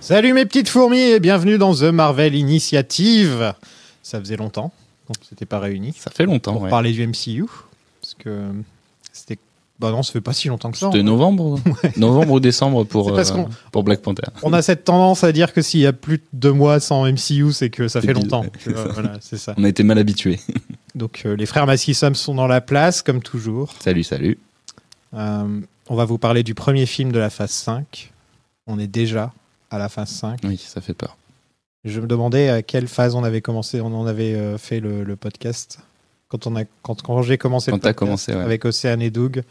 Salut mes petites fourmis et bienvenue dans The Marvel Initiative. Ça faisait longtemps qu'on ne s'était pas réunis. Ça fait longtemps, pour parler du MCU. Parce que c'était... Bah non, ça fait pas si longtemps que ça. C'était novembre novembre ou décembre pour Black Panther. On a cette tendance à dire que s'il y a plus de 2 mois sans MCU, c'est que ça fait longtemps. Voilà, c'est ça. On a été mal habitués. Donc les frères Massissam sont dans la place, comme toujours. Salut. On va vous parler du premier film de la phase 5. On est déjà à la phase 5. Oui, ça fait peur. Je me demandais à quelle phase on avait commencé. On avait fait le podcast. Quand j'ai commencé le podcast avec Océane et Doug.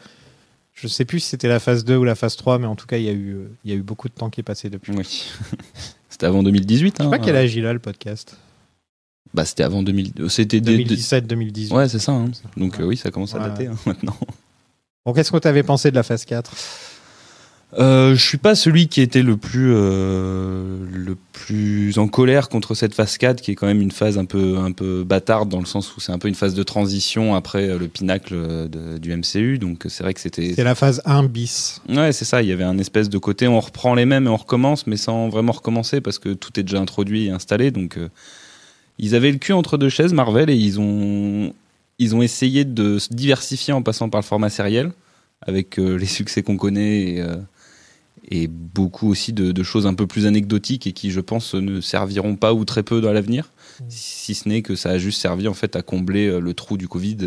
Je sais plus si c'était la phase 2 ou la phase 3, mais en tout cas, il y a eu beaucoup de temps qui est passé depuis. Oui. C'était avant 2018. Je sais pas quel âge il a, le podcast. Bah, c'était avant 2017, 2018. Ouais, c'est ça. Hein. Donc oui, ça commence à dater maintenant. Bon, qu'est-ce que tu avais pensé de la phase 4 ? Je suis pas celui qui était le plus en colère contre cette phase 4, qui est quand même une phase un peu bâtarde, dans le sens où c'est un peu une phase de transition après le pinacle du MCU. Donc c'est vrai que c'était la phase 1 bis. Ouais, c'est ça. Il y avait un espèce de côté, on reprend les mêmes et on recommence, mais sans vraiment recommencer parce que tout est déjà introduit et installé. Donc ils avaient le cul entre deux chaises, Marvel, et ils ont essayé de se diversifier en passant par le format sériel, avec les succès qu'on connaît et beaucoup aussi de choses un peu plus anecdotiques et qui, je pense, ne serviront pas ou très peu dans l'avenir, si ce n'est que ça a juste servi en fait à combler le trou du Covid.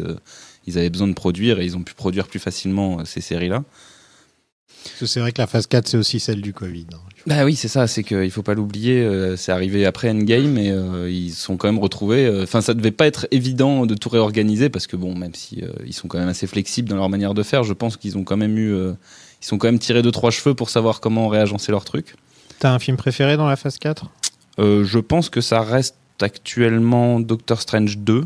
Ils avaient besoin de produire et ils ont pu produire plus facilement ces séries-là. Parce que c'est vrai que la phase 4, c'est aussi celle du Covid. Bah oui, c'est ça, c'est qu'il faut pas l'oublier, c'est arrivé après Endgame et ils sont quand même retrouvés. Enfin, ça devait pas être évident de tout réorganiser parce que bon, même si ils sont quand même assez flexibles dans leur manière de faire, je pense qu'ils ont quand même ils sont quand même tirés 2-3 cheveux pour savoir comment réagencer leur truc. T'as un film préféré dans la phase 4 ? Je pense que ça reste actuellement Doctor Strange 2.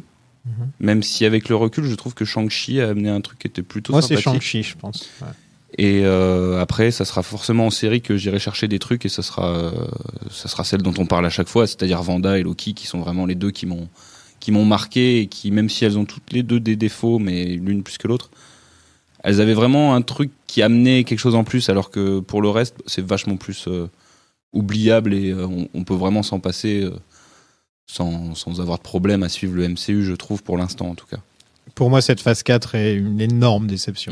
Même si avec le recul, je trouve que Shang-Chi a amené un truc qui était plutôt sympathique. Moi, c'est Shang-Chi, je pense. Ouais. Et après, ça sera forcément en série que j'irai chercher des trucs et ça sera celle dont on parle à chaque fois, c'est-à-dire Wanda et Loki, qui sont vraiment les deux qui m'ont marqué et qui, même si elles ont toutes les deux des défauts, mais l'une plus que l'autre, elles avaient vraiment un truc qui amenait quelque chose en plus, alors que pour le reste, c'est vachement plus oubliable et on peut vraiment s'en passer sans avoir de problème à suivre le MCU, je trouve, pour l'instant en tout cas. Pour moi, cette phase 4 est une énorme déception.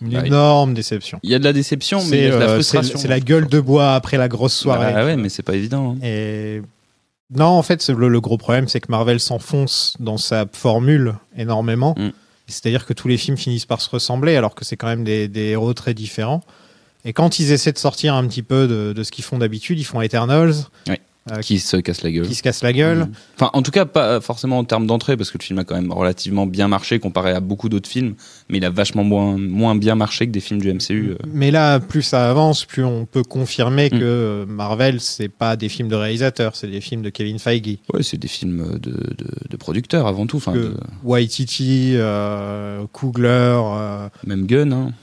Énorme déception. Il y a de la déception, mais il y a de la frustration. C'est la gueule de bois après la grosse soirée. Ah ouais, mais c'est pas évident. Hein. Et... Non, en fait, le gros problème, c'est que Marvel s'enfonce dans sa formule énormément. C'est-à-dire que tous les films finissent par se ressembler, alors que c'est quand même des héros très différents. Et quand ils essaient de sortir un petit peu de ce qu'ils font d'habitude, ils font Eternals. Oui. Qui se casse la gueule. Qui se casse la gueule. Enfin, en tout cas, pas forcément en termes d'entrée, parce que le film a quand même relativement bien marché comparé à beaucoup d'autres films, mais il a vachement moins bien marché que des films du MCU. Mais là, plus ça avance, plus on peut confirmer que Marvel, c'est pas des films de réalisateurs, c'est des films de Kevin Feige. Ouais, c'est des films de producteurs avant tout. Waititi, Coogler... Même Gunn, hein.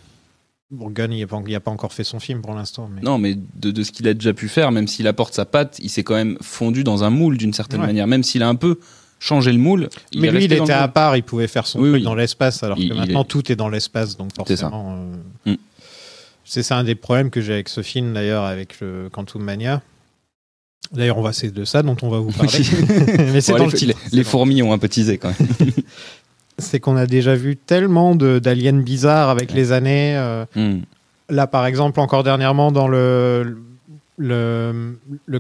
Bon, Gunn, il n'a pas encore fait son film pour l'instant. Mais... Non, mais de ce qu'il a déjà pu faire, même s'il apporte sa patte, il s'est quand même fondu dans un moule d'une certaine manière. Même s'il a un peu changé le moule. Mais lui, il était à part, il pouvait faire son truc dans l'espace, alors que maintenant tout est dans l'espace. Donc forcément, c'est ça un des problèmes que j'ai avec ce film, d'ailleurs, avec le Quantum Mania. D'ailleurs, c'est de ça dont on va vous parler. Mais c'est dans le titre. Les fourmis ont un peu teasé quand même. C'est qu'on a déjà vu tellement d'aliens bizarres avec les années. Là, par exemple, encore dernièrement, dans le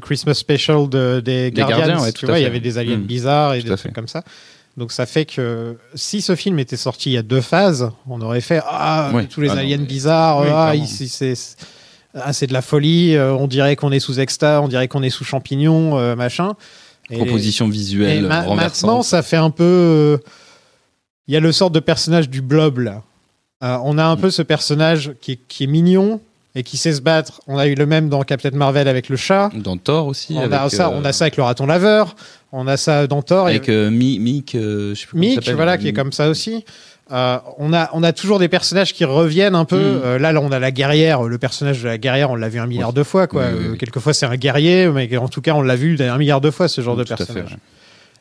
Christmas Special des Guardians, tu vois, il y avait des aliens bizarres et des trucs comme ça. Donc ça fait que si ce film était sorti il y a 2 phases, on aurait fait tous les aliens bizarres, c'est de la folie, on dirait qu'on est sous exta, on dirait qu'on est sous champignons, machin. Proposition visuelle renversante. Maintenant, ça fait un peu... Il y a le sort de personnage du blob, là. On a un peu ce personnage qui est mignon et qui sait se battre. On a eu le même dans Captain Marvel avec le chat. Dans Thor aussi. On a ça avec le raton laveur. On a ça dans Thor. Avec Mick, je sais plus comment il s'appelle. Voilà, qui est comme ça aussi. On a toujours des personnages qui reviennent un peu. Là, on a la guerrière. Le personnage de la guerrière, on l'a vu 1 milliard de fois, quoi. Quelquefois, c'est un guerrier, mais en tout cas, on l'a vu 1 milliard de fois, ce genre de personnage. Fait,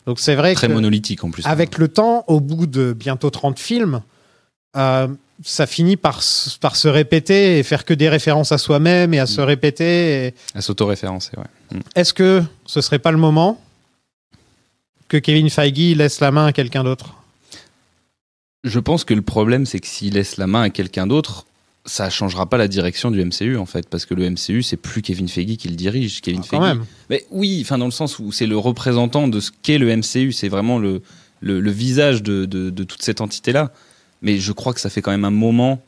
Donc c'est vrai très monolithique en plus. Avec le temps, au bout de bientôt 30 films, ça finit par se répéter et faire que des références à soi-même et à se répéter. À s'auto-référencer, ouais. Est-ce que ce serait pas le moment que Kevin Feige laisse la main à quelqu'un d'autre ? Je pense que le problème, c'est que s'il laisse la main à quelqu'un d'autre, ça changera pas la direction du MCU, en fait, parce que le MCU, c'est plus Kevin Feige qui le dirige. Kevin Feige. Quand même. Mais oui, enfin, dans le sens où c'est le représentant de ce qu'est le MCU, c'est vraiment le visage de toute cette entité-là. Mais je crois que ça fait quand même un moment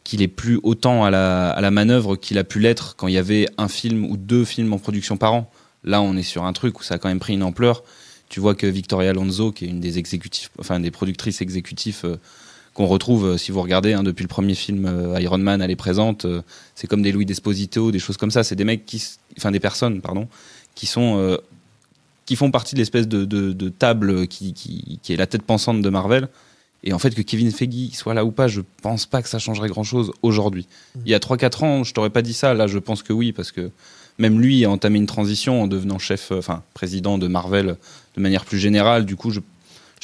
qu'il est plus autant à la manœuvre qu'il a pu l'être quand il y avait un film ou 2 films en production par an. Là, on est sur un truc où ça a quand même pris une ampleur. Tu vois que Victoria Alonso, qui est une des productrices exécutives qu'on retrouve, si vous regardez, depuis le premier film Iron Man, elle est présente. C'est comme des Louis Desposito, des choses comme ça. C'est des mecs des personnes, qui font partie de l'espèce de table qui est la tête pensante de Marvel. Et en fait, que Kevin Feige soit là ou pas, je pense pas que ça changerait grand-chose aujourd'hui. Il y a 3-4 ans, je t'aurais pas dit ça. Là, je pense que oui, parce que même lui a entamé une transition en devenant président de Marvel de manière plus générale. Du coup, je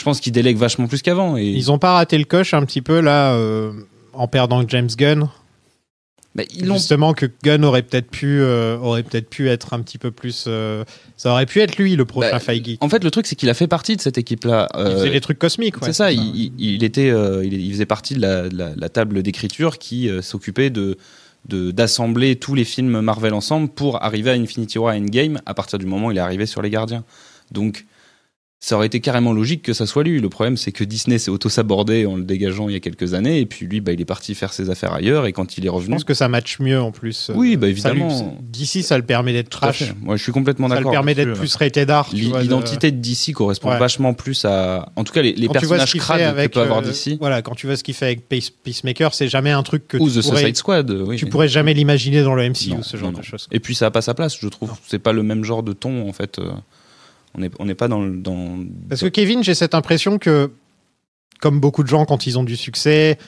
pense qu'il délègue vachement plus qu'avant. Et... Ils ont pas raté le coche un petit peu là en perdant James Gunn. Justement que Gunn aurait peut-être pu être un petit peu plus. Ça aurait pu être lui le prochain Feige. En fait, le truc c'est qu'il a fait partie de cette équipe-là. Il faisait des trucs cosmiques. Ouais. C'est ça. Il faisait partie de la table d'écriture qui s'occupait d'assembler tous les films Marvel ensemble pour arriver à Infinity War et Endgame à partir du moment où il est arrivé sur les Gardiens. Donc ça aurait été carrément logique que ça soit lui. Le problème, c'est que Disney s'est auto-sabordé en le dégageant il y a quelques années, et puis lui, il est parti faire ses affaires ailleurs, et quand il est revenu... Je pense que ça matche mieux, en plus. Oui, évidemment. DC, ça le permet d'être trash. Moi, je suis complètement d'accord. Ça le permet d'être plus rated R. L'identité de DC correspond vachement plus à... En tout cas, les personnages crades que peut avoir DC. Voilà, quand tu vois ce qu'il fait avec Peacemaker, c'est jamais un truc que ou The Suicide Squad, oui. Tu pourrais jamais l'imaginer dans le MCU, ce genre de choses. Et puis, ça n'a pas sa place, je trouve. C'est pas le même genre de ton, en fait... On n'est pas dans... Parce que Kevin, j'ai cette impression que, comme beaucoup de gens quand ils ont du succès,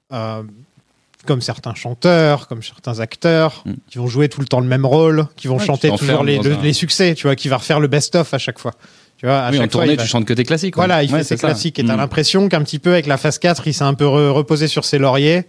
comme certains chanteurs, comme certains acteurs, qui vont jouer tout le temps le même rôle, qui vont chanter toujours les succès, tu vois, qui va refaire le best-of à chaque fois. Tu vois, en tournée, tu chantes que tes classiques. Voilà, il fait ses classiques. Et t'as l'impression qu'un petit peu, avec la phase 4, il s'est un peu reposé sur ses lauriers.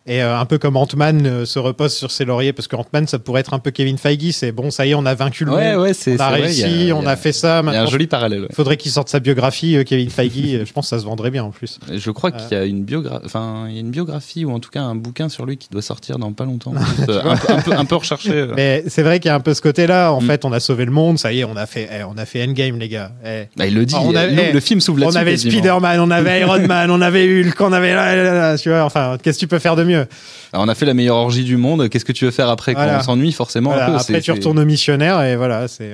Et un peu comme Ant-Man se repose sur ses lauriers, parce que Ant-Man, ça pourrait être un peu Kevin Feige, c'est bon, ça y est, on a vaincu le monde, on a réussi, on a fait ça. Il y a un joli parallèle. Il faudrait qu'il sorte sa biographie, Kevin Feige, je pense que ça se vendrait bien en plus. Je crois qu'il y a une biographie, ou en tout cas un bouquin sur lui qui doit sortir dans pas longtemps, un peu recherché. Mais c'est vrai qu'il y a un peu ce côté-là, en fait, on a sauvé le monde, ça y est, on a fait Endgame, les gars. Il le dit, le film s'ouvre là-dessus. On avait Spider-Man, on avait Iron Man, on avait Hulk, on avait... Tu vois, enfin, qu'est-ce que tu peux faire de mieux ? Alors on a fait la meilleure orgie du monde. Qu'est-ce que tu veux faire après quand on s'ennuie forcément un peu. Après tu retournes au missionnaire et voilà. C'est.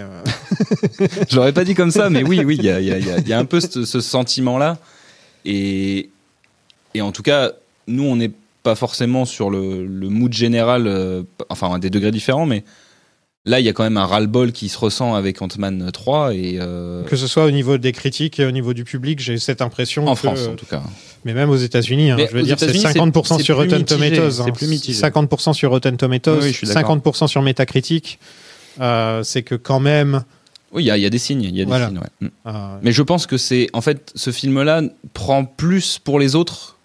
Je l'aurais pas dit comme ça, mais oui, il y a un peu ce sentiment-là. Et en tout cas, nous on n'est pas forcément sur le mood général, enfin à des degrés différents, mais là il y a quand même un ras-le-bol qui se ressent avec Ant-Man 3 et que ce soit au niveau des critiques et au niveau du public, j'ai cette impression. En France en tout cas. Mais même aux États-Unis, je veux dire, c'est 50% sur Rotten Tomatoes. C'est plus mitigé. 50% sur Rotten Tomatoes, 50% sur Metacritic. C'est que quand même. Oui, il y a des signes. Il y a des signes, ouais. Mais je pense que en fait, ce film-là prend plus pour les autres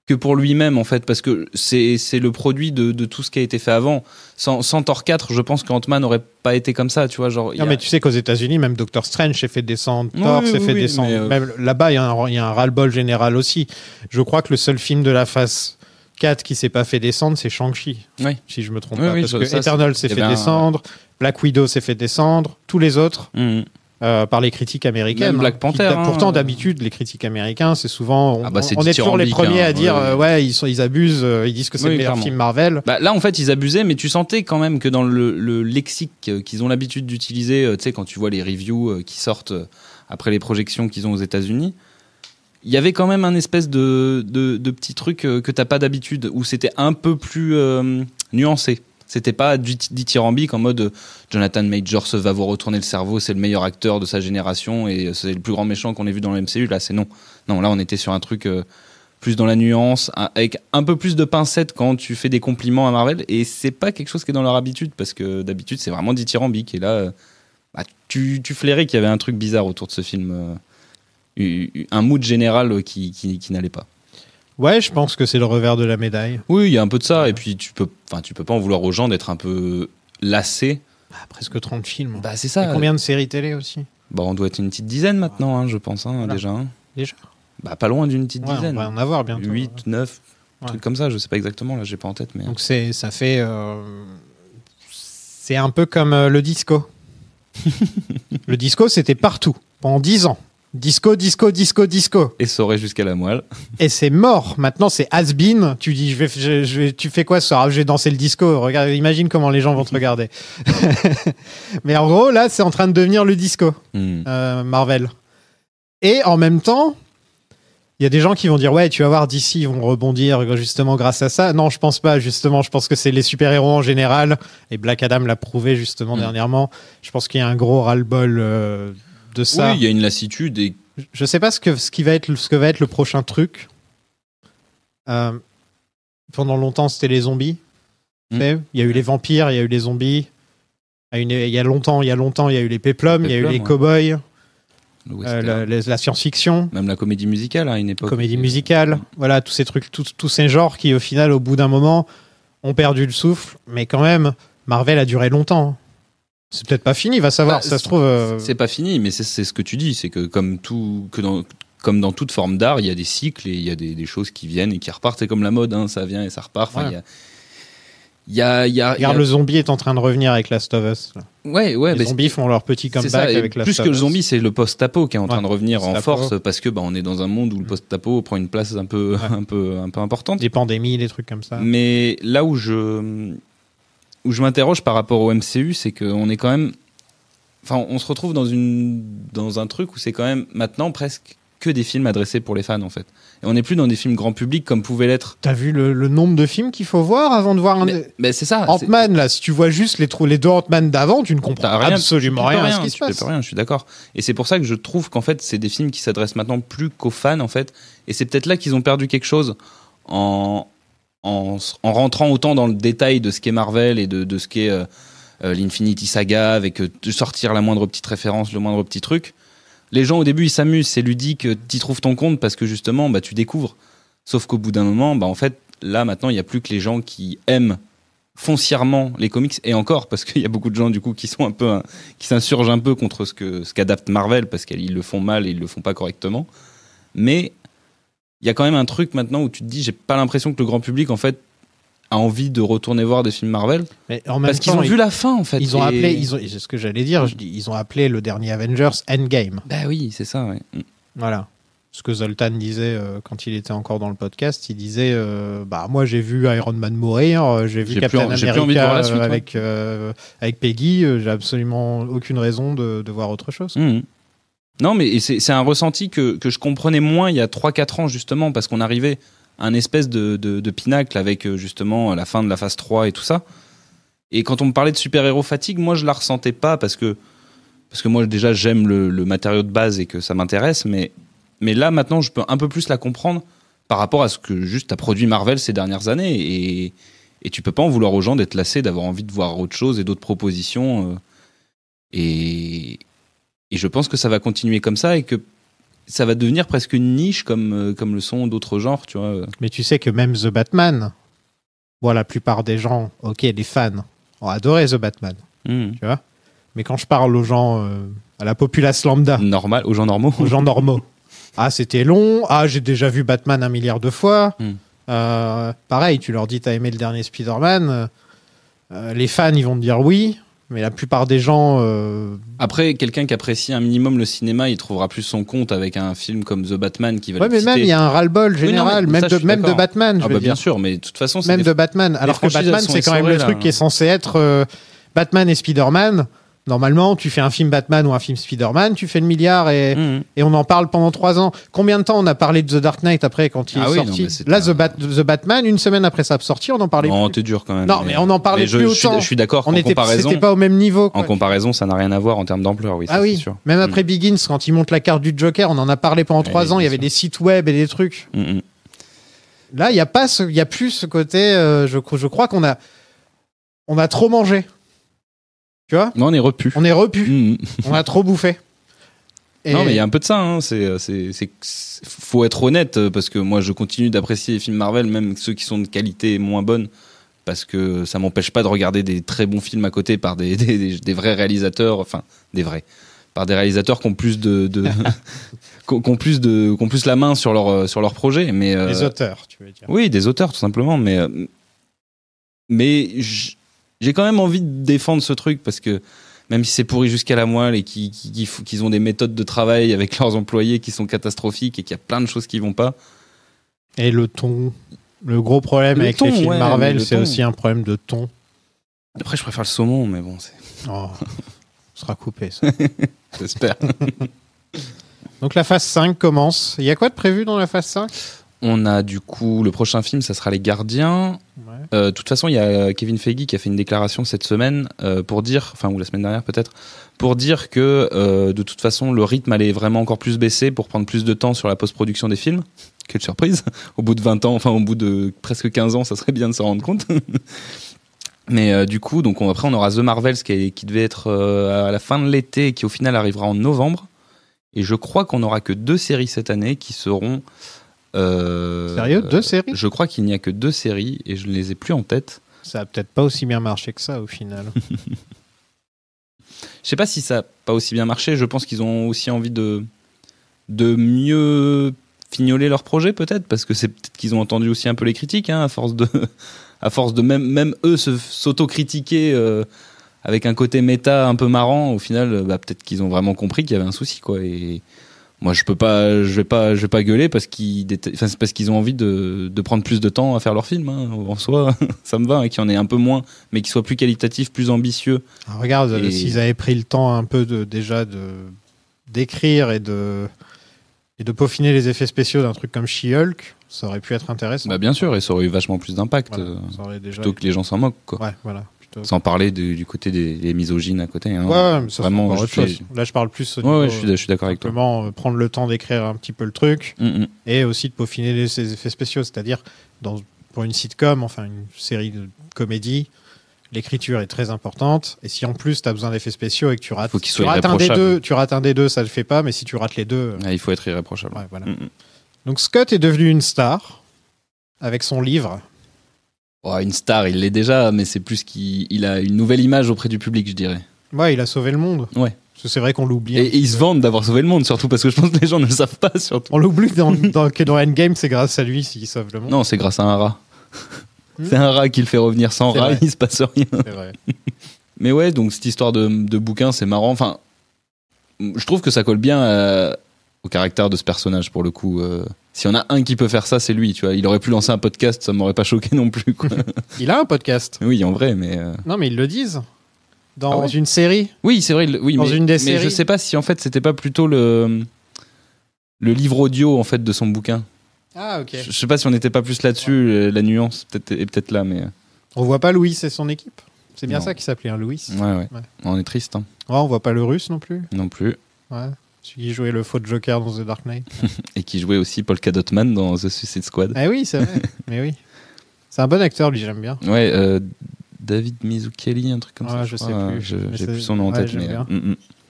que pour lui-même, en fait, parce que c'est le produit de tout ce qui a été fait avant. Sans Thor 4, je pense qu'Ant-Man n'aurait pas été comme ça, tu vois. Mais tu sais qu'aux États-Unis, même Doctor Strange s'est fait descendre, Thor s'est fait descendre. Même là-bas, il y a un ras-le-bol général aussi. Je crois que le seul film de la phase 4 qui s'est pas fait descendre, c'est Shang-Chi, si je me trompe pas. Parce que Eternal s'est fait descendre, Black Widow s'est fait descendre, tous les autres... par les critiques américaines. Même Black Panther. Pourtant, d'habitude, les critiques américains, c'est souvent... on est toujours les premiers à dire ils abusent, ils disent que c'est le meilleur film Marvel. Là, en fait, ils abusaient, mais tu sentais quand même que dans le lexique qu'ils ont l'habitude d'utiliser, tu sais, quand tu vois les reviews qui sortent après les projections qu'ils ont aux États-Unis, il y avait quand même un espèce de petit truc que t'as pas d'habitude, où c'était un peu plus nuancé. C'était pas dithyrambique en mode Jonathan Majors va vous retourner le cerveau, c'est le meilleur acteur de sa génération et c'est le plus grand méchant qu'on ait vu dans le MCU. Là, c'est non. Non, là, on était sur un truc plus dans la nuance, avec un peu plus de pincettes quand tu fais des compliments à Marvel. Et c'est pas quelque chose qui est dans leur habitude, parce que d'habitude, c'est vraiment dithyrambique. Et là, tu flairais qu'il y avait un truc bizarre autour de ce film. Un mood général qui n'allait pas. Ouais, je pense que c'est le revers de la médaille. Oui, il y a un peu de ça. Et puis, tu peux pas en vouloir aux gens d'être un peu lassés. Presque 30 films. Bah, c'est ça. Et combien de séries télé aussi? Bah, on doit être une petite dizaine maintenant, je pense, voilà. Déjà. Déjà? Bah, pas loin d'une petite dizaine. On va en avoir bientôt. 8, 9, trucs comme ça. Je sais pas exactement, là, j'ai pas en tête. Mais... Donc, ça fait... C'est un peu comme le disco. Le disco, c'était partout, pendant 10 ans. Disco. Et saurait jusqu'à la moelle. Et c'est mort. Maintenant, c'est has-been. Tu dis, tu fais quoi ce soir? Je vais danser le disco. Regarde, imagine comment les gens vont te regarder. Mais en gros, là, c'est en train de devenir le disco. Marvel. Et en même temps, il y a des gens qui vont dire, ouais, tu vas voir, DC, ils vont rebondir justement grâce à ça. Non, je pense pas, justement. Je pense que c'est les super-héros en général. Et Black Adam l'a prouvé justement dernièrement. Je pense qu'il y a un gros ras-le-bol de ça. Oui, il y a une lassitude. Et... Je sais pas ce que va être le prochain truc. Pendant longtemps, c'était les zombies. Il y a eu les vampires, il y a eu les zombies. Il y a longtemps, il y a eu les péplums, il y a eu les cow-boys. La science-fiction, même la comédie musicale à une époque. Comédie musicale, voilà, tous ces trucs, tous ces genres qui au final, au bout d'un moment, ont perdu le souffle. Mais quand même, Marvel a duré longtemps. C'est peut-être pas fini, va savoir. Ça se trouve. C'est pas fini, mais c'est ce que tu dis, c'est que comme dans toute forme d'art, il y a des cycles et il y a des choses qui viennent et qui repartent. C'est comme la mode, ça vient et ça repart. Enfin, Regarde, le zombie est en train de revenir avec Last of Us. Ouais, les zombies font leur petit comeback avec Last of Us. Plus que le zombie, c'est le post-apo qui est en train de revenir en force parce que on est dans un monde où le post-apo prend une place un peu importante. Des pandémies, des trucs comme ça. Mais là où je m'interroge par rapport au MCU, c'est qu'on est quand même, on se retrouve dans un truc où c'est quand même maintenant presque que des films adressés pour les fans en fait. Et on n'est plus dans des films grand public comme pouvait l'être. T'as vu le nombre de films qu'il faut voir avant de voir mais c'est ça. Ant-Man, là, si tu vois juste les deux Ant-Man d'avant, tu ne comprends absolument rien à ce qui se passe. Je suis d'accord. Et c'est pour ça que je trouve qu'en fait, c'est des films qui s'adressent maintenant plus qu'aux fans en fait. Et c'est peut-être là qu'ils ont perdu quelque chose en rentrant autant dans le détail de ce qu'est Marvel et de ce qu'est l'Infinity Saga, avec de sortir la moindre petite référence, le moindre petit truc. Les gens au début ils s'amusent, c'est ludique, t'y trouves ton compte parce que justement tu découvres. Sauf qu'au bout d'un moment, en fait, là maintenant il n'y a plus que les gens qui aiment foncièrement les comics, et encore parce qu'il y a beaucoup de gens du coup qui sont qui s'insurgent un peu contre ce qu'adapte Marvel parce qu'ils le font mal et ils le font pas correctement. Mais il y a quand même un truc maintenant où tu te dis, j'ai pas l'impression que le grand public en fait a envie de retourner voir des films Marvel. Mais en même parce qu'ils ont vu la fin en fait. C'est ce que j'allais dire, ils ont appelé le dernier Avengers Endgame. Bah oui, c'est ça, ouais. Voilà. Ce que Zoltan disait quand il était encore dans le podcast, il disait moi j'ai vu Iron Man mourir, j'ai vu Captain America avec Peggy, j'ai absolument aucune raison de voir autre chose. Non, mais c'est un ressenti que je comprenais moins il y a 3-4 ans justement, parce qu'on arrivait un espèce de pinacle avec justement la fin de la phase 3 et tout ça. Et quand on me parlait de super-héros fatigue, moi je la ressentais pas parce que moi déjà j'aime le matériau de base et que ça m'intéresse, mais là maintenant je peux un peu plus la comprendre par rapport à ce que juste a produit Marvel ces dernières années, et tu peux pas en vouloir aux gens d'être lassés, d'avoir envie de voir autre chose et d'autres propositions, et je pense que ça va continuer comme ça et que ça va devenir presque une niche comme le sont d'autres genres, tu vois. Mais tu sais que même The Batman, la plupart des gens, les fans, ont adoré The Batman, tu vois. Mais quand je parle aux gens, à la populace lambda, aux gens normaux, c'était long, j'ai déjà vu Batman 1 milliard de fois. Pareil, tu leur dis t'as aimé le dernier Spider-Man, les fans ils vont te dire oui. Mais la plupart des gens... Après, quelqu'un qui apprécie un minimum le cinéma, il trouvera plus son compte avec un film comme The Batman qui va mais même, il y a un ras-le-bol général, même de Batman, je veux dire. Bien sûr, mais de toute façon... Même de Batman. Alors que Batman, c'est quand même le truc qui est censé être Batman et Spider-Man. Normalement, tu fais un film Batman ou un film Spider-Man, tu fais le milliard et on en parle pendant 3 ans. Combien de temps on a parlé de The Dark Knight après quand il est sorti? Là, The Batman, une semaine après sa sortie, on en parlait plus. Non, t'es dur quand même. Non, mais on en parlait plus autant. Je suis d'accord qu'en comparaison... C'était pas au même niveau. En comparaison, ça n'a rien à voir en termes d'ampleur, oui. C'est sûr. Même après Begins, quand il monte la carte du Joker, on en a parlé pendant 3 ans, il y avait des sites web et des trucs. Là, il y a plus ce côté... Je crois qu'on a trop mangé. Tu vois ? Non, on est repu. On a trop bouffé. Non, mais il y a un peu de ça. Hein. Faut être honnête, parce que moi, je continue d'apprécier les films Marvel, même ceux qui sont de qualité moins bonne, parce que ça m'empêche pas de regarder des très bons films à côté par des vrais réalisateurs, enfin, par des réalisateurs qui ont plus qui ont plus la main sur leur projet. Mais, des auteurs, tu veux dire. Oui, des auteurs, tout simplement. Mais j'ai quand même envie de défendre ce truc, parce que même si c'est pourri jusqu'à la moelle et qu'ils ont des méthodes de travail avec leurs employés qui sont catastrophiques et qu'il y a plein de choses qui vont pas. Et le ton. Le gros problème avec les films Marvel, c'est aussi un problème de ton. Après, je préfère le saumon, mais bon, c'est... Oh, ce sera coupé, ça. J'espère. Donc la phase 5 commence. Il y a quoi de prévu dans la phase 5 ? On a du coup, le prochain film, ça sera Les Gardiens. Ouais. De toute façon, il y a Kevin Feige qui a fait une déclaration cette semaine pour dire, enfin, ou la semaine dernière peut-être, pour dire que de toute façon, le rythme allait vraiment encore plus baisser pour prendre plus de temps sur la post-production des films. Quelle surprise! Au bout de 20 ans, enfin, au bout de presque 15 ans, ça serait bien de s'en rendre compte. Mais du coup, donc après, on aura The Marvels qui devait être à la fin de l'été et qui au final arrivera en novembre. Et je crois qu'on n'aura que 2 séries cette année qui seront... Sérieux, 2 séries ? Je crois qu'il n'y a que 2 séries et je ne les ai plus en tête. Ça a peut-être pas aussi bien marché que ça au final. Je sais pas si ça n'a pas aussi bien marché. Je pense qu'ils ont aussi envie de mieux fignoler leur projet peut-être, parce que c'est peut-être qu'ils ont entendu aussi un peu les critiques, hein, à force de même eux s'auto-critiquer avec un côté méta un peu marrant. Au final, peut-être qu'ils ont vraiment compris qu'il y avait un souci, quoi. Et moi, je vais pas gueuler parce c'est parce qu'ils ont envie de prendre plus de temps à faire leur film. Hein. En soi, ça me va, hein, qu'il y en ait un peu moins, mais qu'il soit plus qualitatif, plus ambitieux. Alors, regarde, s'ils avaient pris le temps un peu d'écrire et de peaufiner les effets spéciaux d'un truc comme She-Hulk, ça aurait pu être intéressant. Bien sûr, et ça aurait eu vachement plus d'impact, plutôt que les gens s'en moquent, quoi. Ouais, voilà. Sans parler du côté des misogynes à côté. Hein. Ouais, mais ça, vraiment, là, je parle plus. Je suis d'accord avec toi. Simplement prendre le temps d'écrire un petit peu le truc et aussi de peaufiner ces effets spéciaux. C'est-à-dire, pour une sitcom, enfin une série de comédie, l'écriture est très importante. Et si en plus tu as besoin d'effets spéciaux et que tu rates un des deux, ça le fait pas. Mais si tu rates les deux, il faut être irréprochable. Ouais, voilà. Donc Scott est devenu une star avec son livre. Une star, il l'est déjà, mais c'est plus qu'il a une nouvelle image auprès du public, je dirais. Ouais, il a sauvé le monde. Ouais. Parce que c'est vrai qu'on l'oublie. Et ils se vantent d'avoir sauvé le monde, surtout parce que je pense que les gens ne le savent pas. Surtout. On l'oublie que dans Endgame, c'est grâce à lui s'il sauve le monde. Non, c'est grâce à un rat. C'est un rat qui le fait revenir. Sans rat, il se passe rien. C'est vrai. Mais ouais, donc cette histoire de bouquin, c'est marrant. Enfin, je trouve que ça colle bien au caractère de ce personnage, pour le coup. Si on a un qui peut faire ça, c'est lui. Tu vois, il aurait pu lancer un podcast, ça m'aurait pas choqué non plus, quoi. Il a un podcast. Oui, en vrai, mais. Non, mais ils le disent. Dans une série. Oui, c'est vrai. Une des séries. Mais je sais pas si en fait c'était pas plutôt le livre audio en fait de son bouquin. Ah, ok. Je sais pas si on n'était pas plus là-dessus, la nuance est peut-être là, mais. On voit pas Louis et son équipe. C'est bien ça qui s'appelait, Louis. Ouais. On est triste. Hein. Ouais, on voit pas le russe non plus. Non plus. Ouais. Celui qui jouait le faux Joker dans The Dark Knight. Et qui jouait aussi Polka Dot Man dans The Suicide Squad. Ah oui, c'est vrai. Mais oui. C'est un bon acteur, lui, j'aime bien. Ouais, David Mazzucchelli, un truc comme ça. Je sais plus. J'ai plus son nom en tête. Mais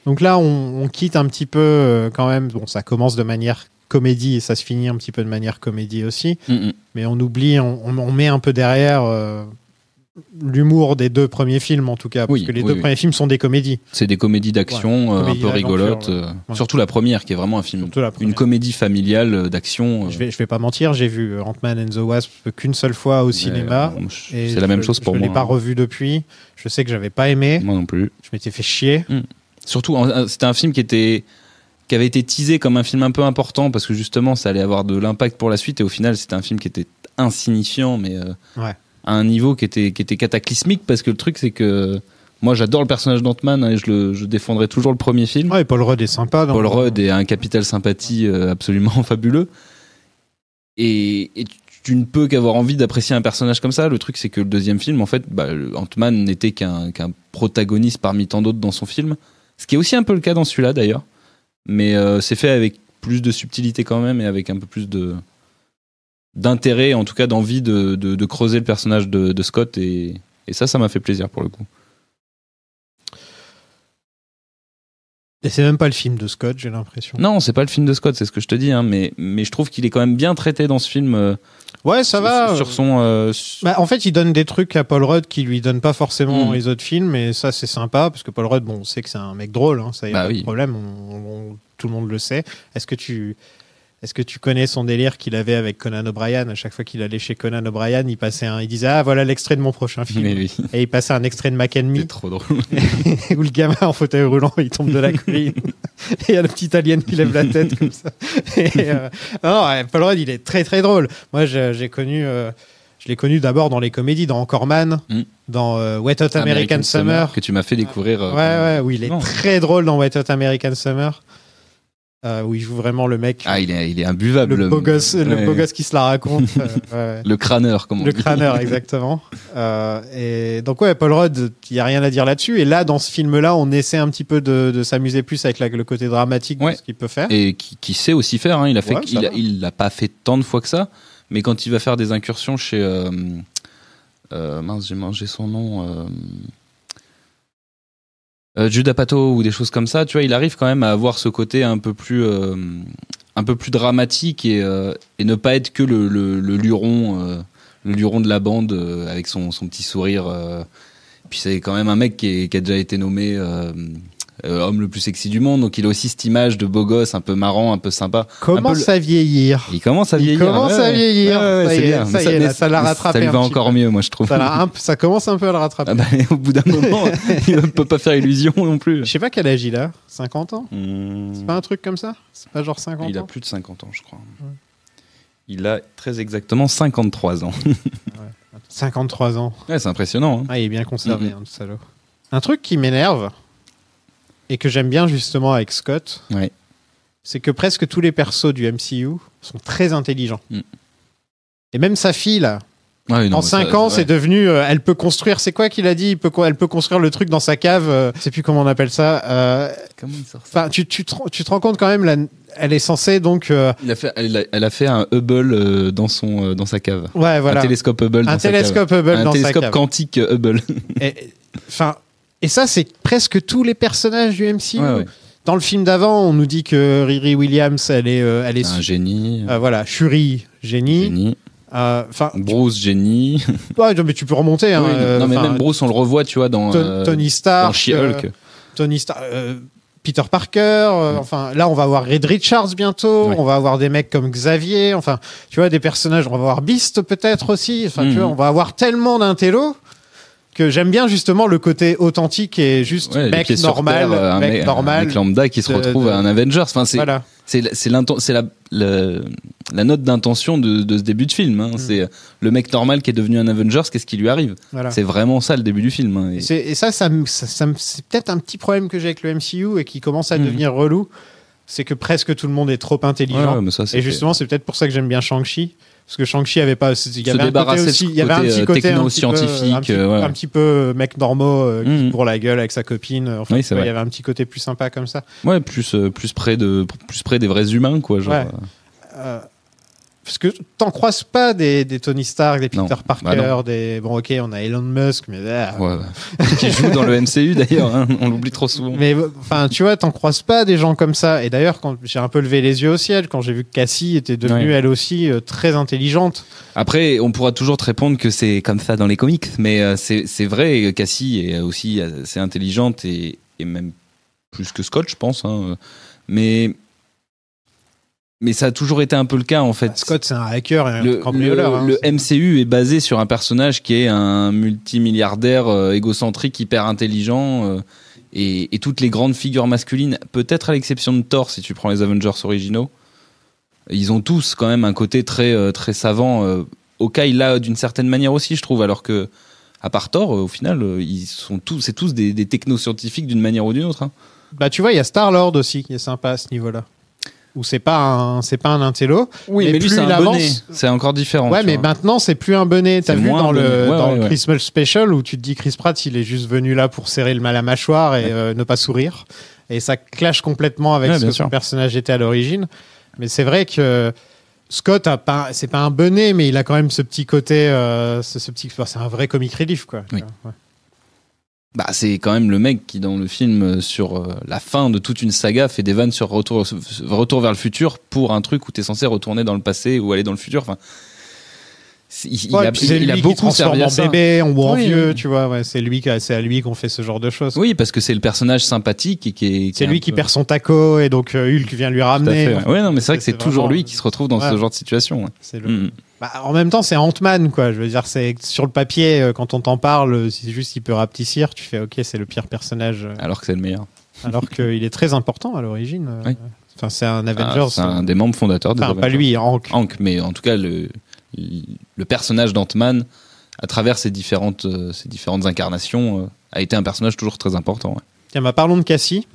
Donc là, on quitte un petit peu quand même. Bon, ça commence de manière comédie et ça se finit un petit peu de manière comédie aussi. Mais on oublie, on met un peu derrière l'humour des 2 premiers films en tout cas, parce que les 2 premiers films sont des comédies. C'est des comédies d'action un peu rigolotes, surtout la première qui est vraiment un film, une comédie familiale d'action. Je vais pas mentir, j'ai vu Ant-Man and the Wasp qu'une seule fois au cinéma. C'est la même chose pour moi. Je l'ai pas revu depuis. Je sais que j'avais pas aimé. Moi non plus. Je m'étais fait chier. Surtout, c'était un film qui avait été teasé comme un film un peu important parce que justement ça allait avoir de l'impact pour la suite, et au final c'était un film qui était insignifiant, mais à un niveau qui était cataclysmique, parce que le truc c'est que moi j'adore le personnage d'Ant-Man, et je défendrai toujours le premier film. Ouais, Paul Rudd est sympa. Paul Rudd est un capital sympathie absolument fabuleux, et tu ne peux qu'avoir envie d'apprécier un personnage comme ça. Le truc c'est que le deuxième film, en fait, Ant-Man n'était qu'un protagoniste parmi tant d'autres dans son film, ce qui est aussi un peu le cas dans celui-là d'ailleurs, mais c'est fait avec plus de subtilité quand même, et avec un peu plus d'intérêt, en tout cas d'envie de creuser le personnage de Scott, et ça m'a fait plaisir pour le coup. Et c'est même pas le film de Scott, j'ai l'impression. Non, c'est pas le film de Scott, c'est ce que je te dis, hein, mais je trouve qu'il est quand même bien traité dans ce film. Ouais, ça va. Sur son. En fait, il donne des trucs à Paul Rudd qui lui donne pas forcément dans les autres films, et ça, c'est sympa parce que Paul Rudd, on sait que c'est un mec drôle, hein, ça y a pas de problème, tout le monde le sait. Est-ce que tu connais son délire qu'il avait avec Conan O'Brien? À chaque fois qu'il allait chez Conan O'Brien, il disait ah voilà l'extrait de mon prochain film. Oui. Et il passait un extrait de Mac and Me. C'est trop drôle. Où le gamin en fauteuil roulant il tombe de la colline. Et il y a le petit alien qui lève la tête comme ça. Paul Rudd il est très très drôle. Moi je l'ai connu d'abord dans les comédies, dans Anchorman, dans Wet Hot American Summer que tu m'as fait découvrir. Oui, il est très drôle dans Wet Hot American Summer. Où il joue vraiment le mec. Ah, il est imbuvable. Le beau gosse qui se la raconte. Le crâneur, comme on dit. Le crâneur, exactement. Et donc, Paul Rudd, il n'y a rien à dire là-dessus. Et là, dans ce film-là, on essaie un petit peu de s'amuser plus avec le côté dramatique de ce qu'il peut faire. Et qui sait aussi faire. Hein. Il l'a pas fait tant de fois que ça. Mais quand il va faire des incursions chez. Mince, j'ai mangé son nom. Judd Apatow ou des choses comme ça, tu vois, il arrive quand même à avoir ce côté un peu plus dramatique et ne pas être que le luron de la bande avec son petit sourire. Puis c'est quand même un mec qui a déjà été nommé homme le plus sexy du monde, donc il a aussi cette image de beau gosse un peu marrant, un peu sympa. Commence à vieillir. Il commence à vieillir. C'est bien. Ça l'a rattrapé. Ça lui va encore mieux, moi je trouve. Ça commence un peu à le rattraper. Au bout d'un moment, il ne peut pas faire illusion non plus. Je sais pas quel âge il a. 50 ans C'est pas un truc comme ça? C'est pas genre 50 ans? Il a plus de 50 ans, je crois. Ouais. Il a très exactement 53 ans. 53 ans. Ouais, c'est impressionnant. Il est bien conservé, ce salaud. Un truc qui m'énerve, et que j'aime bien justement avec Scott, c'est que presque tous les persos du MCU sont très intelligents. Et même sa fille, là, en 5 ans, c'est devenu... elle peut construire... C'est quoi qu'il a dit? Elle peut construire le truc dans sa cave. Je sais plus comment on appelle ça. Comment il sort ça? Tu te rends compte quand même, elle est censée donc... Elle a fait un Hubble dans sa cave. Ouais, voilà. Un télescope Hubble dans sa cave. Un télescope Hubble dans sa cave. Un télescope quantique Hubble. Et ça, c'est presque tous les personnages du MCU. Ouais. Dans le film d'avant, on nous dit que Riri Williams, elle est un génie. Voilà, Shuri, génie. Bruce, génie. Ouais, mais tu peux remonter. Hein, non, mais même Bruce, on le revoit, tu vois, dans Tony Stark, dans She-Hulk. Tony Stark, Peter Parker. Là, on va avoir Reed Richards bientôt. On va avoir des mecs comme Xavier. Enfin, tu vois, des personnages. On va avoir Beast peut-être aussi. Enfin, tu vois, on va avoir tellement d'intello que j'aime bien justement le côté authentique et juste mec normal, un mec lambda qui se retrouve à un Avengers. Enfin, c'est la note d'intention de ce début de film. Hein. C'est le mec normal qui est devenu un Avengers. Qu'est-ce qui lui arrive? C'est vraiment ça le début du film. Hein. Et ça c'est peut-être un petit problème que j'ai avec le MCU et qui commence à devenir relou. C'est que presque tout le monde est trop intelligent. Et justement, c'est peut-être pour ça que j'aime bien Shang-Chi. Parce que Shang-Chi avait pas. Il y avait un côté aussi. Il y avait un petit côté techno-scientifique. Un petit peu mec normaux qui pour la gueule avec sa copine. Enfin, il y avait un petit côté plus sympa comme ça. Ouais, plus près des vrais humains, quoi. Genre. Parce que t'en croises pas des Tony Stark, des Peter Parker, des... Bon, ok, on a Elon Musk, mais... qui joue dans le MCU, d'ailleurs, hein, on l'oublie trop souvent. Mais, enfin, tu vois, t'en croises pas des gens comme ça. Et d'ailleurs, quand j'ai un peu levé les yeux au ciel, quand j'ai vu que Cassie était devenue, elle aussi, très intelligente. Après, on pourra toujours te répondre que c'est comme ça dans les comics, mais c'est vrai, Cassie est aussi assez intelligente et même plus que Scott, je pense. Hein. Mais ça a toujours été un peu le cas, en fait. Scott, c'est un hacker et un cambrioleur. Le MCU est basé sur un personnage qui est un multimilliardaire égocentrique, hyper intelligent. Et toutes les grandes figures masculines, peut-être à l'exception de Thor, si tu prends les Avengers originaux, ils ont tous quand même un côté très, très savant. Hawkeye, là, d'une certaine manière aussi, je trouve. Alors que, à part Thor, au final, c'est tous des technoscientifiques d'une manière ou d'une autre. Hein. Bah, tu vois, il y a Star-Lord aussi qui est sympa à ce niveau-là. Où c'est pas un intello. Oui, mais lui, c'est un bonnet. C'est encore différent. Ouais, mais maintenant, c'est plus un bonnet. T'as vu dans le Christmas Special où tu te dis Chris Pratt, il est juste venu là pour serrer le mal à mâchoire et ne pas sourire. Et ça clash complètement avec ce que son personnage était à l'origine. Mais c'est vrai que Scott c'est pas un bonnet, mais il a quand même ce petit côté, c'est un vrai comic relief, quoi. Oui. Bah, c'est quand même le mec qui, dans le film, sur la fin de toute une saga, fait des vannes sur retour vers le futur pour un truc où t'es censé retourner dans le passé ou aller dans le futur. Enfin, il a beaucoup servi à ça. En bébé ou en vieux, tu vois. Ouais, c'est à lui qu'on fait ce genre de choses. Oui, parce que c'est le personnage sympathique et c'est lui qui perd son taco et donc Hulk vient lui ramener. Ouais, non, mais c'est vrai que c'est toujours lui qui se retrouve dans ce genre de situation. Ouais. C'est en même temps, c'est Ant-Man, quoi. Je veux dire, c'est sur le papier, quand on t'en parle, c'est juste il peut rapetissir, tu fais OK, c'est le pire personnage. Alors que c'est le meilleur. Alors qu'il est très important à l'origine. Oui. Enfin, c'est un Avengers. C'est un des membres fondateurs des Avengers. Pas lui, Hank. Hank, mais en tout cas, le personnage d'Ant-Man, à travers ses différentes incarnations, a été un personnage toujours très important. Ouais. Tiens, parlons de Cassie.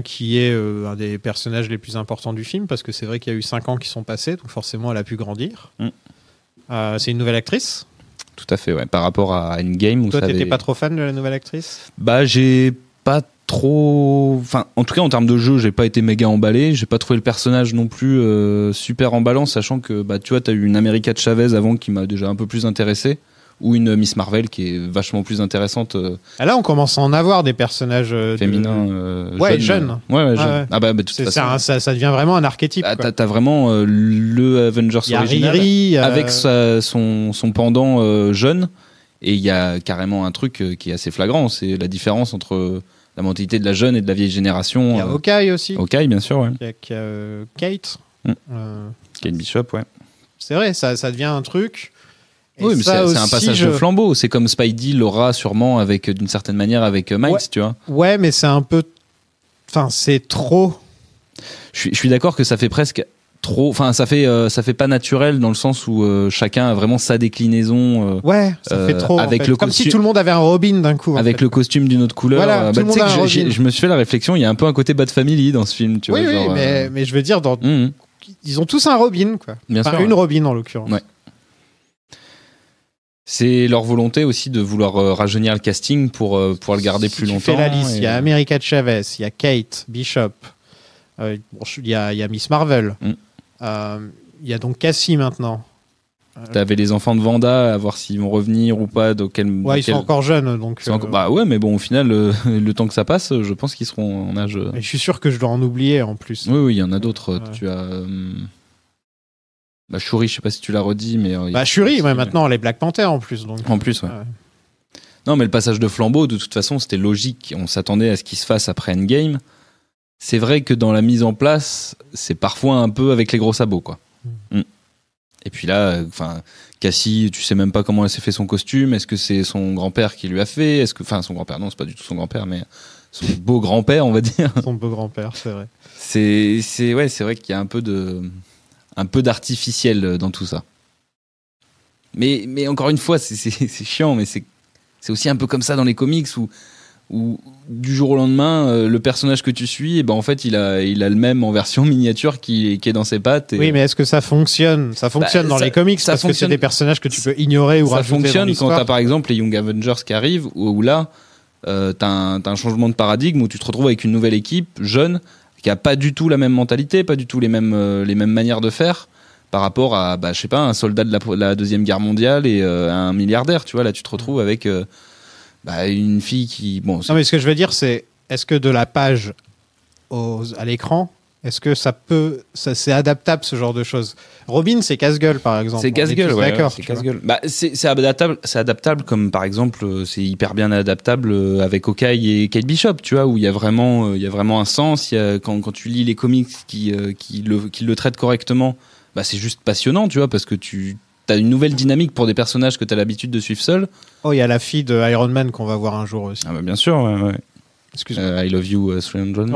Qui est un des personnages les plus importants du film, parce que c'est vrai qu'il y a eu 5 ans qui sont passés, donc forcément elle a pu grandir. C'est une nouvelle actrice. Tout à fait, ouais. Par rapport à Endgame. Toi, t'étais pas trop fan de la nouvelle actrice ? Bah, j'ai pas trop... Enfin, en tout cas, en termes de jeu, j'ai pas été méga emballé. J'ai pas trouvé le personnage non plus super emballant, sachant que, bah, tu vois, t'as eu une America Chavez avant qui m'a déjà un peu plus intéressé. Ou une Miss Marvel qui est vachement plus intéressante. Là, on commence à en avoir des personnages féminins, jeunes. Ouais, jeunes. Ah bah, de toute façon, ça devient vraiment un archétype. T'as vraiment le Avengers original Riri, avec son pendant jeune, et il y a carrément un truc qui est assez flagrant, c'est la différence entre la mentalité de la jeune et de la vieille génération. Il y a Hawkeye aussi. Hawkeye, bien sûr, ouais. Il y a Kate. Kate Bishop, ouais. C'est vrai, ça devient un truc. Et oui, mais c'est un passage de flambeau. C'est comme Spidey l'aura sûrement d'une certaine manière avec Miles, tu vois. Ouais, mais c'est un peu... Enfin, c'est trop... Je suis d'accord que ça fait presque trop... Enfin, ça fait pas naturel dans le sens où chacun a vraiment sa déclinaison. Ouais, ça fait trop. Avec comme si tout le monde avait un Robin d'un coup. Avec le costume d'une autre couleur. Voilà, tout le monde a un Robin. Je me suis fait la réflexion, il y a un peu un côté Bad Family dans ce film, tu vois. Oui, mais je veux dire, ils ont tous un Robin, quoi. Bien sûr, une Robin, en l'occurrence. Ouais. C'est leur volonté aussi de vouloir rajeunir le casting pour pouvoir le garder plus longtemps. Tu fais la liste, il y a America Chavez, il y a Kate Bishop, il y a Miss Marvel, il y a donc Cassie maintenant. T'avais les enfants de Wanda, à voir s'ils vont revenir ou pas. Ils sont encore jeunes. Donc, Bah ouais, mais bon, au final, le temps que ça passe, je pense qu'ils seront en âge... Et je suis sûr que je dois en oublier en plus. Oui, il y en a d'autres. Tu as... Bah, Shuri, je sais pas si tu l'as redit, mais... Shuri, maintenant, elle est Black Panther en plus. Donc... En plus, ouais. Non, mais le passage de flambeau, de toute façon, c'était logique. On s'attendait à ce qui se fasse après Endgame. C'est vrai que dans la mise en place, c'est parfois un peu avec les gros sabots, quoi. Et puis là, Cassie, tu sais même pas comment elle s'est fait son costume. Est-ce que c'est son grand-père qui lui a fait ? Son grand-père, non, c'est pas du tout son grand-père, mais son beau grand-père, on va dire. Son beau grand-père, c'est vrai. C'est vrai qu'il y a un peu d'artificiel dans tout ça. Mais encore une fois, c'est chiant, mais c'est aussi un peu comme ça dans les comics où du jour au lendemain, le personnage que tu suis, en fait, il a le même en version miniature qui est dans ses pattes. Oui, mais est-ce que ça fonctionne ? Ça fonctionne dans les comics parce que c'est des personnages que tu peux ignorer ou rajouter dans l'histoire. Ça fonctionne quand t'as par exemple les Young Avengers qui arrivent, où là, t'as un changement de paradigme, où tu te retrouves avec une nouvelle équipe, jeune, qui a pas du tout la même mentalité, pas du tout les mêmes manières de faire, par rapport à, je sais pas, un soldat de la Deuxième Guerre mondiale et un milliardaire, tu vois. Là, tu te retrouves avec... une fille qui... Non, mais ce que je veux dire, c'est, est-ce que de la page à l'écran, est-ce que c'est adaptable, ce genre de choses ? Robin, c'est casse-gueule, par exemple. C'est casse-gueule, ouais. D'accord. C'est casse-gueule. C'est adaptable, comme par exemple, c'est hyper bien adaptable avec Hawkeye et Kate Bishop, tu vois, où il y a vraiment un sens. Quand tu lis les comics qui le traitent correctement, c'est juste passionnant, tu vois, parce que t'as une nouvelle dynamique pour des personnages que t'as l'habitude de suivre seul. Oh, il y a la fille de Iron Man qu'on va voir un jour aussi. Ah bien sûr, ouais. Excuse-moi. I Love You, 300 Miles.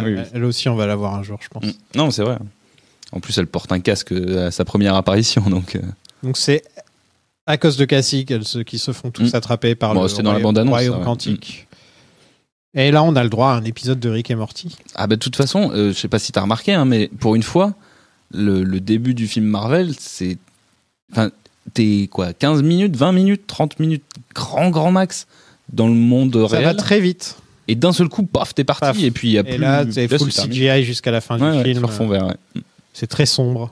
Oui. Elle aussi, on va la voir un jour, je pense. Non, c'est vrai. En plus, elle porte un casque à sa première apparition, donc... Donc c'est à cause de Cassie qui se font tous attraper par le royaume quantique. Et là, on a le droit à un épisode de Rick et Morty. De toute façon, je sais pas si t'as remarqué, mais pour une fois, le début du film Marvel, c'est... t'es 15 minutes, 20 minutes, 30 minutes, grand max dans le monde réel. Ça va très vite. Et d'un seul coup, paf, t'es parti. Paf. Et puis il y a plus... Et là, c'est full CGI jusqu'à la fin du film. Ils leur font vert, ouais. C'est très sombre.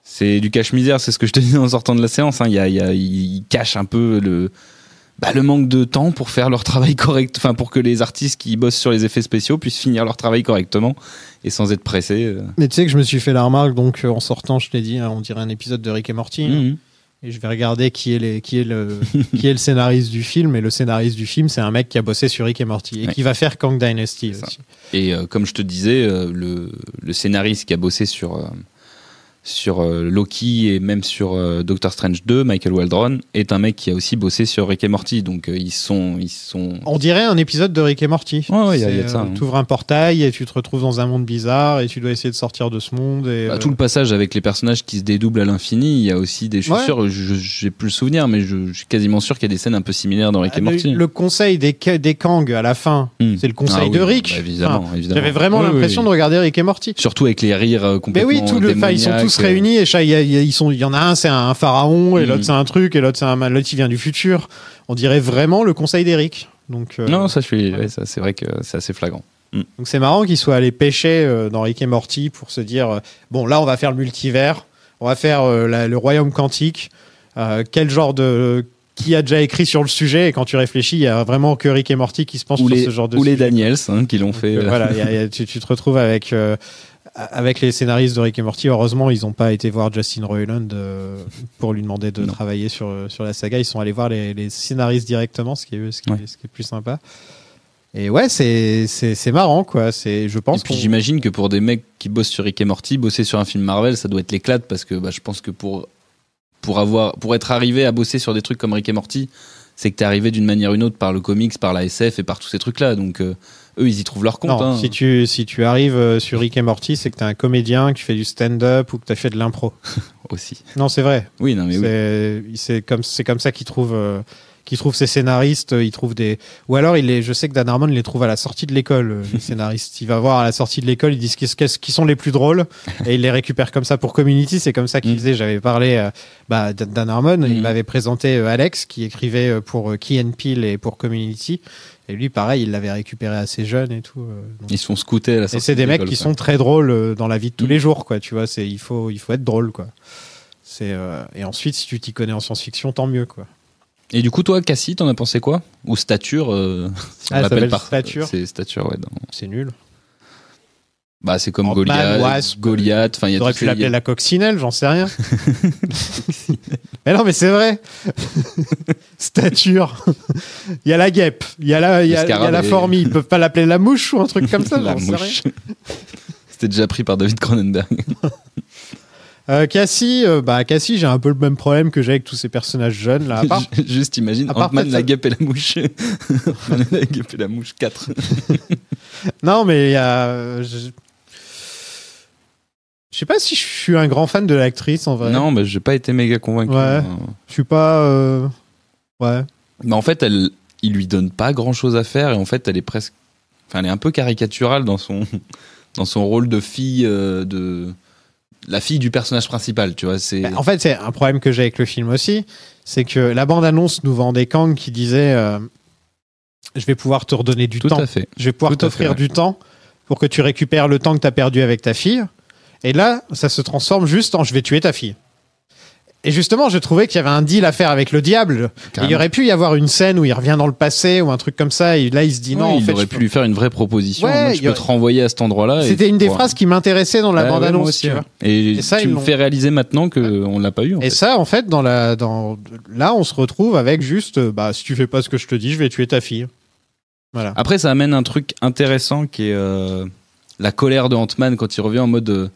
C'est du cache-misère, c'est ce que je te disais en sortant de la séance. Il cache un peu le manque de temps pour faire leur travail correct, enfin pour que les artistes qui bossent sur les effets spéciaux puissent finir leur travail correctement et sans être pressés. Mais tu sais que je me suis fait la remarque, donc en sortant, je t'ai dit, on dirait un épisode de Rick et Morty. Et je vais regarder qui est le scénariste du film. Et le scénariste du film, c'est un mec qui a bossé sur Rick et Morty et qui va faire Kang Dynasty aussi. Et comme je te disais, le scénariste qui a bossé sur Loki et même sur Doctor Strange 2, Michael Waldron, est un mec qui a aussi bossé sur Rick et Morty. Donc ils sont. On dirait un épisode de Rick et Morty. Ouais, il y a de ça. Tu ouvres un portail et tu te retrouves dans un monde bizarre et tu dois essayer de sortir de ce monde. Et, tout le passage avec les personnages qui se dédoublent à l'infini, il y a aussi des. Je suis sûr, j'ai plus le souvenir, mais je suis quasiment sûr qu'il y a des scènes un peu similaires dans Rick et Morty. Le conseil des Kang à la fin, c'est le conseil de Rick. Évidemment. J'avais vraiment l'impression de regarder Rick et Morty. Surtout avec les rires complètement. Mais oui, ils sont tous réunis et il y en a un, c'est un pharaon et l'autre c'est un truc et l'autre l'autre il vient du futur. On dirait vraiment le conseil d'Eric. Donc non, ça c'est vrai que c'est assez flagrant. Donc c'est marrant qu'ils soient allés pêcher dans Rick et Morty pour se dire bon là on va faire le multivers, on va faire le royaume quantique. Quel genre de qui a déjà écrit sur le sujet, et quand tu réfléchis, il y a vraiment que Rick et Morty qui se penchent sur ce genre de sujet. Ou les Daniels qui l'ont fait. Voilà, tu te retrouves avec les scénaristes de Rick et Morty. Heureusement, ils n'ont pas été voir Justin Roiland pour lui demander de travailler sur la saga. Ils sont allés voir les scénaristes directement, ce qui est plus sympa. Et ouais, c'est marrant, quoi. Je pense. Et puis j'imagine que pour des mecs qui bossent sur Rick et Morty, bosser sur un film Marvel, ça doit être l'éclate, parce que je pense que pour être arrivé à bosser sur des trucs comme Rick et Morty, c'est que t'es arrivé d'une manière ou d'une autre par le comics, par la SF et par tous ces trucs-là. Donc eux, ils y trouvent leur compte. Non, si tu arrives sur Rick et Morty, c'est que t'es un comédien, que tu fais du stand-up ou que t'as fait de l'impro. Aussi. Non, c'est vrai. Oui, non, mais oui. C'est comme ça qu'ils trouvent ses scénaristes. Ils trouvent ou alors je sais que Dan Harmon les trouve à la sortie de l'école, les scénaristes. Il va voir à la sortie de l'école, ils disent qui sont les plus drôles et il les récupère comme ça pour Community. C'est comme ça qu'il faisait. J'avais parlé Dan Harmon, il m'avait présenté Alex qui écrivait pour Key and Peele et pour Community. Et lui, pareil, il l'avait récupéré assez jeune et tout. Ils se font scouter à la sortie. Et c'est des mecs qui sont très drôles dans la vie de tous les jours, quoi. Tu vois, il faut être drôle, quoi. Et ensuite, si tu t'y connais en science-fiction, tant mieux, quoi. Et du coup, toi, Cassie, t'en as pensé quoi? Ou Stature si on l'appelle par Stature. C'est Stature, ouais. C'est nul. C'est comme Goliath. Enfin, t'aurais pu l'appeler la coccinelle, j'en sais rien. Mais non, mais c'est vrai. Stature. Il y a la guêpe, il y a la fourmi. Ils peuvent pas l'appeler la mouche ou un truc comme ça, j'en sais rien. C'était déjà pris par David Cronenberg. Cassie, j'ai un peu le même problème que j'ai avec tous ces personnages jeunes là. Juste imagine Ant-Man, la guêpe et la mouche. La guêpe et la mouche 4. Non, mais il y a. Je sais pas si je suis un grand fan de l'actrice en vrai. Non, j'ai pas été méga convaincu. Ouais. Je suis pas. Ouais. Mais en fait, il lui donne pas grand chose à faire et en fait, elle est presque. Enfin, elle est un peu caricaturale dans son rôle de fille la fille du personnage principal, tu vois. En fait, c'est un problème que j'ai avec le film aussi, c'est que la bande-annonce nous vendait Kang qui disait je vais pouvoir te redonner du temps. Tout à fait. Je vais pouvoir t'offrir du temps pour que tu récupères le temps que tu as perdu avec ta fille. Et là, ça se transforme juste en je vais tuer ta fille. Et justement, je trouvais qu'il y avait un deal à faire avec le diable. Il y aurait pu y avoir une scène où il revient dans le passé ou un truc comme ça. Et là, il se dit non. Il aurait pu lui faire une vraie proposition. Ouais, je peux te renvoyer à cet endroit-là. C'était une des phrases qui m'intéressait dans la bande-annonce. Aussi, tu vois. Et ça, tu me fais réaliser maintenant qu'on l'a pas eu. Et ça, en fait, là, on se retrouve avec juste, si tu fais pas ce que je te dis, je vais tuer ta fille. Voilà. Après, ça amène un truc intéressant qui est la colère de Ant-Man quand il revient en mode.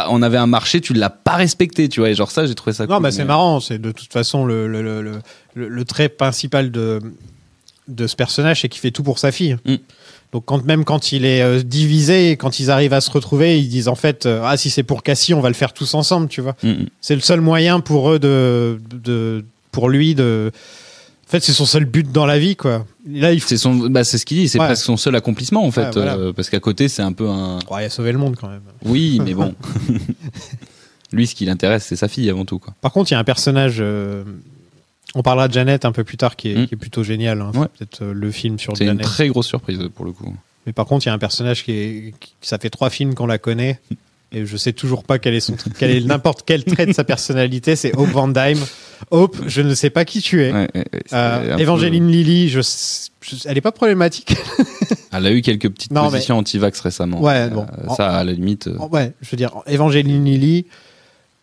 On avait un marché, tu l'as pas respecté, tu vois. Et genre ça, j'ai trouvé ça cool. Non, c'est marrant. C'est de toute façon le trait principal de ce personnage, c'est qu'il fait tout pour sa fille. Donc même quand il est divisé, quand ils arrivent à se retrouver, ils disent en fait, si c'est pour Cassie, on va le faire tous ensemble, tu vois. C'est le seul moyen pour eux pour lui de. En fait, c'est son seul but dans la vie, quoi. Là, c'est ce qu'il dit, c'est presque son seul accomplissement, en fait. Voilà. Parce qu'à côté, c'est un peu un. Il a sauvé le monde, quand même. Oui, mais bon. Lui, ce qui l'intéresse, c'est sa fille, avant tout, quoi. Par contre, il y a un personnage. On parlera de Janet un peu plus tard, qui est plutôt génial. Hein. Ouais. Peut-être le film sur Janet. C'est une très grosse surprise, pour le coup. Mais par contre, il y a un personnage ça fait 3 films qu'on la connaît. Et je sais toujours pas quel est n'importe quel trait de sa personnalité. C'est Hope Van Dyne. Hope, je ne sais pas qui tu es. Evangeline Lilly, elle est pas problématique. Elle a eu quelques petites positions anti-vax récemment. Ouais, bon. Ça, à la limite. Ouais, je veux dire, Evangeline Lilly,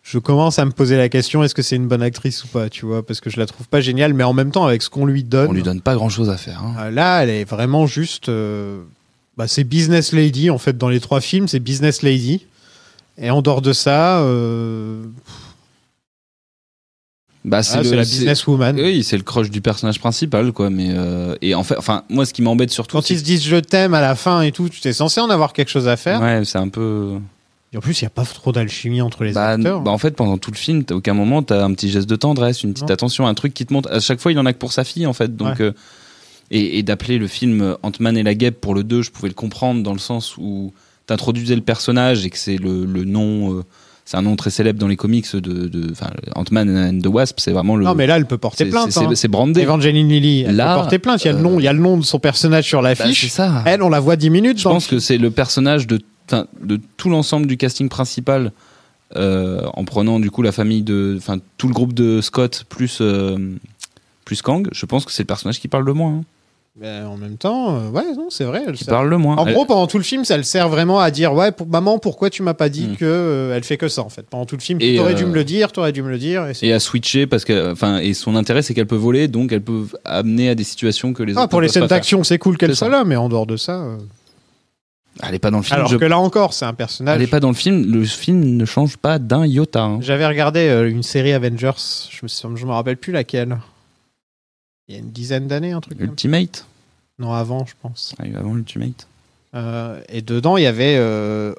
je commence à me poser la question, est-ce que c'est une bonne actrice ou pas, tu vois, parce que je la trouve pas géniale, mais en même temps, avec ce qu'on lui donne. On lui donne pas grand-chose à faire. Hein. Là, elle est vraiment juste. C'est Business Lady, en fait, dans les 3 films, c'est Business Lady. Et en dehors de ça. C'est la businesswoman. Oui, c'est le crush du personnage principal, quoi. Mais et en fait, moi, ce qui m'embête surtout, quand ils se disent je t'aime à la fin et tout, tu es censé en avoir quelque chose à faire. Ouais, c'est un peu. Et en plus, il y a pas trop d'alchimie entre les acteurs. En fait, pendant tout le film, à aucun moment t'as un petit geste de tendresse, une petite attention, un truc qui te montre. À chaque fois, il en a que pour sa fille, en fait. Donc, et d'appeler le film Ant-Man et la guêpe pour le 2, je pouvais le comprendre dans le sens où t'introduisais le personnage et que c'est le nom. C'est un nom très célèbre dans les comics Ant-Man and the Wasp, c'est vraiment le. Non, mais là, elle peut porter plainte. C'est brandé. Evangeline Lilly, elle peut porter plainte. Il y a le nom de son personnage sur l'affiche. C'est ça. Elle, on la voit 10 minutes. Je pense que c'est le personnage de tout l'ensemble du casting principal, en prenant du coup la famille tout le groupe de Scott plus Kang. Je pense que c'est le personnage qui parle le moins. Hein. Ben, en même temps, c'est vrai. Qui parle le moins. En gros, pendant tout le film, ça le sert vraiment à dire maman, pourquoi tu m'as pas dit que elle fait que ça en fait. Pendant tout le film, tu aurais dû me le dire, et à switcher parce que, et son intérêt c'est qu'elle peut voler, donc elle peut amener à des situations que les autres. Pour les scènes d'action, c'est cool qu'elle soit là, mais en dehors de ça. Elle est pas dans le film. Alors que là encore, c'est un personnage. Elle est pas dans le film. Le film ne change pas d'un iota. Hein. J'avais regardé une série Avengers. Je me rappelle plus laquelle. Il y a une dizaine d'années, un truc. Ultimate. Non, avant, je pense. Avant Ultimate. Et dedans, il y avait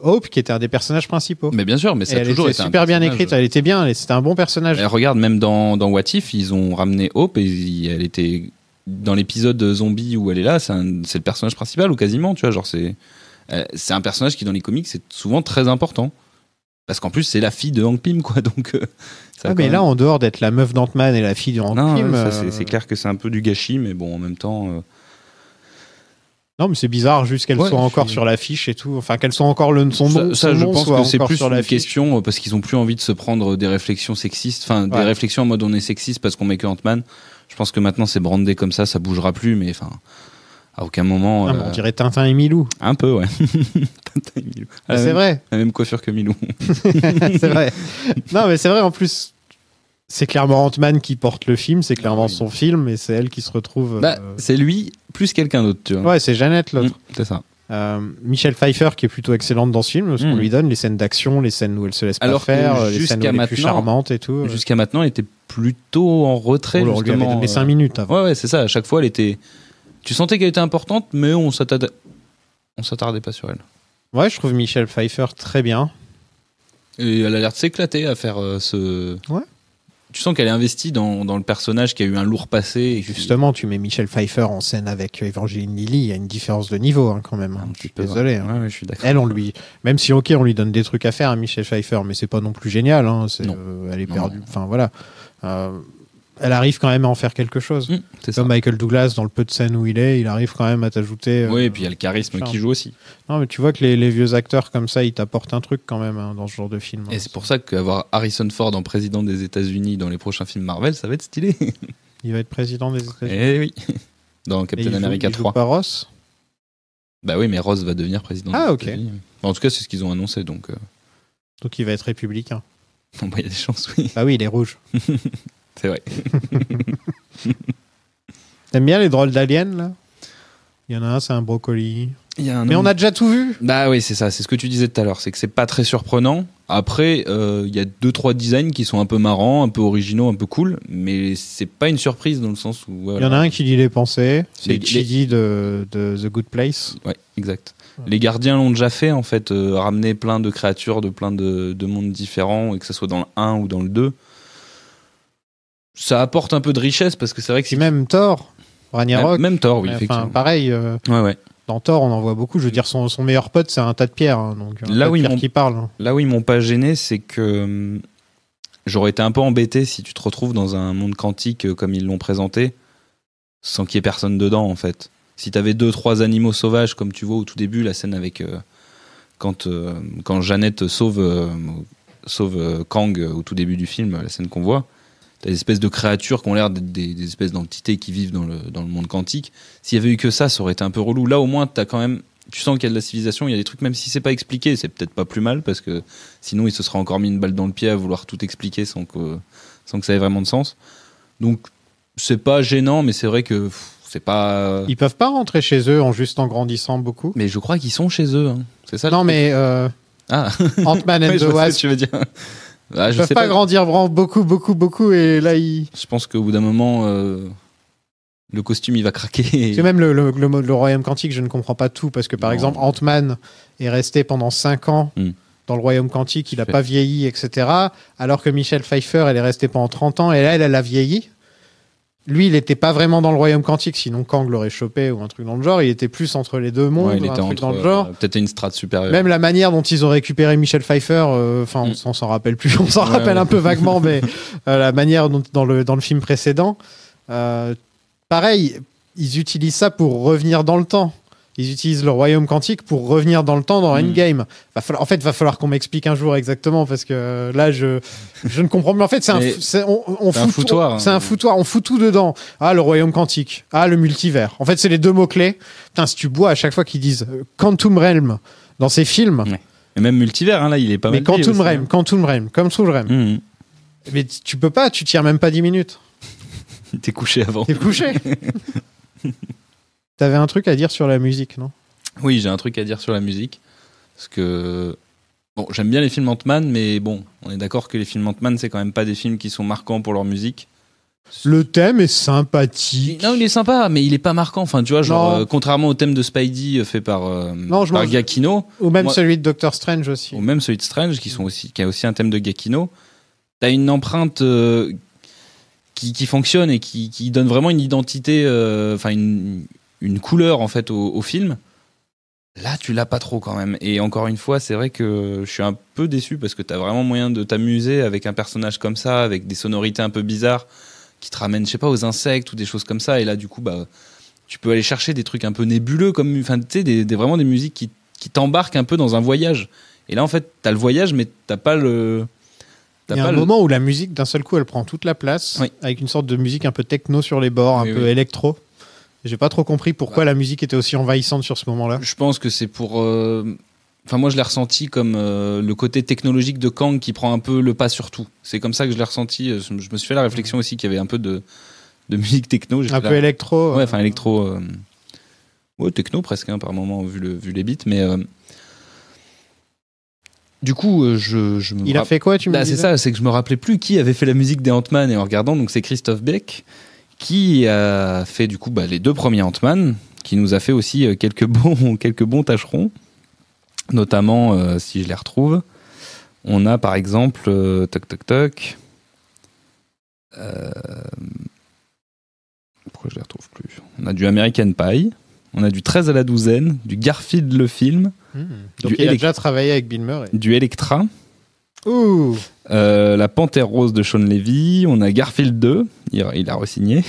Hope, qui était un des personnages principaux. Mais bien sûr, mais ça a toujours été super bien écrite. Elle était bien. C'était un bon personnage. Et regarde, même dans What If, ils ont ramené Hope et elle était dans l'épisode zombie où elle est là. C'est le personnage principal ou quasiment. Tu vois, genre c'est un personnage qui dans les comics c'est souvent très important. Parce qu'en plus, c'est la fille de Hank Pym, quoi. Donc, mais là, en dehors d'être la meuf d'Ant-Man et la fille de Hank Pym... c'est clair que c'est un peu du gâchis, mais bon, en même temps... Non, mais c'est bizarre, juste qu'elle soit encore sur l'affiche et tout. Enfin, qu'elle soit encore son nom. Ça, je pense que c'est plus une question, parce qu'ils ont plus envie de se prendre des réflexions sexistes, des réflexions en mode on est sexiste parce qu'on met que Ant-Man. Je pense que maintenant, c'est brandé comme ça bougera plus, mais enfin... À aucun moment. On dirait Tintin et Milou. Un peu, ouais. Tintin et Milou. C'est vrai. La même coiffure que Milou. C'est vrai. Non, mais c'est vrai, en plus, c'est clairement Ant-Man qui porte le film, c'est clairement son film, et c'est elle qui se retrouve. C'est lui plus quelqu'un d'autre, tu vois. Ouais, c'est Jeannette, l'autre. C'est ça. Michelle Pfeiffer qui est plutôt excellente dans ce film, parce qu'on lui donne les scènes d'action, les scènes où elle se laisse pas faire, les scènes où elle est plus charmante et tout. Jusqu'à maintenant, elle était plutôt en retrait, justement. On lui avait donné 5 minutes avant. Ouais, c'est ça. À chaque fois, elle était... Tu sentais qu'elle était importante, mais on s'attardait pas sur elle. Ouais, je trouve Michelle Pfeiffer très bien. Et elle a l'air de s'éclater à faire ce... Ouais. Tu sens qu'elle est investie dans le personnage qui a eu un lourd passé. Et justement, tu mets Michelle Pfeiffer en scène avec Evangeline Lilly, il y a une différence de niveau quand même. Je suis désolé. Ouais, je suis d'accord. Elle, même si on lui donne des trucs à faire à Michelle Pfeiffer, mais c'est pas non plus génial. Elle est perdue. Enfin voilà. Elle arrive quand même à en faire quelque chose. Comme Michael Douglas, dans le peu de scènes où il arrive quand même à t'ajouter... Oui, et puis il y a le charisme qui joue aussi. Non, mais tu vois que les vieux acteurs comme ça, ils t'apportent un truc quand même dans ce genre de film. Et c'est pour ça qu'avoir Harrison Ford en président des États-Unis dans les prochains films Marvel, ça va être stylé. Il va être président des États-Unis. Eh oui. Dans Captain America 3. Il joue pas Ross ? Bah oui, mais Ross va devenir président des États-Unis. En tout cas, c'est ce qu'ils ont annoncé. Donc il va être républicain. Bon, il y a des chances, oui. Ah oui, il est rouge. C'est vrai. T'aimes bien les drôles d'aliens, là ? Il y en a un, c'est un brocoli. Mais on a déjà tout vu. Bah oui, c'est ça. C'est ce que tu disais tout à l'heure. C'est que c'est pas très surprenant. Après, il y a 2-3 designs qui sont un peu marrants, un peu originaux, un peu cool. Mais c'est pas une surprise dans le sens où... Il y en a un qui lit les pensées. C'est Chidi de The Good Place. Ouais, exact. Les gardiens l'ont déjà fait, en fait. Ramener plein de créatures de plein de mondes différents, et que ce soit dans le 1 ou dans le 2. Ça apporte un peu de richesse parce que c'est vrai que... Même Thor, Ragnarok. Même Thor, oui, effectivement. Pareil, ouais. Dans Thor, on en voit beaucoup. Je veux dire, son meilleur pote, c'est un tas de pierres. Donc là où qui parle. Là où ils m'ont pas gêné, c'est que j'aurais été un peu embêté si tu te retrouves dans un monde quantique comme ils l'ont présenté, sans qu'il y ait personne dedans, en fait. Si t'avais 2-3 animaux sauvages, comme tu vois au tout début, la scène avec quand Jeannette sauve Kang au tout début du film, la scène qu'on voit, t'as des espèces de créatures qui ont l'air d'être des espèces d'entités qui vivent dans le monde quantique. S'il y avait eu que ça aurait été un peu relou. Là, au moins, tu sens qu'il y a de la civilisation, il y a des trucs, même si c'est pas expliqué, c'est peut-être pas plus mal, parce que sinon, il se serait encore mis une balle dans le pied à vouloir tout expliquer sans que ça ait vraiment de sens. Donc, c'est pas gênant, mais c'est vrai que c'est pas... Ils peuvent pas rentrer chez eux en grandissant beaucoup. Mais je crois qu'ils sont chez eux, hein. C'est ça. Non, mais Ant-Man and the Wasp. Tu veux dire. Ils peuvent pas grandir vraiment beaucoup, et là, Je pense qu'au bout d'un moment, le costume, il va craquer. C'est même le royaume quantique, je ne comprends pas tout, parce que par exemple, Ant-Man est resté pendant 5 ans dans le royaume quantique, il n'a pas vieilli, etc. Alors que Michelle Pfeiffer, elle est restée pendant 30 ans, et là, elle a vieilli. Lui, il n'était pas vraiment dans le royaume quantique, sinon Kang l'aurait chopé ou un truc dans le genre. Il était plus entre les deux mondes, il était un truc dans le genre. Peut-être une strate supérieure. Même la manière dont ils ont récupéré Michelle Pfeiffer, on s'en rappelle plus, on s'en rappelle un peu vaguement, mais la manière dont dans le film précédent, pareil, ils utilisent ça pour revenir dans le temps. Ils utilisent le royaume quantique pour revenir dans le temps dans Endgame. En fait, il va falloir qu'on m'explique un jour exactement, parce que là, je ne comprends pas. En fait, c'est un foutoir. C'est un foutoir. On fout tout dedans. Ah, le royaume quantique. Ah, le multivers. En fait, c'est les deux mots-clés. Putain, si tu bois à chaque fois qu'ils disent Quantum Realm dans ces films. Ouais. Et même multivers, hein, là, il est pas mal. Mais Quantum Realm. Mais tu peux pas, tu tires même pas 10 minutes. T'es couché avant. T'avais un truc à dire sur la musique, non ? Oui, j'ai un truc à dire sur la musique. Parce que... Bon, j'aime bien les films Ant-Man, mais bon, on est d'accord que les films Ant-Man, c'est quand même pas des films qui sont marquants pour leur musique. Le thème est sympathique. Non, il est sympa, mais il est pas marquant. Enfin, tu vois, contrairement au thème de Spidey fait par Giacchino. Ou même celui de Doctor Strange aussi. Ou même celui de Strange, qui a aussi un thème de Giacchino. T'as une empreinte qui fonctionne et qui donne vraiment une identité, une couleur en fait au film. Là, tu l'as pas trop quand même. Et encore une fois, c'est vrai que je suis un peu déçu parce que t'as vraiment moyen de t'amuser avec un personnage comme ça, avec des sonorités un peu bizarres qui te ramènent, je sais pas, aux insectes ou des choses comme ça. Et là, du coup, tu peux aller chercher des trucs un peu nébuleux, comme, enfin, tu sais, vraiment des musiques qui t'embarquent un peu dans un voyage. Et là, en fait, t'as le voyage, mais t'as pas le... Il y a un moment où la musique, d'un seul coup, elle prend toute la place, avec une sorte de musique un peu techno sur les bords, un peu électro. J'ai pas trop compris pourquoi la musique était aussi envahissante sur ce moment-là. Je pense que c'est pour... Enfin, moi, je l'ai ressenti comme le côté technologique de Kang qui prend un peu le pas sur tout. C'est comme ça que je l'ai ressenti. Je me suis fait la réflexion aussi qu'il y avait un peu de musique techno. Un peu électro. Ouais, enfin, électro... Ouais, techno presque, hein, par moment, vu les beats, mais... Du coup, il a fait quoi, tu me disais ? C'est ça, c'est que je me rappelais plus qui avait fait la musique des Ant-Man, et en regardant, donc c'est Christophe Beck qui a fait du coup les 2 premiers Ant-Man, qui nous a fait aussi quelques bons tâcherons, notamment si je les retrouve. On a par exemple pourquoi je les retrouve plus ? On a du American Pie, on a du 13 à la douzaine, du Garfield le film. Donc il a déjà travaillé avec Bill Murray. Du Electra. Ouh. La Panthère Rose de Sean Levy. On a Garfield 2. Il a re-signé.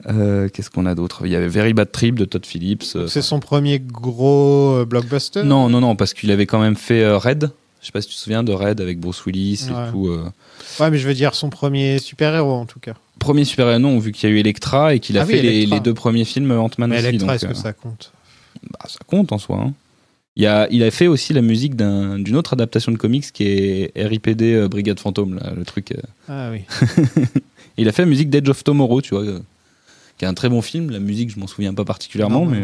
Qu'est-ce qu'on a d'autre ? Il y avait Very Bad Trip de Todd Phillips. C'est son premier gros blockbuster ? Non, parce qu'il avait quand même fait Red. Je sais pas si tu te souviens de Red avec Bruce Willis et tout. Ouais, mais je veux dire son premier super-héros en tout cas. Premier super-héros, non, vu qu'il y a eu Electra et qu'il a fait les 2 premiers films Ant-Man aussi. Electra, donc, est-ce que ça compte ? Ça compte en soi. Hein. Il a fait aussi la musique d'une autre adaptation de comics qui est RIPD Brigade Fantôme, là, le truc. Ah oui. Il a fait la musique d'Edge of Tomorrow, tu vois, qui est un très bon film. La musique, je m'en souviens pas particulièrement, mais.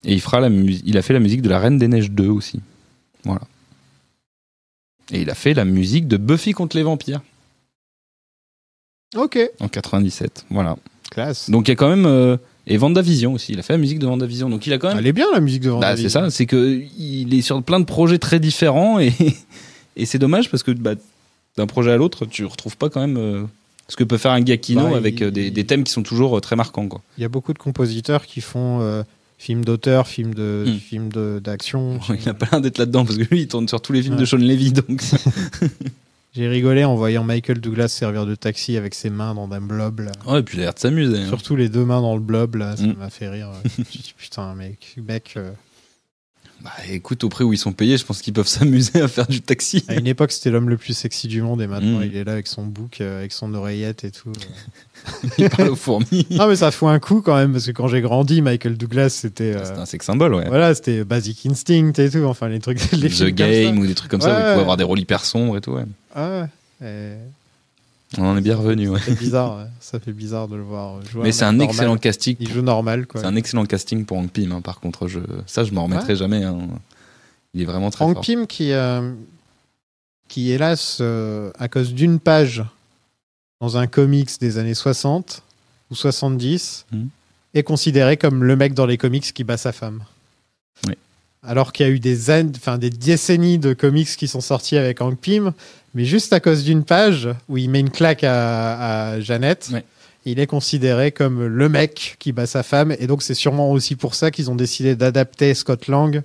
Et il a fait la musique de La Reine des Neiges 2 aussi. Voilà. Et il a fait la musique de Buffy contre les vampires. Ok. En 97, voilà. Classe. Donc il y a quand même... et WandaVision aussi, il a fait la musique de WandaVision. Donc il a quand même... Elle est bien la musique de WandaVision. C'est ça, c'est qu'il est sur plein de projets très différents et c'est dommage parce que d'un projet à l'autre, tu retrouves pas quand même ce que peut faire un Giacchino avec des thèmes qui sont toujours très marquants, quoi. Il y a beaucoup de compositeurs qui font films d'auteur, films d'action. Il n'a pas l'air d'être là-dedans parce que lui, il tourne sur tous les films de Sean Levy, donc... J'ai rigolé en voyant Michael Douglas servir de taxi avec ses mains dans un blob. Là. Ouais, et puis il a l'air de s'amuser. Surtout les 2 mains dans le blob, là, ça m'a fait rire. Je me suis dit, putain, mec. Bah écoute, au prix où ils sont payés, je pense qu'ils peuvent s'amuser à faire du taxi. À une époque, c'était l'homme le plus sexy du monde et maintenant il est là avec son bouc, avec son oreillette et tout. Il parle aux fourmis. Non mais ça fout un coup quand même parce que quand j'ai grandi, Michael Douglas c'était un sex symbole, ouais. Voilà, c'était Basic Instinct et tout, enfin les trucs les The Game ou des trucs comme ça où il pouvait avoir des rôles hyper sombres et tout, ouais. Ah ouais. On en est bien revenu, ouais. Ça fait bizarre, ouais. Ça fait bizarre de le voir jouer. Mais c'est un excellent casting. Il joue normal, quoi. C'est un excellent casting pour Hank Pym, hein. Par contre, je m'en remettrai jamais, hein. Il est vraiment très fort. Hank Pym qui hélas, à cause d'une page dans un comics des années 60 ou 70, est considéré comme le mec dans les comics qui bat sa femme. Oui. Alors qu'il y a eu des décennies de comics qui sont sortis avec Hank Pym, mais juste à cause d'une page où il met une claque à Jeannette, il est considéré comme le mec qui bat sa femme. Et donc c'est sûrement aussi pour ça qu'ils ont décidé d'adapter Scott Lang.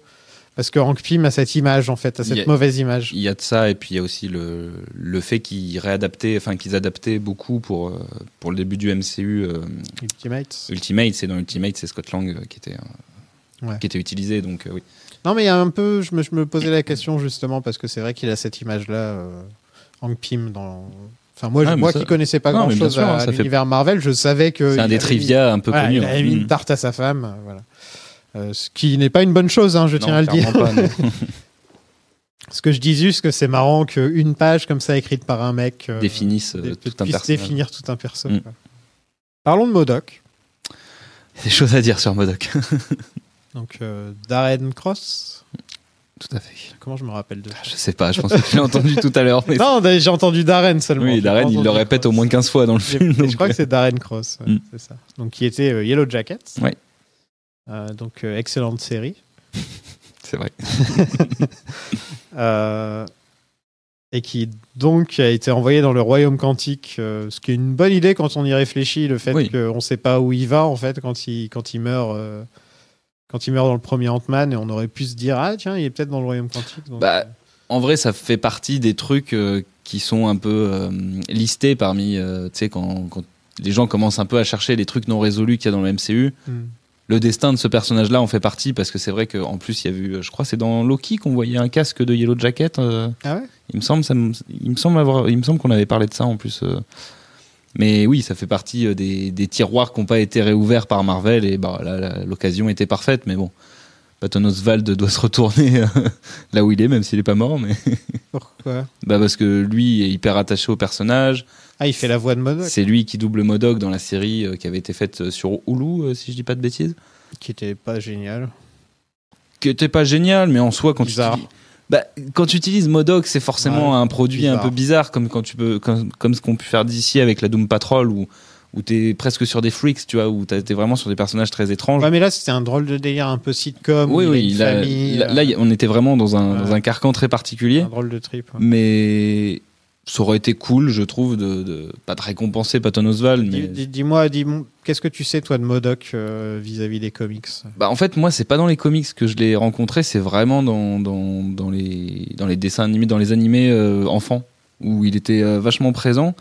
Parce que Hank Pym a cette image, en fait, cette mauvaise image. Il y a de ça, et puis il y a aussi le fait qu'ils adaptaient beaucoup pour le début du MCU. Ultimate, c'est dans Ultimate, c'est Scott Lang qui était utilisé, donc oui. Non, mais il y a un peu, je me posais la question justement, parce que c'est vrai qu'il a cette image-là, Hank Pym, Enfin, moi qui connaissais pas grand-chose à l'univers Marvel, je savais que... C'est un des trivia un peu connus. Il a mis une tarte à sa femme, voilà. Ce qui n'est pas une bonne chose, hein, je tiens à le dire. Pas, Ce que je dis juste que c'est marrant qu'une page comme ça écrite par un mec définisse puisse définir tout un perso. Parlons de MODOK. Il y a des choses à dire sur MODOK. Donc Darren Cross. Tout à fait. Comment je me rappelle de ça? Je sais pas, je pense que tu l'as entendu tout à l'heure. Mais... Non, j'ai entendu Darren seulement. Oui, Darren, il le répète au moins 15 fois dans le film. Je crois que c'est Darren Cross, c'est ça. Donc qui était Yellow Jackets. Oui. Donc excellente série. C'est vrai. Et qui donc a été envoyé dans le Royaume Quantique, ce qui est une bonne idée quand on y réfléchit, le fait qu'on ne sait pas où il va en fait quand il meurt. Quand il meurt dans le premier Ant-Man, et on aurait pu se dire tiens, il est peut-être dans le Royaume Quantique. Donc, en vrai, ça fait partie des trucs qui sont un peu listés parmi, tu sais, quand les gens commencent un peu à chercher les trucs non résolus qu'il y a dans le MCU. Le destin de ce personnage-là en fait partie, parce que c'est vrai qu'en plus, il y a eu, je crois, c'est dans Loki qu'on voyait un casque de Yellow Jacket. Ah ouais. Il me semble qu'on avait parlé de ça en plus. Mais oui, ça fait partie des tiroirs qui n'ont pas été réouverts par Marvel, et là, l'occasion était parfaite. Mais bon, Patton Oswalt doit se retourner là où il est, même s'il n'est pas mort. Mais pourquoi? Parce que lui est hyper attaché au personnage. Il fait la voix de MODOK. C'est lui qui double MODOK dans la série qui avait été faite sur Hulu, si je dis pas de bêtises. Qui était pas génial. Mais en soi, quand tu utilises MODOK, c'est forcément un produit bizarre. Un peu bizarre, comme comme ce qu'on peut faire d'ici avec la Doom Patrol, où t'es presque sur des freaks, tu vois, où t'es vraiment sur des personnages très étranges. Ouais, mais là, c'était un drôle de délire un peu sitcom. Oui, là, on était vraiment dans un carcan très particulier. Un drôle de trip. Ouais. Mais ça aurait été cool, je trouve, pas de récompenser Patton Oswalt. Mais... Dis-moi, qu'est-ce que tu sais, toi, de MODOK vis-à-vis des comics? En fait, moi, c'est pas dans les comics que je l'ai rencontré, c'est vraiment dans les dessins animés, dans les animés enfants, où il était vachement présent.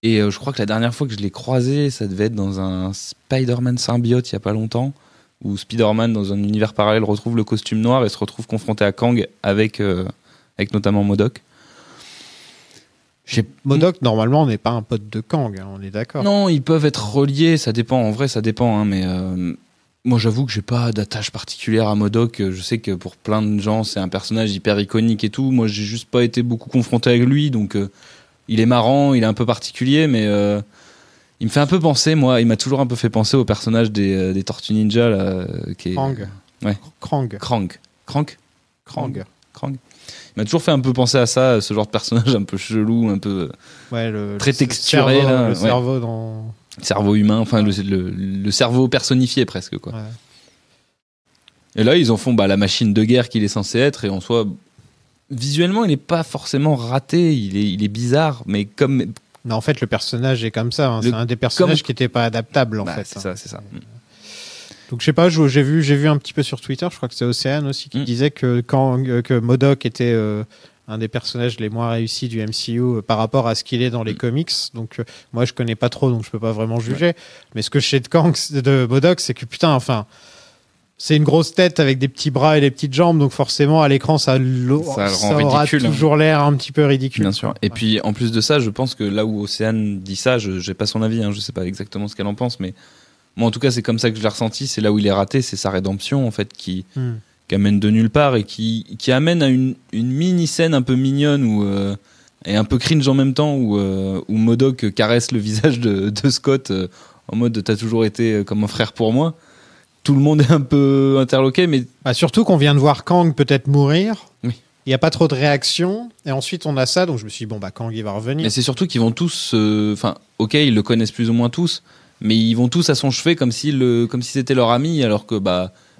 Et je crois que la dernière fois que je l'ai croisé, ça devait être dans un Spider-Man symbiote il y a pas longtemps, où Spider-Man, dans un univers parallèle, retrouve le costume noir et se retrouve confronté à Kang avec notamment MODOK. MODOK, normalement, n'est pas un pote de Kang, on est d'accord. Non, ils peuvent être reliés, ça dépend. En vrai, ça dépend. Mais moi, j'avoue que j'ai pas d'attache particulière à MODOK. Je sais que pour plein de gens, c'est un personnage hyper iconique et tout. Moi, j'ai juste pas été beaucoup confronté avec lui. Donc, il est marrant, il est un peu particulier, mais il me fait un peu penser, moi, il m'a toujours un peu fait penser au personnage des Tortues Ninja. Là, qui est... Krang. Ouais. Krang. Il m'a toujours fait un peu penser à ça, ce genre de personnage un peu chelou, un peu très texturé. Le cerveau dans... cerveau humain, enfin le cerveau personnifié presque, quoi. Ouais. Et là, ils en font la machine de guerre qu'il est censé être, et en soi, visuellement, il n'est pas forcément raté, il est bizarre, mais comme... Non, en fait, le personnage est comme ça, c'est un des personnages qui n'était pas adaptable, en fait. C'est ça, c'est ça. Donc je sais pas, j'ai vu un petit peu sur Twitter, je crois que c'est Océane aussi qui disait que MODOK était un des personnages les moins réussis du MCU par rapport à ce qu'il est dans les comics. Donc moi je connais pas trop, donc je peux pas vraiment juger. Mais ce que je sais de MODOK, c'est que putain, enfin, c'est une grosse tête avec des petits bras et des petites jambes, donc forcément à l'écran ça aura ridicule, toujours l'air un petit peu ridicule. Bien sûr. Et puis en plus de ça, je pense que là où Océane dit ça, je n'ai pas son avis, je sais pas exactement ce qu'elle en pense, mais moi en tout cas c'est comme ça que je l'ai ressenti. C'est là où il est raté, c'est sa rédemption en fait qui amène de nulle part et qui amène à une mini scène un peu mignonne et un peu cringe en même temps où MODOK caresse le visage de Scott en mode t'as toujours été comme un frère pour moi. Tout le monde est un peu interloqué, mais... surtout qu'on vient de voir Kang peut-être mourir. Oui. Il n'y a pas trop de réaction. Et ensuite, on a ça. Donc, je me suis dit, Kang, il va revenir. Mais c'est surtout qu'ils vont tous... ok, ils le connaissent plus ou moins tous, mais ils vont tous à son chevet comme si c'était leur ami, alors que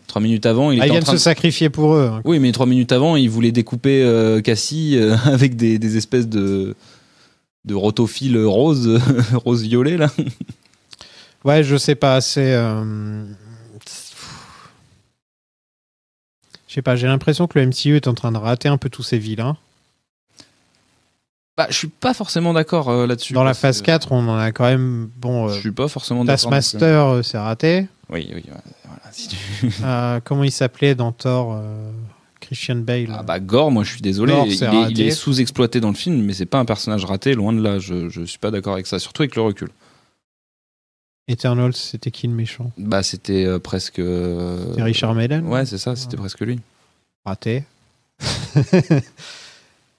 3 minutes avant... il vient de se sacrifier pour eux. Oui, mais 3 minutes avant, il voulait découper Cassie avec des espèces de rotophiles rose-violet, là. Ouais, je sais pas. C'est... Je sais pas, j'ai l'impression que le MCU est en train de rater un peu tous ces vilains. Je suis pas forcément d'accord là-dessus. Dans la phase 4, on en a quand même... je suis pas forcément d'accord. Taskmaster, c'est raté. Oui, voilà. Si tu... comment il s'appelait dans Thor Christian Bale. Gore, moi je suis désolé, Gore, il est sous-exploité dans le film, mais c'est pas un personnage raté, loin de là. Je suis pas d'accord avec ça, surtout avec le recul. Eternals, c'était qui le méchant ? C'était presque... C'est Richard Madden ? Ouais, c'est ça, c'était presque lui. Raté.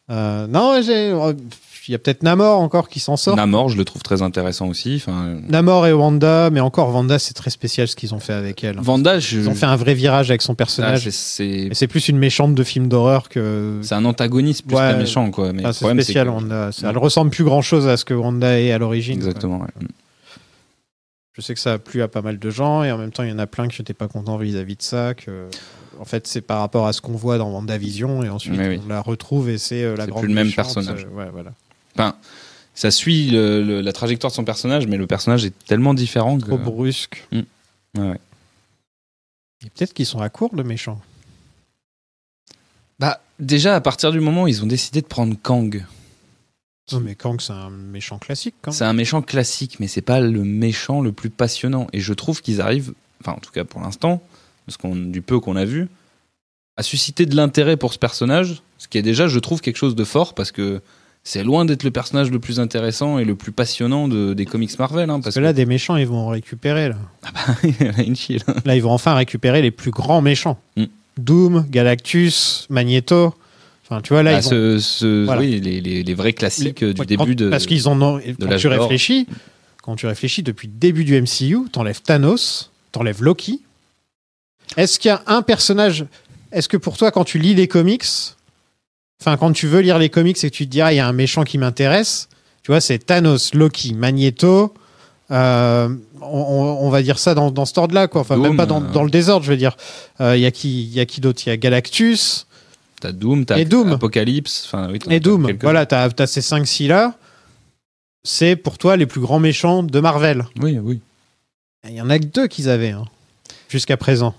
Non, il y a peut-être Namor encore qui s'en sort. Namor, je le trouve très intéressant aussi. Namor et Wanda, mais encore Wanda, c'est très spécial ce qu'ils ont fait avec elle. Ils ont fait un vrai virage avec son personnage. C'est plus une méchante de film d'horreur que... C'est un antagoniste plus qu'un méchant, quoi. Mais c'est spécial, Wanda. Elle ressemble plus grand-chose à ce que Wanda est à l'origine. Exactement, ouais. Je sais que ça a plu à pas mal de gens et en même temps, il y en a plein qui n'étaient pas contents vis-à-vis de ça. En fait, c'est par rapport à ce qu'on voit dans WandaVision et ensuite on la retrouve et c'est la grande. C'est plus le même méchante, personnage. Voilà. Ça suit la trajectoire de son personnage, mais le personnage est tellement différent que... Trop brusque. Ouais. Et peut-être qu'ils sont à court de méchants. Déjà, à partir du moment où ils ont décidé de prendre Kang. Non, mais Kang, c'est un méchant classique. C'est un méchant classique, mais c'est pas le méchant le plus passionnant. Et je trouve qu'ils arrivent, en tout cas pour l'instant, du peu qu'on a vu, à susciter de l'intérêt pour ce personnage, ce qui est déjà, je trouve, quelque chose de fort, parce que c'est loin d'être le personnage le plus intéressant et le plus passionnant des comics Marvel. Parce que là, des méchants, ils vont récupérer. Là. Il y en a une chier, là. Là, ils vont enfin récupérer les plus grands méchants. Doom, Galactus, Magneto... Enfin, tu vois, là, oui, les vrais classiques du début de... Parce qu'ils en ont... Quand tu réfléchis, depuis le début du MCU, t'enlèves Thanos, t'enlèves Loki. Est-ce qu'il y a un personnage... Est-ce que pour toi, quand tu lis les comics... Enfin, quand tu veux lire les comics et que tu te dis, il y a un méchant qui m'intéresse, tu vois, c'est Thanos, Loki, Magneto... on va dire ça dans cet ordre-là, quoi. Enfin, Doom, même pas dans le désordre, je veux dire. Il y a qui d'autre ? Il y a Galactus... T'as Doom, t'as Apocalypse. Et Doom, voilà, t'as ces 5-6 là. C'est pour toi les plus grands méchants de Marvel. Oui. Il y en a que 2 qu'ils avaient jusqu'à présent.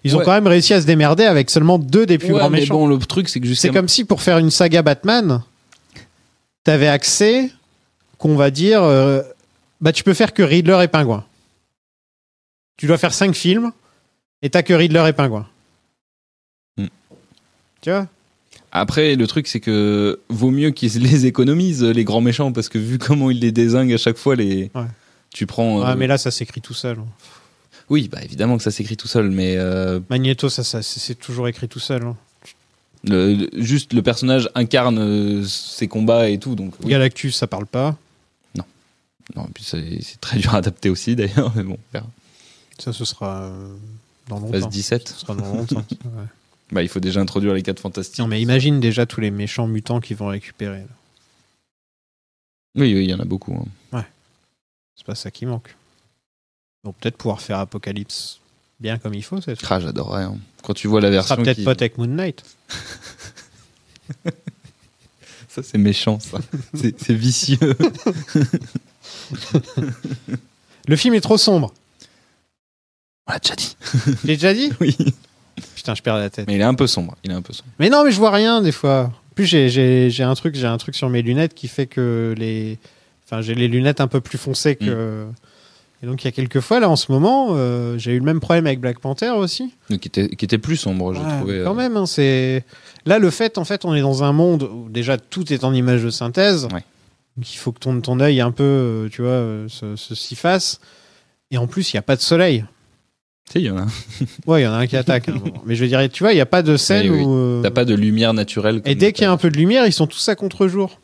Ils ont quand même réussi à se démerder avec seulement 2 des plus grands méchants. Bon, le truc, c'est que c'est comme si pour faire une saga Batman, t'avais accès, qu'on va dire, tu peux faire que Riddler et Pingouin. Tu dois faire 5 films et t'as que Riddler et Pingouin. Tu vois ? Après, le truc, c'est que vaut mieux qu'ils les économisent, les grands méchants, parce que vu comment ils les dézinguent à chaque fois, tu prends... mais là, ça s'écrit tout seul. Oui, évidemment que ça s'écrit tout seul, mais... Magneto, ça c'est toujours écrit tout seul. Juste, le personnage incarne ses combats et tout, donc... Oui. Galactus, ça parle pas. Non, et puis c'est très dur à adapter aussi, d'ailleurs, mais bon, on verra. Ça, ce sera dans longtemps. Phase 17. Ce sera dans longtemps, ouais. Il faut déjà introduire les 4 fantastiques. Non, mais imagine déjà tous les méchants mutants qu'ils vont récupérer. Là. Oui, il y en a beaucoup. Ouais. C'est pas ça qui manque. Donc peut-être pouvoir faire Apocalypse bien comme il faut. J'adorerais. Quand tu vois la version. Ça sera peut-être pote avec Moon Knight. Ça, c'est méchant, ça. c'est vicieux. Le film est trop sombre. On l'a déjà dit. Je l'ai déjà dit ? Oui. Putain, je perds la tête. Mais il est un peu sombre. Mais non, mais je vois rien des fois. En plus, j'ai un truc sur mes lunettes qui fait que j'ai les lunettes un peu plus foncées que Et donc il y a quelques fois là en ce moment, j'ai eu le même problème avec Black Panther aussi. Qui était plus sombre, j'ai trouvé. Quand même, hein, c'est là le fait en fait on est dans un monde où déjà tout est en image de synthèse. Ouais. Donc il faut que ton œil un peu, tu vois, s'y fasse. Et en plus il y a pas de soleil. Si, il y en a. Ouais, il y en a un qui attaque. Hein. Mais je veux dire, tu vois, il n'y a pas de scène où. T'as pas de lumière naturelle. Et dès qu'il y a un peu de lumière, ils sont tous à contre-jour.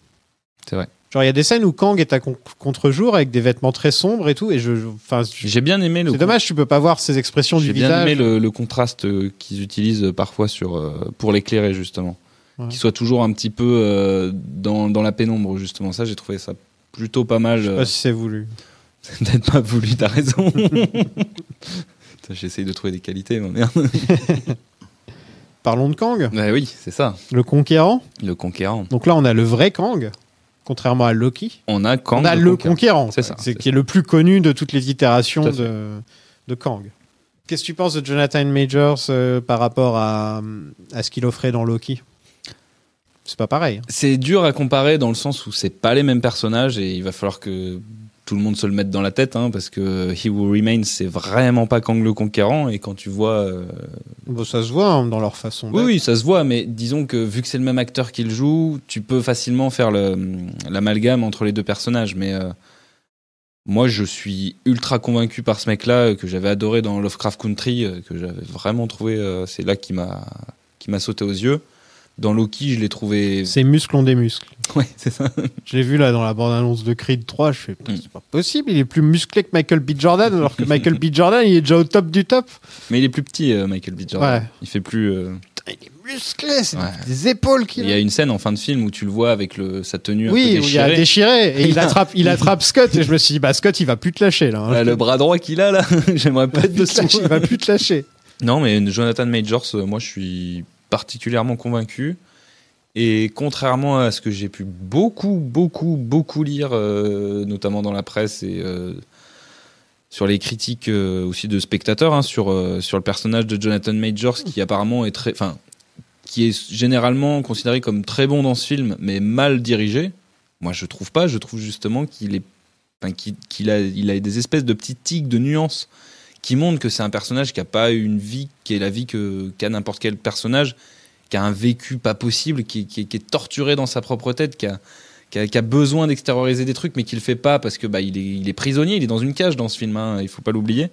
C'est vrai. Genre, il y a des scènes où Kang est à contre-jour avec des vêtements très sombres et tout. Et j'ai bien aimé C'est dommage, tu peux pas voir ses expressions du visage. J'ai bien aimé le contraste qu'ils utilisent parfois pour l'éclairer, justement. Ouais. Qu'il soit toujours un petit peu dans la pénombre, justement. Ça, j'ai trouvé ça plutôt pas mal. Je sais pas si c'est voulu. C'est peut-être pas voulu, t'as raison. J'essaye de trouver des qualités, mais merde. Parlons de Kang. Bah oui, c'est ça. Le Conquérant. Le Conquérant. Donc là, on a le vrai Kang, contrairement à Loki. On a Kang. On a le Conquérant. C'est ça. Qui est le plus connu de toutes les itérations de Kang. Qu'est-ce que tu penses de Jonathan Majors par rapport à ce qu'il offrait dans Loki ? C'est pas pareil. C'est dur à comparer dans le sens où c'est pas les mêmes personnages et il va falloir que tout le monde se le mette dans la tête, hein, parce que He Who Remains, c'est vraiment pas Kang le Conquérant, et quand tu vois... Bon, ça se voit hein, dans leur façon d'être. Oui, ça se voit, mais disons que vu que c'est le même acteur qui le joue, tu peux facilement faire l'amalgame entre les deux personnages, mais moi je suis ultra convaincu par ce mec-là, que j'avais adoré dans Lovecraft Country, que j'avais vraiment trouvé... c'est là qui m'a sauté aux yeux. Dans Loki, je l'ai trouvé... Ses muscles ont des muscles. Ouais, c'est ça. Je l'ai vu là dans la bande-annonce de Creed 3, je fais, c'est pas possible, il est plus musclé que Michael B. Jordan, alors que Michael B. Jordan, il est déjà au top du top. Mais il est plus petit, Michael B. Jordan. Ouais. Il fait plus... Putain, il est musclé, c'est des épaules qu'il a. Il y a une scène en fin de film où tu le vois avec sa tenue un peu déchirée. Oui, il a déchiré, et il attrape Scott, et je me suis dit, Scott, il va plus te lâcher, là. Hein. Le bras droit qu'il a, là, j'aimerais pas être dessous. Il va plus te lâcher. Non, mais Jonathan Majors, moi, je suis particulièrement convaincu. Et contrairement à ce que j'ai pu beaucoup lire, notamment dans la presse et sur les critiques aussi de spectateurs, hein, sur le personnage de Jonathan Majors, qui apparemment est qui est généralement considéré comme très bon dans ce film, mais mal dirigé. Moi, je trouve pas. Je trouve justement qu'il a des espèces de petits tics de nuances qui montrent que c'est un personnage qui a pas une vie qui est la vie qu'a n'importe quel personnage, qui a un vécu pas possible, qui est torturé dans sa propre tête, qui a besoin d'extérioriser des trucs, mais qui le fait pas parce que il est prisonnier, il est dans une cage dans ce film, hein, il faut pas l'oublier.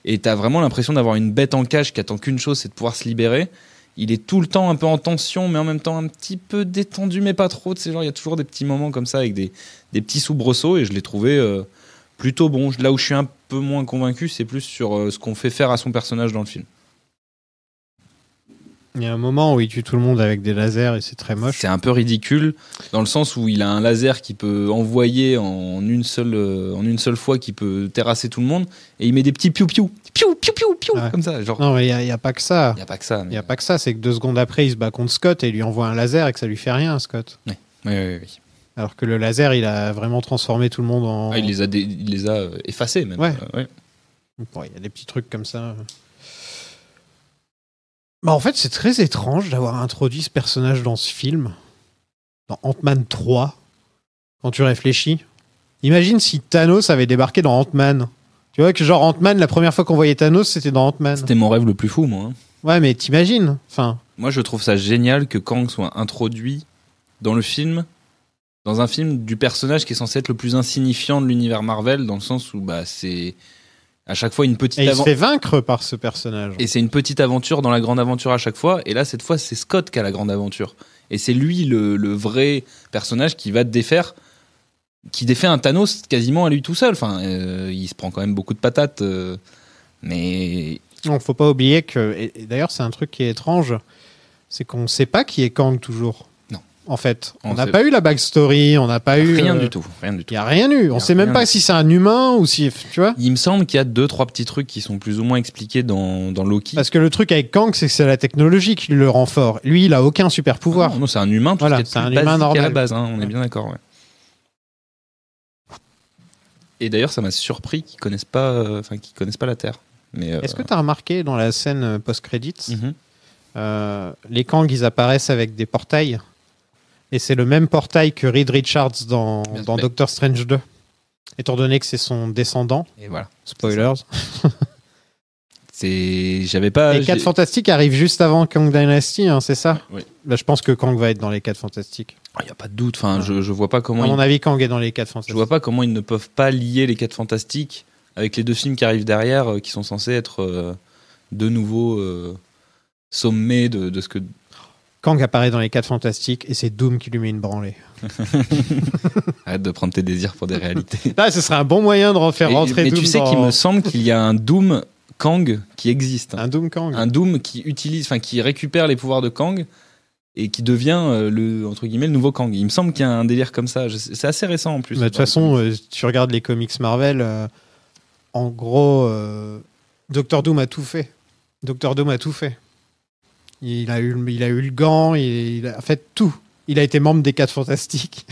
Et t'as vraiment l'impression d'avoir une bête en cage qui attend qu'une chose, c'est de pouvoir se libérer. Il est tout le temps un peu en tension, mais en même temps un petit peu détendu, mais pas trop. Il y a toujours des petits moments comme ça avec des petits soubresauts, et je l'ai trouvé plutôt bon. Là où je suis un peu moins convaincu, c'est plus sur ce qu'on fait faire à son personnage dans le film. Il y a un moment où il tue tout le monde avec des lasers et c'est très moche. C'est un peu ridicule dans le sens où il a un laser qui peut envoyer en une seule fois, qui peut terrasser tout le monde, et il met des petits piou-piou ouais. Comme ça. Genre... Non, mais il n'y a pas que ça. Il n'y a pas que ça. Il n'y a pas que ça. C'est que 2 secondes après, il se bat contre Scott et il lui envoie un laser et que ça lui fait rien, Scott. Oui. Alors que le laser, il a vraiment transformé tout le monde en... il les a effacés même. Ouais. Bon, il y a des petits trucs comme ça... en fait, c'est très étrange d'avoir introduit ce personnage dans ce film, dans Ant-Man 3, quand tu réfléchis. Imagine si Thanos avait débarqué dans Ant-Man. Tu vois que genre Ant-Man, la première fois qu'on voyait Thanos, c'était dans Ant-Man. C'était mon rêve le plus fou, moi. Hein. Ouais, mais t'imagines. Moi, je trouve ça génial que Kang soit introduit dans le film, dans un film du personnage qui est censé être le plus insignifiant de l'univers Marvel, dans le sens où c'est... à chaque fois une petite aventure. Il se fait vaincre par ce personnage. Et c'est une petite aventure dans la grande aventure à chaque fois. Et là, cette fois, c'est Scott qui a la grande aventure. Et c'est lui le vrai personnage qui va défaire, qui défait un Thanos quasiment à lui tout seul. Il se prend quand même beaucoup de patates. Mais... Non, faut pas oublier que... Et d'ailleurs, c'est un truc qui est étrange. C'est qu'on ne sait pas qui est Kang toujours. En fait, on n'a pas eu la backstory, on n'a pas eu... Rien du tout. Il n'y a rien eu. On ne sait même pas si c'est un humain ou si... Tu vois ? Il me semble qu'il y a 2-3 petits trucs qui sont plus ou moins expliqués dans Loki. Parce que le truc avec Kang, c'est que c'est la technologie qui le rend fort. Lui, il n'a aucun super pouvoir. Non, c'est un humain. C'est un humain normal. À la base, hein, on est bien d'accord. Ouais. Et d'ailleurs, ça m'a surpris qu'ils connaissent pas la Terre. Mais, est-ce que tu as remarqué dans la scène post-credits, les Kang, ils apparaissent avec des portails. Et c'est le même portail que Reed Richards dans Doctor Strange 2. Étant donné que c'est son descendant. Et voilà. Spoilers. J'avais pas. Les 4 Fantastiques arrivent juste avant Kang Dynasty, hein, c'est ça? Oui. Bah, je pense que Kang va être dans les 4 Fantastiques. Il n'y a pas de doute. Enfin, je vois pas comment. À mon avis, Kang est dans les 4 Fantastiques. Je vois pas comment ils ne peuvent pas lier les 4 Fantastiques avec les 2 films qui arrivent derrière, qui sont censés être de nouveau sommés de ce que. Kang apparaît dans les 4 Fantastiques et c'est Doom qui lui met une branlée. Arrête de prendre tes désirs pour des réalités. Là, ce serait un bon moyen de faire rentrer Doom. Mais tu sais qu'il me semble qu'il y a un Doom Kang qui existe. Un Doom Kang. Un Doom qui récupère les pouvoirs de Kang et qui devient entre guillemets le nouveau Kang. Il me semble qu'il y a un délire comme ça. C'est assez récent en plus. De toute façon, tu regardes les comics Marvel, en gros, Dr Doom a tout fait. Dr Doom a tout fait. Il a eu le gant, il a fait tout. Il a été membre des 4 Fantastiques.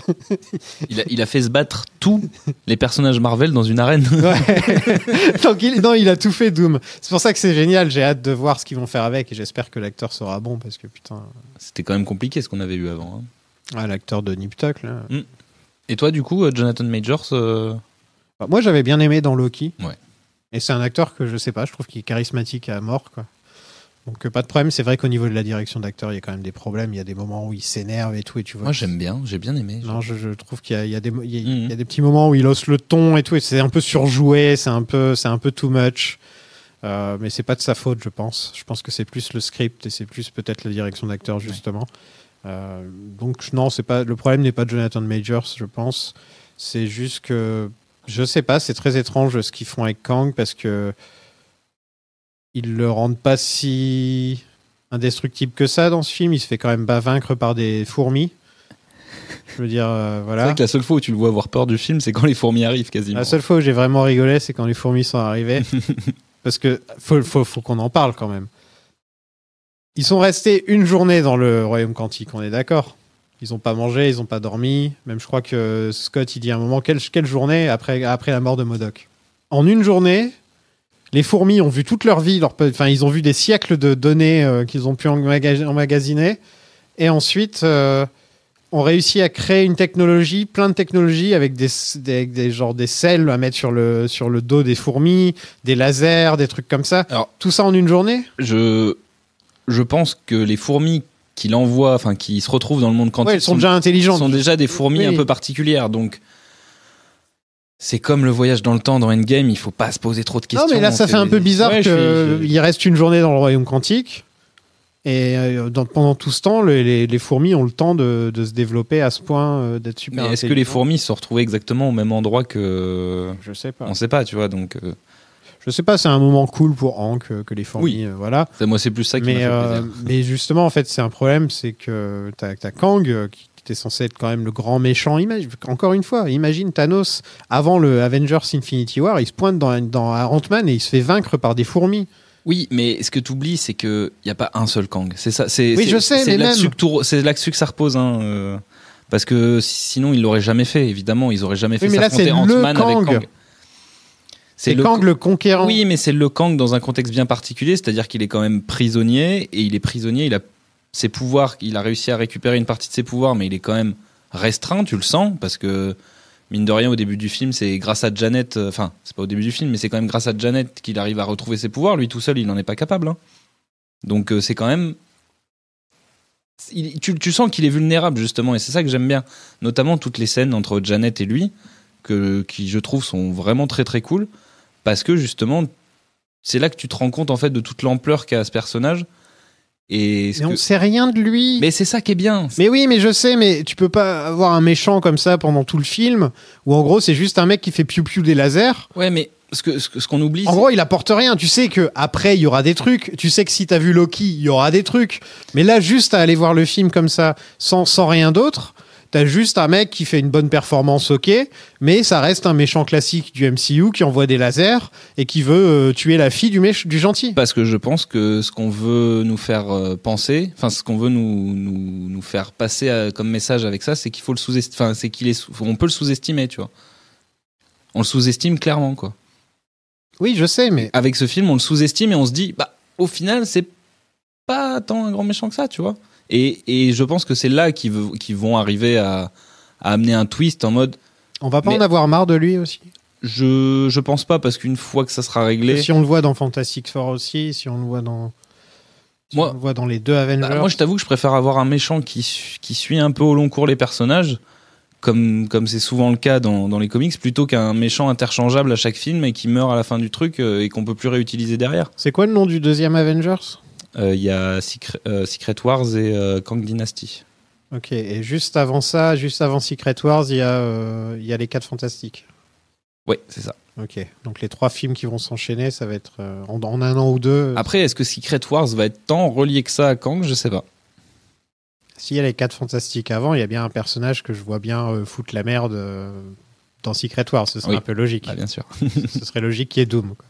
il a fait se battre tous les personnages Marvel dans une arène. Ouais. Donc, il a tout fait, Doom. C'est pour ça que c'est génial. J'ai hâte de voir ce qu'ils vont faire avec et j'espère que l'acteur sera bon parce que putain. C'était quand même compliqué ce qu'on avait eu avant. Hein. Ah, l'acteur de Nip Tuck, là. Et toi, du coup, Jonathan Majors Moi, j'avais bien aimé dans Loki. Ouais. Et c'est un acteur que je sais pas, je trouve qu'il est charismatique à mort, quoi. Donc pas de problème, c'est vrai qu'au niveau de la direction d'acteur, il y a quand même des problèmes, il y a des moments où il s'énerve et tout, et tu vois. Moi j'ai bien aimé. Non, je trouve qu'il y a des petits moments où il hausse le ton et tout, et c'est un peu surjoué, c'est un peu too much. Mais c'est pas de sa faute, je pense. Je pense que c'est plus le script et c'est plus peut-être la direction d'acteur justement. Donc non, c'est pas le problème n'est pas Jonathan Majors, je pense. C'est juste que je sais pas, c'est très étrange ce qu'ils font avec Kang parce que ils le rendent pas si indestructible que ça dans ce film. Il se fait quand même pas vaincre par des fourmis. Je veux dire, voilà. C'est vrai que la seule fois où tu le vois avoir peur du film, c'est quand les fourmis arrivent quasiment. La seule fois où j'ai vraiment rigolé, c'est quand les fourmis sont arrivées. Parce que faut qu'on en parle quand même. Ils sont restés une journée dans le Royaume Quantique, on est d'accord? Ils n'ont pas mangé, ils n'ont pas dormi. Même je crois que Scott, il dit à un moment, quelle journée après la mort de MODOK? En une journée... Les fourmis ont vu toute leur vie, ils ont vu des siècles de données qu'ils ont pu emmagasiner, et ensuite ont réussi à créer une technologie, plein de technologies avec des selles à mettre sur le dos des fourmis, des lasers, des trucs comme ça. Alors, tout ça en une journée? Je pense que les fourmis qu'il envoie, enfin qui se retrouvent dans le monde quantique, elles sont déjà intelligentes. Sont déjà des fourmis un peu particulières, donc. C'est comme le voyage dans le temps dans Endgame, il faut pas se poser trop de questions. Non, mais là, ça fait un peu bizarre qu'il reste une journée dans le Royaume Quantique. Et pendant tout ce temps, les fourmis ont le temps de se développer à ce point, d'être super intelligentes. Mais est-ce que les fourmis se sont retrouvées exactement au même endroit que... Je sais pas. On sait pas, tu vois, donc... Je sais pas, c'est un moment cool pour Hank que les fourmis, voilà. Moi, c'est plus ça qui m'a fait plaisir. Mais justement, en fait, c'est un problème, c'est que t'as Kang qui était censé être quand même le grand méchant. Encore une fois, imagine Thanos, avant le Avengers Infinity War, il se pointe dans Ant-Man et il se fait vaincre par des fourmis. Oui, mais ce que tu oublies, c'est qu'il n'y a pas un seul Kang. C'est ça. Oui, je sais, mais même... C'est là-dessus que ça repose, hein, parce que sinon, ils l'auraient jamais fait, évidemment. Ils auraient jamais fait s'affronter Ant-Man avec Kang. C'est Kang le conquérant. Oui, mais c'est le Kang dans un contexte bien particulier, c'est-à-dire qu'il est quand même prisonnier, et il est prisonnier, il a ses pouvoirs, il a réussi à récupérer une partie de ses pouvoirs, mais il est quand même restreint, tu le sens, parce que mine de rien, au début du film, c'est grâce à Janet, enfin, c'est pas au début du film, mais c'est quand même grâce à Janet qu'il arrive à retrouver ses pouvoirs. Lui tout seul, il n'en est pas capable. Hein. Donc c'est quand même... Tu sens qu'il est vulnérable, justement, et c'est ça que j'aime bien. Notamment toutes les scènes entre Janet et lui, qui je trouve sont vraiment très très cool, parce que justement, c'est là que tu te rends compte en fait de toute l'ampleur qu'a ce personnage. Mais on sait rien de lui. Mais c'est ça qui est bien. Mais oui, mais je sais, mais tu peux pas avoir un méchant comme ça pendant tout le film, où en gros c'est juste un mec qui fait piou-piou des lasers. Ouais, mais ce qu'on oublie... En gros, il apporte rien. Tu sais qu'après, il y aura des trucs. Tu sais que si t'as vu Loki, il y aura des trucs. Mais là, juste à aller voir le film comme ça, sans rien d'autre... T'as juste un mec qui fait une bonne performance, ok, mais ça reste un méchant classique du MCU qui envoie des lasers et qui veut tuer la fille du gentil. Parce que je pense que ce qu'on veut nous faire penser, enfin ce qu'on veut nous faire passer comme message avec ça, c'est qu'il faut le sous-estimer, enfin c'est on peut le sous-estimer, tu vois. On le sous-estime clairement, quoi. Oui, je sais, mais avec ce film, on le sous-estime et on se dit, bah au final, c'est pas tant un grand méchant que ça, tu vois. Et je pense que c'est là qu'ils vont arriver à amener un twist en mode... On va pas en avoir marre de lui aussi? Je pense pas, parce qu'une fois que ça sera réglé... Si on le voit dans Fantastic Four aussi, si on le voit dans... on le voit dans les 2 Avengers... moi, je t'avoue que je préfère avoir un méchant qui suit un peu au long cours les personnages, comme c'est souvent le cas dans les comics, plutôt qu'un méchant interchangeable à chaque film et qui meurt à la fin du truc et qu'on peut plus réutiliser derrière. C'est quoi le nom du 2e Avengers? Il y a Secret Wars et Kang Dynasty. Ok, et juste avant ça, juste avant Secret Wars, il y a les 4 Fantastiques. Oui, c'est ça. Ok, donc les 3 films qui vont s'enchaîner, ça va être en un an ou 2. Après, est-ce que Secret Wars va être tant relié que ça à Kang? Je sais pas. S'il y a les 4 Fantastiques avant, il y a bien un personnage que je vois bien foutre la merde dans Secret Wars. Ce serait un peu logique. Ah, bien sûr. Ce serait logique qu'il y ait Doom, quoi.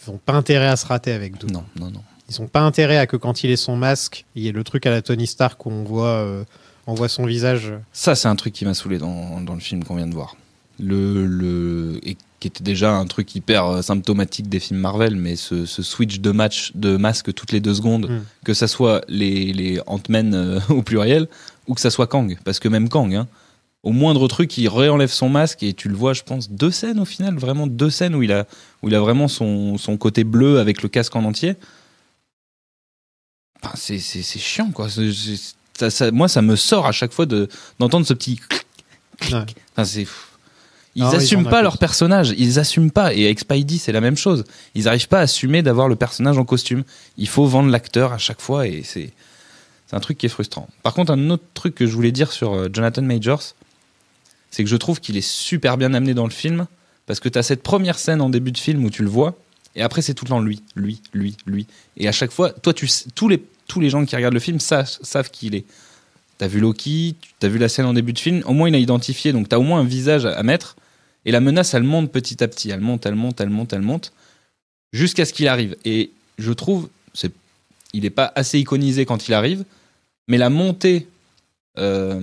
Ils n'ont pas intérêt à se rater avec Doom. Non. Ils n'ont pas intérêt à que quand il ait son masque, il y ait le truc à la Tony Stark où on voit son visage. Ça, c'est un truc qui m'a saoulé dans le film qu'on vient de voir. Et qui était déjà un truc hyper symptomatique des films Marvel, mais ce switch de masque toutes les 2 secondes, que ça soit les Ant-Man au pluriel, ou que ça soit Kang. Parce que même Kang, au moindre truc, il réenlève son masque et tu le vois, je pense, 2 scènes au final, vraiment 2 scènes où il a vraiment son côté bleu avec le casque en entier. Enfin, c'est chiant, quoi. Moi, ça me sort à chaque fois d'entendre ce petit clic. Ouais. Enfin, ils n'assument pas leur personnage, ils assument pas. Et avec Spidey, c'est la même chose. Ils n'arrivent pas à assumer d'avoir le personnage en costume. Il faut vendre l'acteur à chaque fois et c'est un truc qui est frustrant. Par contre, un autre truc que je voulais dire sur Jonathan Majors, c'est que je trouve qu'il est super bien amené dans le film, parce que tu as cette première scène en début de film où tu le vois, et après c'est tout le temps lui. Et à chaque fois, toi, tous les gens qui regardent le film savent qui il est. T'as vu Loki, t'as vu la scène en début de film, au moins il a identifié, donc t'as au moins un visage à mettre, et la menace, elle monte petit à petit, elle monte, jusqu'à ce qu'il arrive. Et je trouve, il n'est pas assez iconisé quand il arrive, mais la montée pas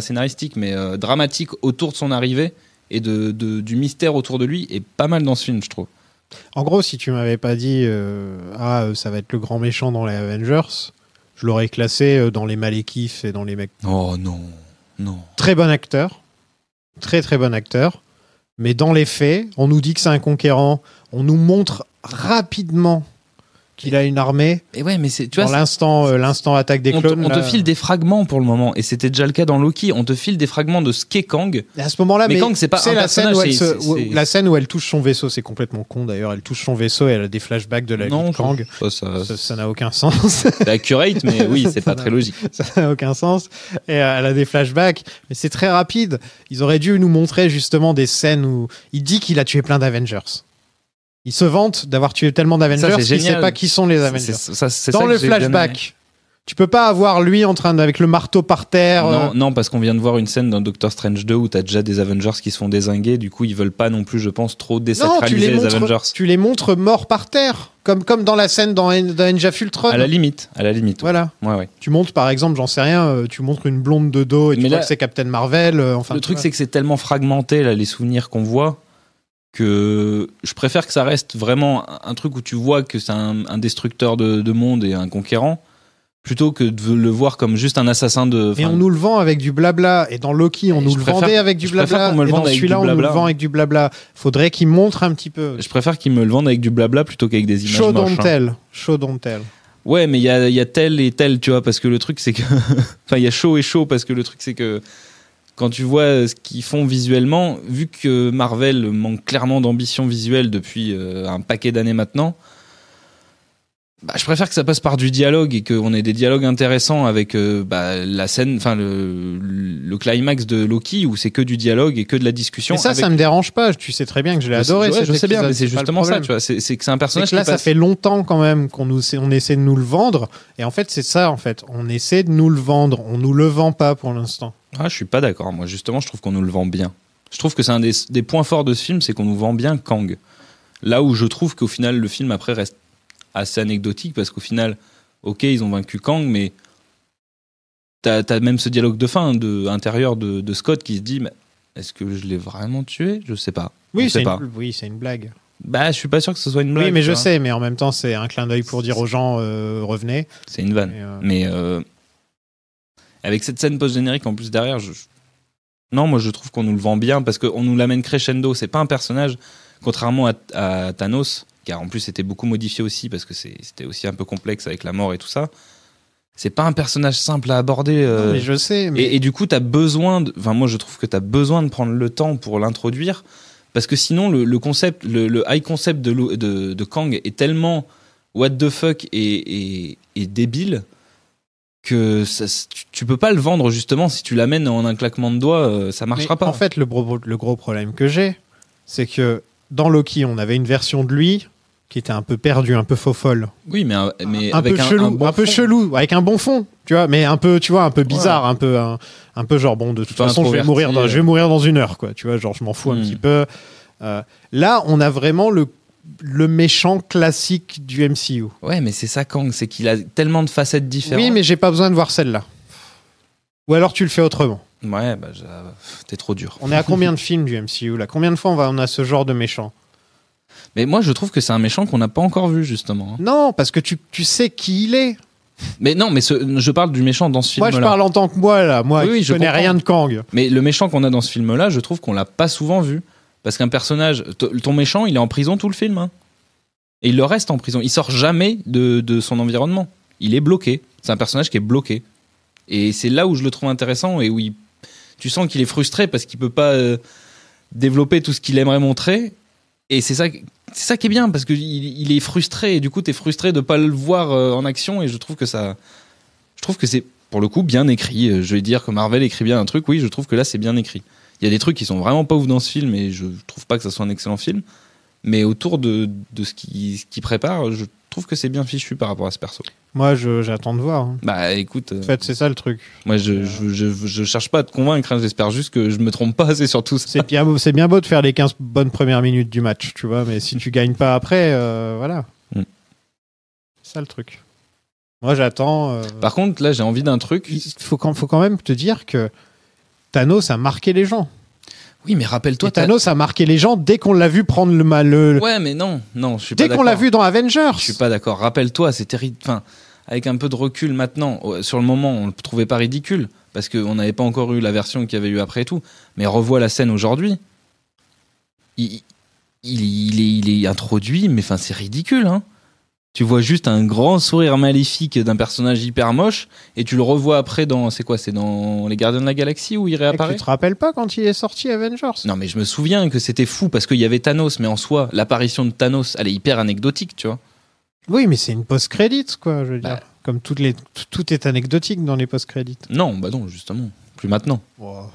scénaristique, mais dramatique autour de son arrivée, et du mystère autour de lui, est pas mal dans ce film, je trouve. En gros, si tu m'avais pas dit ça va être le grand méchant dans les Avengers, je l'aurais classé dans les Malekith et dans les mecs. Oh non. Très bon acteur. Très très bon acteur. Mais dans les faits, on nous dit que c'est un conquérant. On nous montre rapidement qu'il a une armée. Et ouais, mais tu vois, l'instant attaque des clones. On te file des fragments pour le moment, et c'était déjà le cas dans Loki. On te file des fragments de ce qu'est Kang. Et à ce moment-là, mais Kang, c'est pas un personnage. La scène où elle touche son vaisseau, c'est complètement con d'ailleurs. Elle touche son vaisseau et elle a des flashbacks de la vie de Kang. Ça n'a aucun sens. C'est accurate, mais oui, c'est pas très logique. Ça n'a aucun sens. Et elle a des flashbacks, mais c'est très rapide. Ils auraient dû nous montrer justement des scènes où il dit qu'il a tué plein d'Avengers. Il se vante d'avoir tué tellement d'Avengers qu'il ne sait pas qui sont les Avengers. Dans le flashback, tu peux pas avoir lui en train avec le marteau par terre. Non, parce qu'on vient de voir une scène dans Doctor Strange 2 où tu as déjà des Avengers qui se font dézinguer. Du coup, ils veulent pas non plus, je pense, trop désacraliser les Avengers. Tu les montres morts par terre, comme dans la scène dans Age of Ultron. À la limite. Voilà. Ouais. Tu montres, par exemple, j'en sais rien, tu montres une blonde de dos et tu vois que c'est Captain Marvel. Le truc, c'est que c'est tellement fragmenté, là, les souvenirs qu'on voit, que je préfère que ça reste vraiment un truc où tu vois que c'est un destructeur de monde et un conquérant, plutôt que de le voir comme juste un assassin de... Et on nous le vend avec du blabla, et dans Loki on nous le vendait avec du blabla, et dans celui-là on nous le vend avec du blabla. Faudrait qu'il montre un petit peu. Je préfère qu'il me le vende avec du blabla plutôt qu'avec des images moches. Show don't tell. Ouais, mais il y a tel et tel, tu vois, parce que le truc c'est que... Enfin, il y a chaud et chaud, parce que le truc c'est que quand tu vois ce qu'ils font visuellement, vu que Marvel manque clairement d'ambition visuelle depuis un paquet d'années maintenant, je préfère que ça passe par du dialogue et qu'on ait des dialogues intéressants avec la scène, enfin le climax de Loki où c'est que du dialogue et que de la discussion. Mais ça me dérange pas. Tu sais très bien que je l'ai adoré. Je sais bien, mais c'est justement ça. Tu vois, c'est que c'est un personnage. C'est que là, ça fait longtemps quand même on essaie de nous le vendre. Et en fait, c'est ça. En fait, on essaie de nous le vendre. On nous le vend pas pour l'instant. Ah, je suis pas d'accord. Moi, justement, je trouve qu'on nous le vend bien. Je trouve que c'est un des points forts de ce film, c'est qu'on nous vend bien Kang. Là où je trouve qu'au final, le film après reste assez anecdotique, parce qu'au final, ok, ils ont vaincu Kang, mais t'as même ce dialogue de fin intérieur de Scott qui se dit, mais est-ce que je l'ai vraiment tué ? Je sais pas. Oui, c'est une blague. Je suis pas sûr que ce soit une blague. Oui, mais je sais, mais en même temps, c'est un clin d'œil pour dire aux gens, revenez. C'est une vanne. Mais avec cette scène post-générique en plus derrière, Non, moi je trouve qu'on nous le vend bien parce qu'on nous l'amène crescendo. C'est pas un personnage, contrairement à Thanos, qui en plus était beaucoup modifié aussi parce que c'était aussi un peu complexe avec la mort et tout ça. C'est pas un personnage simple à aborder. Non, mais je sais. Mais... Et du coup, moi je trouve que t'as besoin de prendre le temps pour l'introduire parce que sinon le concept, le high concept de Kang est tellement what the fuck et débile que tu peux pas le vendre justement si tu l'amènes en un claquement de doigts, ça marchera pas. En fait, le gros problème que j'ai, c'est que dans Loki, on avait une version de lui qui était un peu perdue, un peu faux folle. Oui, mais avec un peu chelou, avec un bon fond, tu vois, mais un peu bizarre, un peu genre bon, de toute façon, je vais mourir dans 1 heure, quoi. Tu vois, genre je m'en fous un petit peu. Là, on a vraiment le méchant classique du MCU. Ouais, mais c'est ça, Kang, c'est qu'il a tellement de facettes différentes. Oui, mais j'ai pas besoin de voir celle-là. Ou alors tu le fais autrement. Ouais, t'es trop dur. On est à combien de films du MCU là ? Combien de fois on a ce genre de méchant ? Mais moi, je trouve que c'est un méchant qu'on n'a pas encore vu, justement. Non, parce que tu sais qui il est. Mais non, mais je parle du méchant dans ce film-là. Moi, je parle en tant que moi, là. Moi, oui, je connais rien de Kang. Mais le méchant qu'on a dans ce film-là, je trouve qu'on l'a pas souvent vu. Parce qu'un personnage, ton méchant, il est en prison tout le film. Hein. Et il le reste en prison. Il sort jamais de son environnement. Il est bloqué. C'est un personnage qui est bloqué. Et c'est là où je le trouve intéressant et où tu sens qu'il est frustré parce qu'il peut pas développer tout ce qu'il aimerait montrer. Et c'est ça qui est bien parce qu'il est frustré et du coup, t'es frustré de pas le voir en action. Et je trouve que c'est pour le coup bien écrit. Je vais dire que Marvel écrit bien un truc. Oui, je trouve que là, c'est bien écrit. Il y a des trucs qui sont vraiment pas ouf dans ce film et je trouve pas que ça soit un excellent film. Mais autour de ce qu'il prépare, je trouve que c'est bien fichu par rapport à ce perso. Moi, j'attends de voir. Hein. Bah écoute. En fait, c'est ça le truc. Moi, je cherche pas à te convaincre. Hein, j'espère juste que je me trompe pas. C'est surtout ça. C'est bien beau de faire les 15 bonnes premières minutes du match, tu vois. Mais si tu gagnes pas après, voilà. C'est ça le truc. Moi, j'attends. Par contre, là, j'ai envie d'un truc. Il faut quand même te dire que Thanos a marqué les gens. Oui, mais rappelle-toi... Thanos a marqué les gens dès qu'on l'a vu prendre le mal. Ouais, mais non, je suis pas d'accord. Dès qu'on l'a vu dans Avengers. Je suis pas d'accord. Rappelle-toi, c'est terrible. Enfin, avec un peu de recul maintenant, sur le moment, on le trouvait pas ridicule parce qu'on n'avait pas encore eu la version qu'il y avait eu après et tout. Mais revois la scène aujourd'hui. Il est introduit, mais enfin, c'est ridicule, hein. Tu vois juste un grand sourire maléfique d'un personnage hyper moche et tu le revois après c'est dans Les Gardiens de la Galaxie où il réapparaît. Tu te rappelles pas quand il est sorti Avengers ? Non, mais je me souviens que c'était fou parce qu'il y avait Thanos, mais en soi, l'apparition de Thanos, elle est hyper anecdotique, tu vois. Oui, mais c'est une post-credit, quoi, je veux dire. Comme tout est anecdotique dans les post-credits. Non, justement. Plus maintenant. Wow.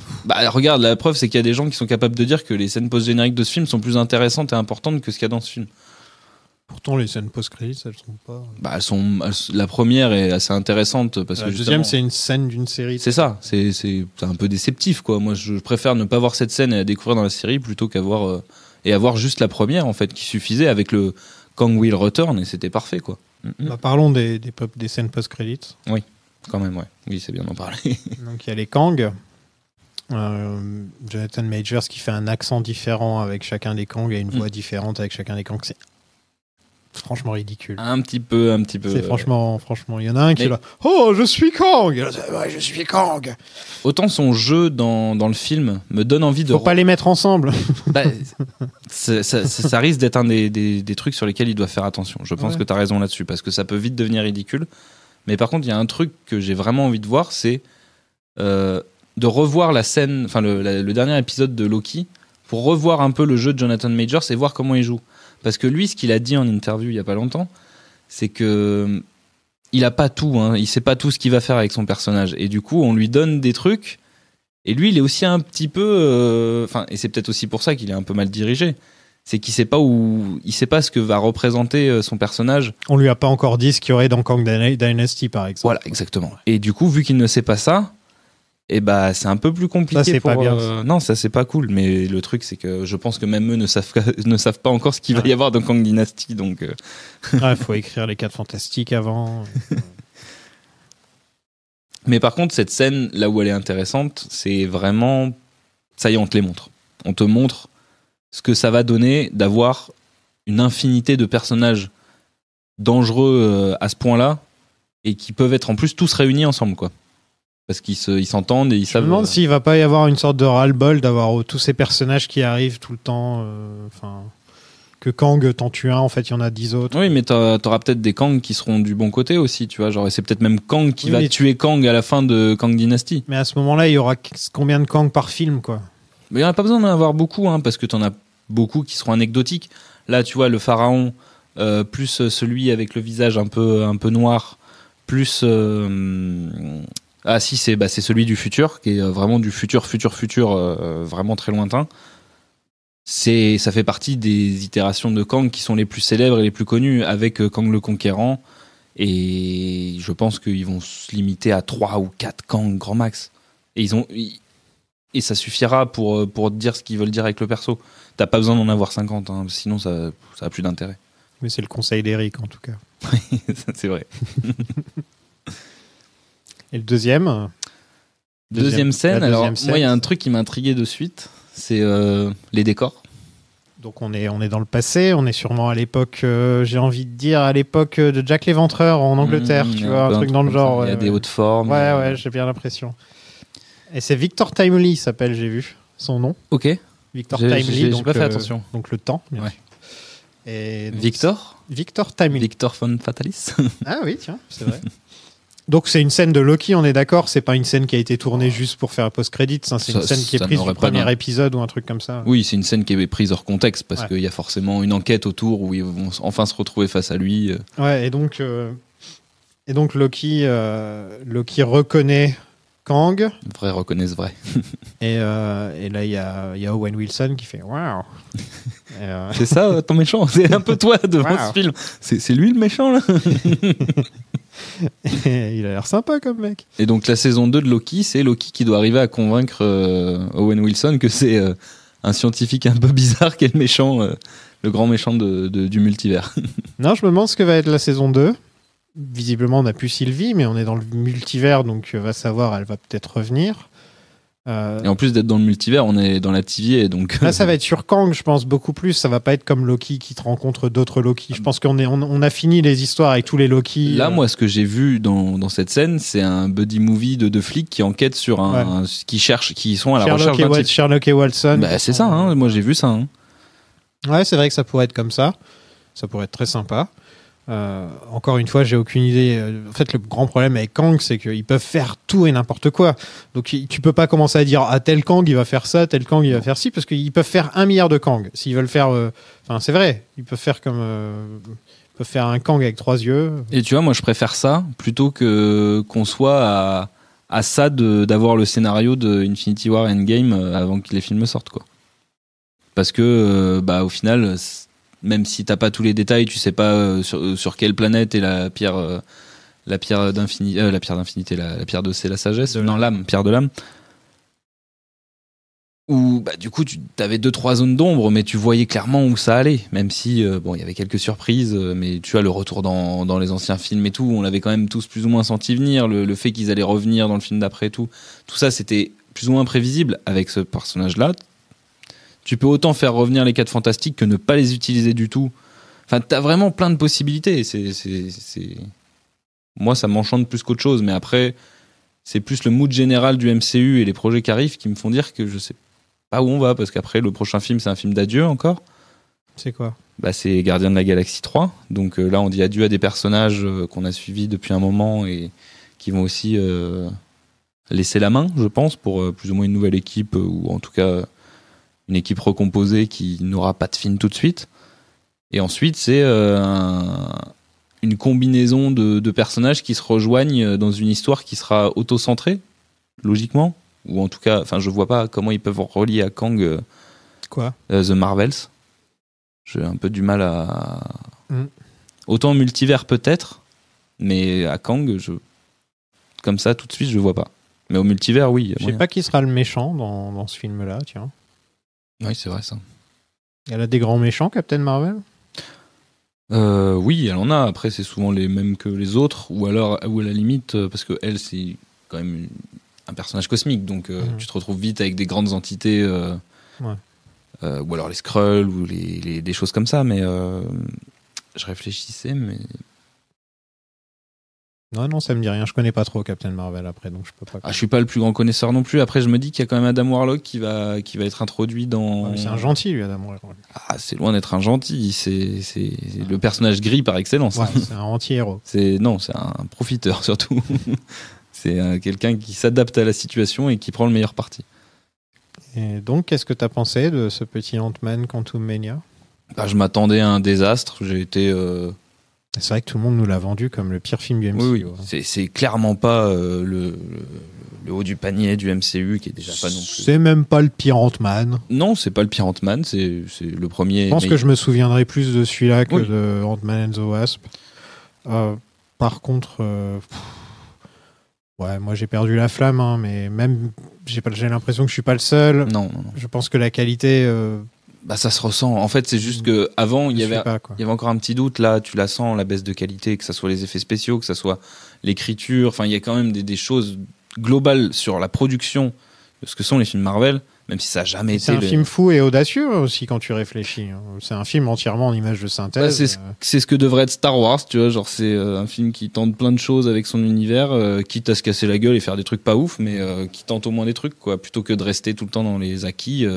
Regarde, la preuve, c'est qu'il y a des gens qui sont capables de dire que les scènes post-génériques de ce film sont plus intéressantes et importantes que ce qu'il y a dans ce film. Pourtant, les scènes post-crédits, elles sont pas. La première est assez intéressante parce que la deuxième, c'est une scène d'une série. C'est ça. C'est un peu déceptif, quoi. Moi, je préfère ne pas voir cette scène et la découvrir dans la série plutôt qu'avoir avoir juste la première, en fait, qui suffisait avec le Kang Will Return et c'était parfait, quoi. Parlons des scènes post-crédits. Oui, quand même, ouais. Oui, c'est bien d'en parler. Donc, il y a les Kang. Jonathan Majors qui fait un accent différent avec chacun des Kang et une voix différente avec chacun des Kang. C'est franchement ridicule. Un petit peu. C'est franchement, il y en a un qui est là. Oh, je suis Kang. Ouais, je suis Kang. Autant son jeu dans le film me donne envie de. Faut pas les mettre ensemble. Ça risque d'être un des trucs sur lesquels il doit faire attention. Je pense que tu as raison là-dessus parce que ça peut vite devenir ridicule. Mais par contre, il y a un truc que j'ai vraiment envie de voir, c'est de revoir la scène, enfin le dernier épisode de Loki, pour revoir un peu le jeu de Jonathan Majors et voir comment il joue. Parce que lui, ce qu'il a dit en interview il y a pas longtemps, c'est que il a pas tout, hein, il sait pas tout ce qu'il va faire avec son personnage. Et du coup, on lui donne des trucs. Et lui, il est aussi un petit peu, et c'est peut-être aussi pour ça qu'il est un peu mal dirigé. C'est qu'il sait pas ce que va représenter son personnage. On lui a pas encore dit ce qu'il y aurait dans Kang Dynasty, par exemple. Voilà, exactement. Et du coup, vu qu'il ne sait pas ça, c'est un peu plus compliqué. Ça, c'est pas bien. Non, ça, c'est pas cool. Mais le truc, c'est que je pense que même eux ne savent pas encore ce qu'il va y avoir dans Kang Dynasty. Donc, il faut écrire les 4 Fantastiques avant. Mais par contre, cette scène, là où elle est intéressante, c'est vraiment... Ça y est, on te les montre. On te montre ce que ça va donner d'avoir une infinité de personnages dangereux à ce point-là et qui peuvent être en plus tous réunis ensemble, quoi. Parce qu'ils s'entendent et ils savent. Je me demande s'il va pas y avoir une sorte de ras-le-bol d'avoir tous ces personnages qui arrivent tout le temps. Que Kang t'en tue un, en fait, il y en a 10 autres. Oui, mais t'auras peut-être des Kang qui seront du bon côté aussi, tu vois. Genre, et c'est peut-être même Kang qui va tuer Kang à la fin de Kang Dynasty. Mais à ce moment-là, il y aura combien de Kang par film, quoi? Mais il n'y en a pas besoin d'en avoir beaucoup, hein, parce que t'en as beaucoup qui seront anecdotiques. Là, tu vois, le pharaon, plus celui avec le visage un peu noir, plus. Ah si, c'est celui du futur, qui est vraiment du futur, vraiment très lointain. Ça fait partie des itérations de Kang qui sont les plus célèbres et les plus connues, avec Kang le Conquérant. Et je pense qu'ils vont se limiter à 3 ou 4 Kang grand max. Et ça suffira pour dire ce qu'ils veulent dire avec le perso. T'as pas besoin d'en avoir 50, hein, sinon ça a plus d'intérêt. Mais c'est le conseil d'Eric, en tout cas. C'est vrai. Et le deuxième scène, moi il y a un truc qui m'a intrigué de suite, c'est les décors. Donc on est dans le passé, on est sûrement à l'époque, j'ai envie de dire, à l'époque de Jack l'Éventreur en Angleterre, tu vois, un truc dans le genre. Il y a des hautes formes. Ouais, j'ai bien l'impression. Et c'est Victor Timely, il s'appelle, j'ai vu son nom. Ok. Victor Timely, donc j'ai pas fait attention. Donc le temps. Ouais. Et donc, Victor Timely. Victor von Fatalis. Ah oui, tiens, c'est vrai. Donc c'est une scène de Loki, on est d'accord, c'est pas une scène qui a été tournée juste pour faire un post-credit, c'est une scène qui est prise du premier épisode ou un truc comme ça. Oui, c'est une scène qui est prise hors contexte parce qu'il y a forcément une enquête autour où ils vont enfin se retrouver face à lui. Ouais, et donc Loki reconnaît Kang. Vrai reconnaissent vrai. Et là il y a Owen Wilson qui fait waouh. C'est ça ton méchant, c'est un peu toi devant ce film. C'est lui le méchant là. Il a l'air sympa comme mec. Et donc la saison 2 de Loki, c'est Loki qui doit arriver à convaincre Owen Wilson que c'est un scientifique un peu bizarre qui est le méchant, le grand méchant du multivers. Non, je me demande ce que va être la saison 2. Visiblement, on n'a plus Sylvie, mais on est dans le multivers, donc va savoir, elle va peut-être revenir. Et en plus d'être dans le multivers, on est dans la TVA, donc... Là, ça va être sur Kang, je pense, beaucoup plus. Ça va pas être comme Loki qui te rencontre d'autres Loki. Je pense qu'on a fini les histoires avec tous les Loki. Là, moi, ce que j'ai vu dans cette scène, c'est un buddy movie de deux flics qui enquêtent sur qui sont à la recherche d'un type. Sherlock et Watson. Bah, c'est ça, hein, moi j'ai vu ça. Hein. Ouais, c'est vrai que ça pourrait être comme ça. Ça pourrait être très sympa. Encore une fois, j'ai aucune idée. En fait, le grand problème avec Kang, c'est qu'ils peuvent faire tout et n'importe quoi. Donc, tu peux pas commencer à dire tel Kang il va faire ça, tel Kang il va faire ci, parce qu'ils peuvent faire 1 milliard de Kang. S'ils veulent faire, c'est vrai, ils peuvent faire ils peuvent faire un Kang avec 3 yeux. Et tu vois, moi, je préfère ça plutôt qu'on soit à ça d'avoir le scénario de Infinity War Endgame avant que les films sortent, quoi. Parce que, au final. Même si t'as pas tous les détails, tu sais pas sur quelle planète est la pierre d'infinité, la pierre de c'est la sagesse, pierre de l'âme. Où du coup t'avais 2-3 zones d'ombre, mais tu voyais clairement où ça allait. Même si il y avait quelques surprises, mais tu as le retour dans les anciens films et tout, on l'avait quand même tous plus ou moins senti venir. Le fait qu'ils allaient revenir dans le film d'après, tout ça c'était plus ou moins prévisible avec ce personnage-là. Tu peux autant faire revenir les 4 Fantastiques que ne pas les utiliser du tout. Enfin, t'as vraiment plein de possibilités. Moi, ça m'enchante plus qu'autre chose. Mais après, c'est plus le mood général du MCU et les projets qui arrivent qui me font dire que je sais pas où on va. Parce qu'après, le prochain film, c'est un film d'adieu encore. C'est quoi ? C'est Gardiens de la Galaxie 3. Donc là, on dit adieu à des personnages qu'on a suivis depuis un moment et qui vont aussi laisser la main, je pense, pour plus ou moins une nouvelle équipe ou en tout cas... une équipe recomposée qui n'aura pas de film tout de suite. Et ensuite, c'est une combinaison de personnages qui se rejoignent dans une histoire qui sera auto-centrée, logiquement. Ou en tout cas, je vois pas comment ils peuvent relier à Kang The Marvels. J'ai un peu du mal à... Autant multivers peut-être, mais à Kang, comme ça, tout de suite, je vois pas. Mais au multivers, oui. Je sais pas qui sera le méchant dans ce film-là, tiens. Oui, c'est vrai ça. Elle a des grands méchants, Captain Marvel ? Oui, elle en a. Après, c'est souvent les mêmes que les autres, ou à la limite, parce que elle, c'est quand même un personnage cosmique, donc tu te retrouves vite avec des grandes entités, ou alors les Skrulls, ou des choses comme ça, mais je réfléchissais, mais... Non, ça me dit rien. Je connais pas trop Captain Marvel après, donc je peux pas. Je suis pas le plus grand connaisseur non plus. Après, je me dis qu'il y a quand même Adam Warlock qui va être introduit dans. C'est un gentil, lui, Adam Warlock. C'est loin d'être un gentil. C'est le personnage gris par excellence. Ouais, c'est un anti-héros. C'est un profiteur surtout. C'est quelqu'un qui s'adapte à la situation et qui prend le meilleur parti. Et donc, qu'est-ce que tu as pensé de ce petit Ant-Man Quantumania ? Je m'attendais à un désastre. J'ai été. C'est vrai que tout le monde nous l'a vendu comme le pire film du MCU. Oui. C'est clairement pas le haut du panier du MCU qui est déjà pas non plus. C'est même pas le pire Ant-Man. Non, c'est pas le pire Ant-Man, c'est le premier. Je pense que je me souviendrai plus de celui-là que de Ant-Man and the Wasp. Par contre, moi j'ai perdu la flamme, hein, mais même j'ai l'impression que je suis pas le seul. Non. Je pense que la qualité. Ça se ressent. En fait, c'est juste que avant il y avait encore un petit doute. Là, tu la sens, la baisse de qualité, que ça soit les effets spéciaux, que ça soit l'écriture. Enfin, il y a quand même des choses globales sur la production de ce que sont les films Marvel, même si ça n'a jamais été. C'est un film fou et audacieux aussi quand tu réfléchis. C'est un film entièrement en images de synthèse. C'est ce que devrait être Star Wars, tu vois. Genre, c'est un film qui tente plein de choses avec son univers, quitte à se casser la gueule et faire des trucs pas ouf, mais qui tente au moins des trucs, quoi, plutôt que de rester tout le temps dans les acquis.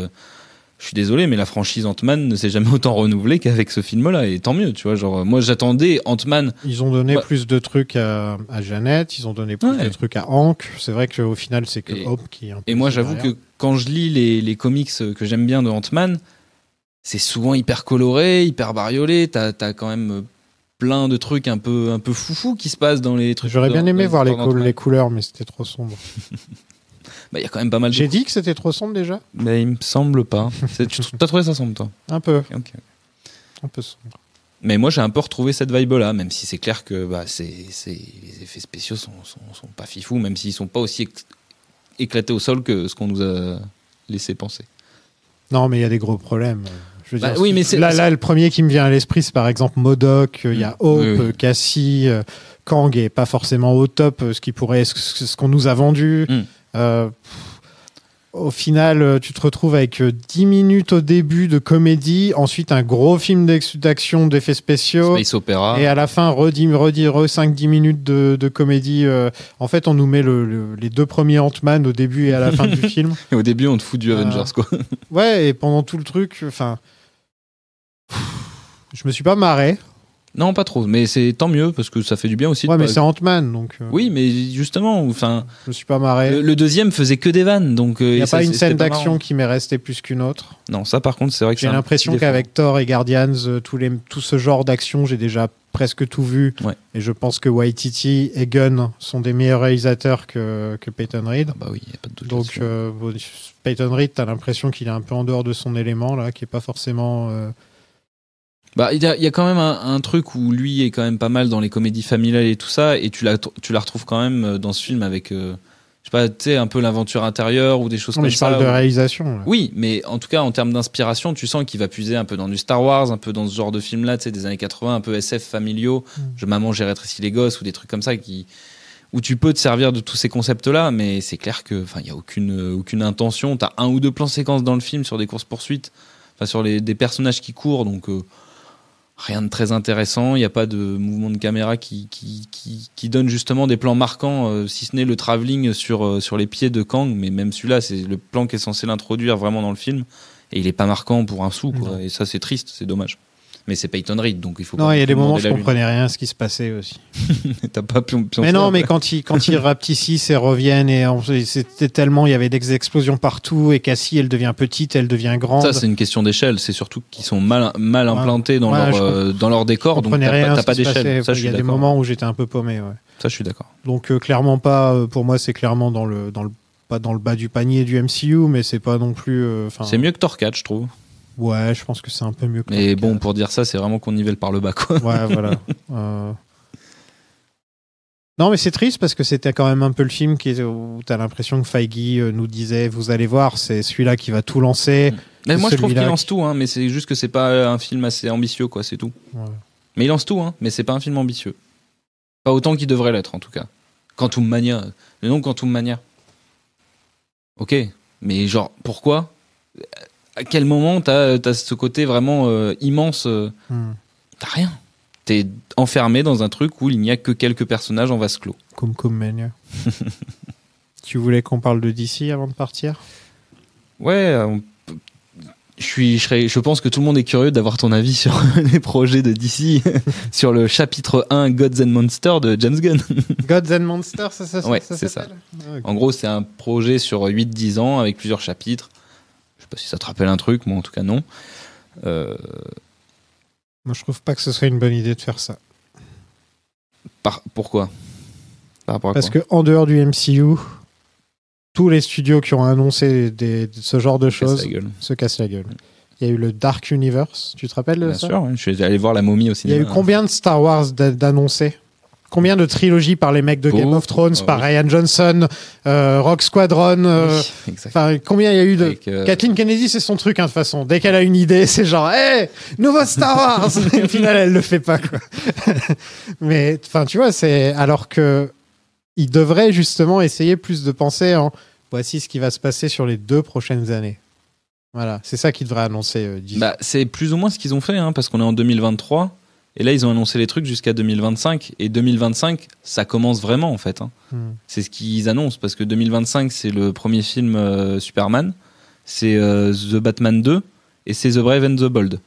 Je suis désolé, mais la franchise Ant-Man ne s'est jamais autant renouvelée qu'avec ce film-là, et tant mieux, tu vois. Genre, moi, j'attendais Ant-Man. Ils ont donné plus de trucs à Jeannette, ils ont donné plus de trucs à Hank. C'est vrai qu'au final, c'est que Hope qui est un peu. Et moi, j'avoue que quand je lis les comics que j'aime bien de Ant-Man, c'est souvent hyper coloré, hyper bariolé. T'as quand même plein de trucs un peu foufou qui se passent dans les trucs. J'aurais bien aimé voir les couleurs, mais c'était trop sombre. Il y a quand même pas mal de... J'ai dit que c'était trop sombre déjà ? Il me semble pas. T'as trouvé ça sombre, toi ? Un peu. Okay. Un peu sombre. Mais moi, j'ai un peu retrouvé cette vibe-là, même si c'est clair que les effets spéciaux sont pas fifous, même s'ils sont pas aussi éclatés au sol que ce qu'on nous a laissé penser. Non, mais il y a des gros problèmes. Je veux dire, oui, mais là, le premier qui me vient à l'esprit, c'est par exemple MODOK, il y a Hope, Cassie, Kang est pas forcément au top, ce qu'on nous a vendu. Au final, tu te retrouves avec 10 minutes au début de comédie, ensuite un gros film d'action, d'effets spéciaux. Space Opera. Et à la fin, 5-10 minutes de comédie. En fait, on nous met les deux premiers Ant-Man au début et à la fin du film. Et au début, on te fout du Avengers, quoi. Ouais, et pendant tout le truc, je me suis pas marré. Non, pas trop, mais c'est tant mieux parce que ça fait du bien aussi. Ouais, mais c'est Ant-Man, donc. Oui, mais justement, enfin. Je me suis pas marré. Le deuxième faisait que des vannes, donc. Il n'y a pas une scène d'action qui m'est restée plus qu'une autre. Non, ça par contre, c'est vrai que j'ai l'impression qu'avec Thor et Guardians, tout ce genre d'action, j'ai déjà presque tout vu. Ouais. Et je pense que Waititi et Gunn sont des meilleurs réalisateurs que Peyton Reed. Bah oui, il n'y a pas de doute. Donc Peyton Reed, t'as l'impression qu'il est un peu en dehors de son élément là, qui est pas forcément. Il y a quand même un truc où lui est quand même pas mal dans les comédies familiales et tout ça, et tu la retrouves quand même dans ce film avec, je sais pas, tu sais, un peu l'aventure intérieure ou des choses comme ça. Mais je parle de réalisation. Là. Oui, mais en tout cas, en termes d'inspiration, tu sens qu'il va puiser un peu dans du Star Wars, un peu dans ce genre de film-là, tu sais, des années 80, un peu SF familiaux, Maman, j'ai rétréci les gosses, ou des trucs comme ça où tu peux te servir de tous ces concepts-là, mais c'est clair que, il y a aucune intention. T'as un ou deux plans séquences dans le film sur des courses-poursuites, sur des personnages qui courent, donc rien de très intéressant. Il n'y a pas de mouvement de caméra qui donne justement des plans marquants, si ce n'est le travelling sur les pieds de Kang, mais même celui-là, c'est le plan qui est censé l'introduire vraiment dans le film, et il n'est pas marquant pour un sou, quoi. Et ça, c'est triste, c'est dommage. Mais c'est Peyton Reed, donc il faut. Non, il y a des moments où je comprenais rien à ce qui se passait aussi. T'as pas pu. Mais non, mais quand ils rapetissent et reviennent, c'était tellement, il y avait des explosions partout, et Cassie, elle devient petite, elle devient grande. Ça, c'est une question d'échelle. C'est surtout qu'ils sont mal implantés dans leur décor, donc t'as pas d'échelle. Il y a des moments où j'étais un peu paumé. Ouais. Ça, je suis d'accord. Donc clairement pas. Pour moi, c'est clairement pas dans le bas du panier du MCU, mais c'est pas non plus. C'est mieux que Thor 4, je trouve. Ouais, je pense que c'est un peu mieux que Mais bon, pour dire ça, c'est vraiment qu'on nivelle par le bas, quoi. Ouais, voilà. Non, mais c'est triste parce que c'était quand même un peu le film où t'as l'impression que Feige nous disait, vous allez voir, c'est celui-là qui va tout lancer. Mais moi, je trouve qu'il lance tout, hein, mais c'est juste que c'est pas un film assez ambitieux, quoi, c'est tout. Ouais. Mais il lance tout, hein, mais c'est pas un film ambitieux. Pas autant qu'il devrait l'être, en tout cas. Quantum Mania. Le nom Quantum Mania. Ok, mais genre, pourquoi ? À quel moment t'as ce côté vraiment immense T'as rien. T'es enfermé dans un truc où il n'y a que quelques personnages en vase clos. Cum Mania. Tu voulais qu'on parle de DC avant de partir ? Ouais, je pense que tout le monde est curieux d'avoir ton avis sur les projets de DC, sur le chapitre 1 Gods and Monsters de James Gunn. Gods and Monsters, ça ouais, c'est ça. Ah, okay. En gros, c'est un projet sur 8-10 ans avec plusieurs chapitres. Je sais pas si ça te rappelle un truc, moi en tout cas non. Moi je trouve pas que ce soit une bonne idée de faire ça. Pourquoi ? Par rapport à Parce quoi ? qu'en dehors du MCU, tous les studios qui ont annoncé ce genre de choses se cassent la gueule. Il y a eu le Dark Universe, tu te rappelles de ça ? Bien sûr, je suis allé voir La Momie au cinéma. Il y a eu combien de Star Wars d'annoncés ? Combien de trilogies par les mecs de Game of Thrones, par Ryan Johnson, Rogue Squadron combien il y a eu de... Kathleen Kennedy, c'est son truc, de toute façon. Dès qu'elle a une idée, c'est genre « Hey, nouveau Star Wars !» Et au final, elle le fait pas, quoi. Mais, tu vois, c'est... Alors que il devrait justement essayer plus de penser en « Voici ce qui va se passer sur les 2 prochaines années. » Voilà, c'est ça qu'ils devraient annoncer. C'est plus ou moins ce qu'ils ont fait, parce qu'on est en 2023... Et là, ils ont annoncé les trucs jusqu'à 2025. Et 2025, ça commence vraiment, en fait. C'est ce qu'ils annoncent. Parce que 2025, c'est le premier film Superman. C'est The Batman 2. Et c'est The Brave and the Bold.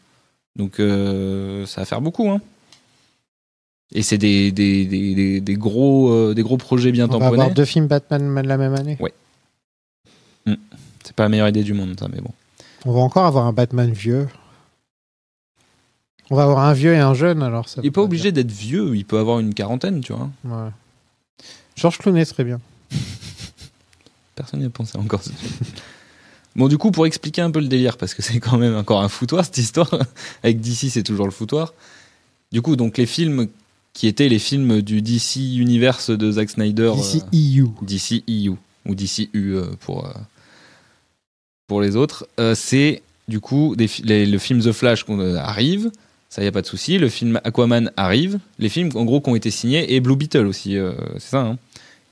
Donc, ça va faire beaucoup. Et c'est des gros projets bien tamponnés. On va avoir 2 films Batman la même année. Ouais. C'est pas la meilleure idée du monde, ça, mais bon. On va encore avoir un Batman vieux. On va avoir un vieux et un jeune, alors. Il n'est pas obligé d'être vieux, il peut avoir une quarantaine, tu vois. Ouais. George Clooney serait bien. Personne n'y a pensé encore. Bon, du coup, pour expliquer un peu le délire, parce que c'est quand même encore un foutoir, cette histoire. Avec DC, c'est toujours le foutoir. Du coup, donc les films qui étaient les films du DC Universe de Zack Snyder. DC EU. Ou DCU pour les autres. C'est, du coup, le film The Flash arrive. Ça, y a pas de souci. Le film Aquaman arrive. Les films, en gros, qui ont été signés. Et Blue Beetle aussi, c'est ça,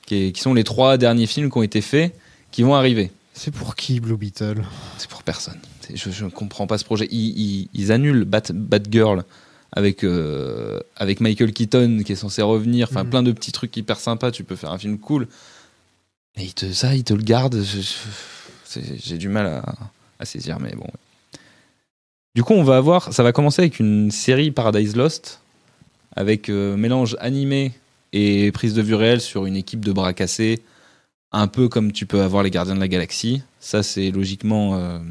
qui sont les 3 derniers films qui ont été faits, qui vont arriver. C'est pour qui, Blue Beetle ? C'est pour personne. Je ne comprends pas ce projet. Ils annulent Batgirl avec Michael Keaton, qui est censé revenir. Enfin, plein de petits trucs hyper sympas. Tu peux faire un film cool. Et ils te le gardent. J'ai du mal à saisir, mais bon... Du coup, ça va commencer avec une série Paradise Lost, avec mélange animé et prise de vue réelle sur une équipe de bras cassés, un peu comme tu peux avoir les Gardiens de la Galaxie. Ça, c'est logiquement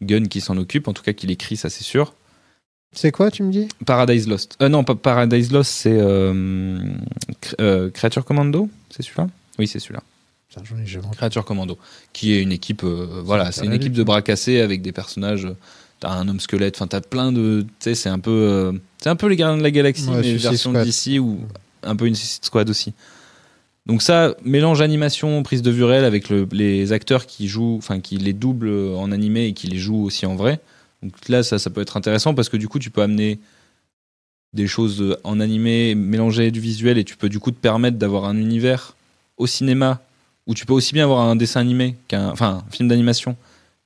Gunn qui s'en occupe, en tout cas qui l'écrit, ça c'est sûr. C'est quoi, tu me dis ? Paradise Lost. Non, pas Paradise Lost, c'est Creature Commando, c'est celui-là ? Oui, c'est celui-là. Creature Commando, qui est une équipe, c'est une équipe de bras cassés avec des personnages... T'as un homme squelette, enfin t'as plein de... Tu sais, c'est un peu les Gardiens de la Galaxie, mais version d'ici, ou un peu une Suicide Squad aussi. Donc ça, mélange animation, prise de vue réelle avec les acteurs qui jouent, enfin qui les doublent en animé et qui les jouent aussi en vrai. Donc là, ça peut être intéressant parce que du coup, tu peux amener des choses en animé, mélanger du visuel, et tu peux du coup te permettre d'avoir un univers au cinéma où tu peux aussi bien avoir un dessin animé un film d'animation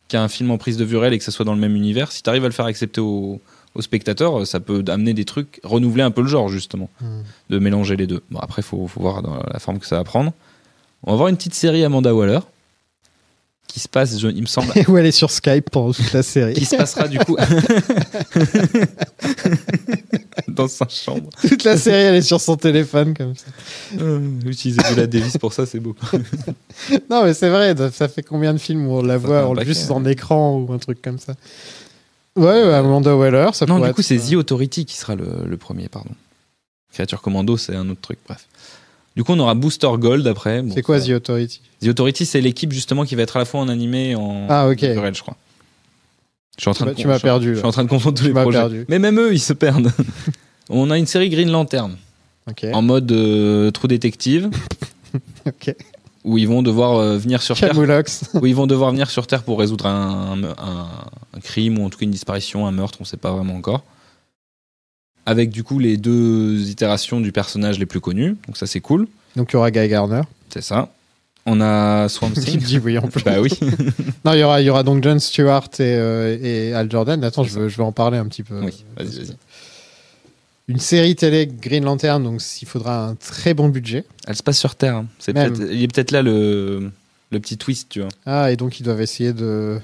qu'un film en prise de vue réelle et que ça soit dans le même univers. Si tu arrives à le faire accepter aux spectateurs, ça peut amener des trucs, renouveler un peu le genre, justement, de mélanger les deux. Bon, après, il faut voir dans la forme que ça va prendre. On va voir une petite série Amanda Waller qui se passe, il me semble... Où elle est sur Skype pendant toute la série. Qui se passera, du coup... dans sa chambre. Toute la série, elle est sur son téléphone, comme ça. Utiliser Viola Davis pour ça, c'est beau. Non, mais c'est vrai, ça fait combien de films où on la voit juste en écran ou un truc comme ça. Ouais, Amanda Waller, ça pourrait être... Non, du coup, c'est The Authority qui sera le premier, pardon. Creature Commando, c'est un autre truc, bref. Du coup, on aura Booster Gold après. Bon, c'est quoi The Authority ? The Authority, c'est l'équipe justement qui va être à la fois en animé et en réel, je crois. Je tu m'as perdu. Je suis en train de confondre tous les projets. Perdu. Mais même eux, ils se perdent. On a une série Green Lantern. Okay. En mode True Detective. Ok. Où ils vont devoir venir sur Terre. Où ils vont devoir venir sur Terre pour résoudre un crime ou en tout cas une disparition, un meurtre, on sait pas vraiment encore. Avec du coup les 2 itérations du personnage les plus connus, donc ça c'est cool. Donc il y aura Guy Gardner. C'est ça. On a Swamp Thing. Tu dis oui en plus. Bah oui. Non, il y aura donc Jon Stewart et Hal Jordan. Attends, je veux en parler un petit peu. Oui, vas-y. une série télé Green Lantern, donc il faudra un très bon budget. Elle se passe sur Terre. Hein. Il y a peut-être là le petit twist, tu vois. Ah, et donc ils doivent essayer de...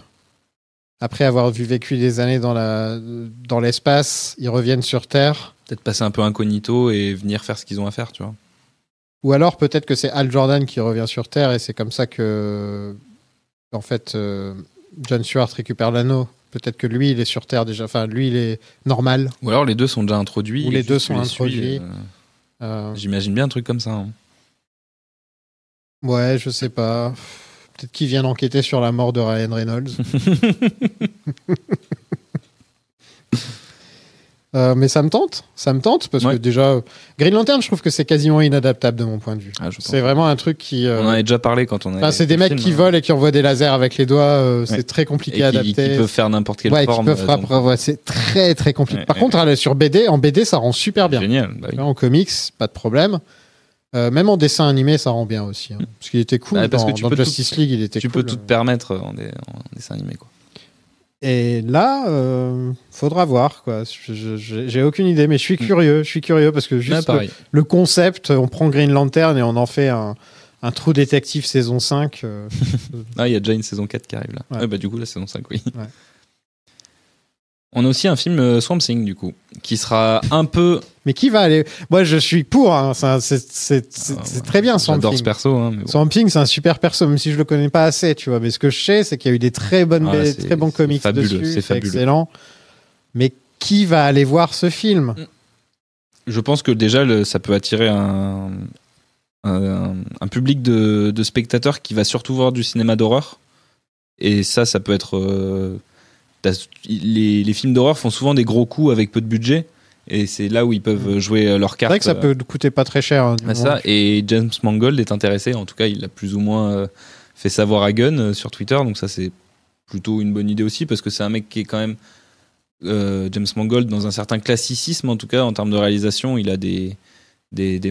Après avoir vécu des années dans l'espace, ils reviennent sur Terre. Peut-être passer un peu incognito et venir faire ce qu'ils ont à faire, tu vois. Ou alors peut-être que c'est Hal Jordan qui revient sur Terre et c'est comme ça que, en fait, John Stewart récupère l'anneau. Peut-être que lui, il est sur Terre déjà. Enfin, lui, il est normal. Ou alors les deux sont déjà introduits. Ou les deux sont introduits. J'imagine bien un truc comme ça. Hein. Ouais, je sais pas. Peut-être qu'ils viennent enquêter sur la mort de Ryan Reynolds. Mais ça me tente parce que déjà Green Lantern, je trouve que c'est quasiment inadaptable de mon point de vue. C'est vraiment un truc qui on en avait déjà parlé quand on a c'est des mecs qui volent et qui envoient des lasers avec les doigts, c'est très compliqué à adapter. Qui peuvent faire n'importe quelle forme. C'est très très compliqué. Par contre, en BD ça rend super bien. Génial. Bah oui. En comics, pas de problème. Même en dessin animé, ça rend bien aussi. Hein. Parce qu'il était cool dans Justice League, il était cool. Tu peux tout te permettre en dessin animé, quoi. Et là, faudra voir, quoi. J'ai aucune idée, mais je suis curieux parce que juste le concept, on prend Green Lantern et on en fait un True Detective saison 5. Il y a déjà une saison 4 qui arrive là. Ouais. Du coup, la saison 5, oui. Ouais. On a aussi un film Swamp Thing, du coup, qui sera un peu... Mais qui va aller... Moi, je suis pour. Hein. C'est très bien, Swamp Thing. J'adore ce perso. Hein, mais bon. Swamp Thing, c'est un super perso, même si je le connais pas assez, tu vois. Mais ce que je sais, c'est qu'il y a eu des très bons comics dessus. C'est fabuleux. Excellent. Mais qui va aller voir ce film ? Je pense que déjà, ça peut attirer un public de spectateurs qui va surtout voir du cinéma d'horreur. Et ça peut être... les films d'horreur font souvent des gros coups avec peu de budget et c'est là où ils peuvent jouer leur carte. C'est vrai que ça peut coûter pas très cher. Et James Mangold est intéressé, en tout cas il l'a plus ou moins fait savoir à Gunn sur Twitter, donc ça c'est plutôt une bonne idée aussi parce que c'est un mec qui est quand même James Mangold dans un certain classicisme, en tout cas en termes de réalisation. Il a des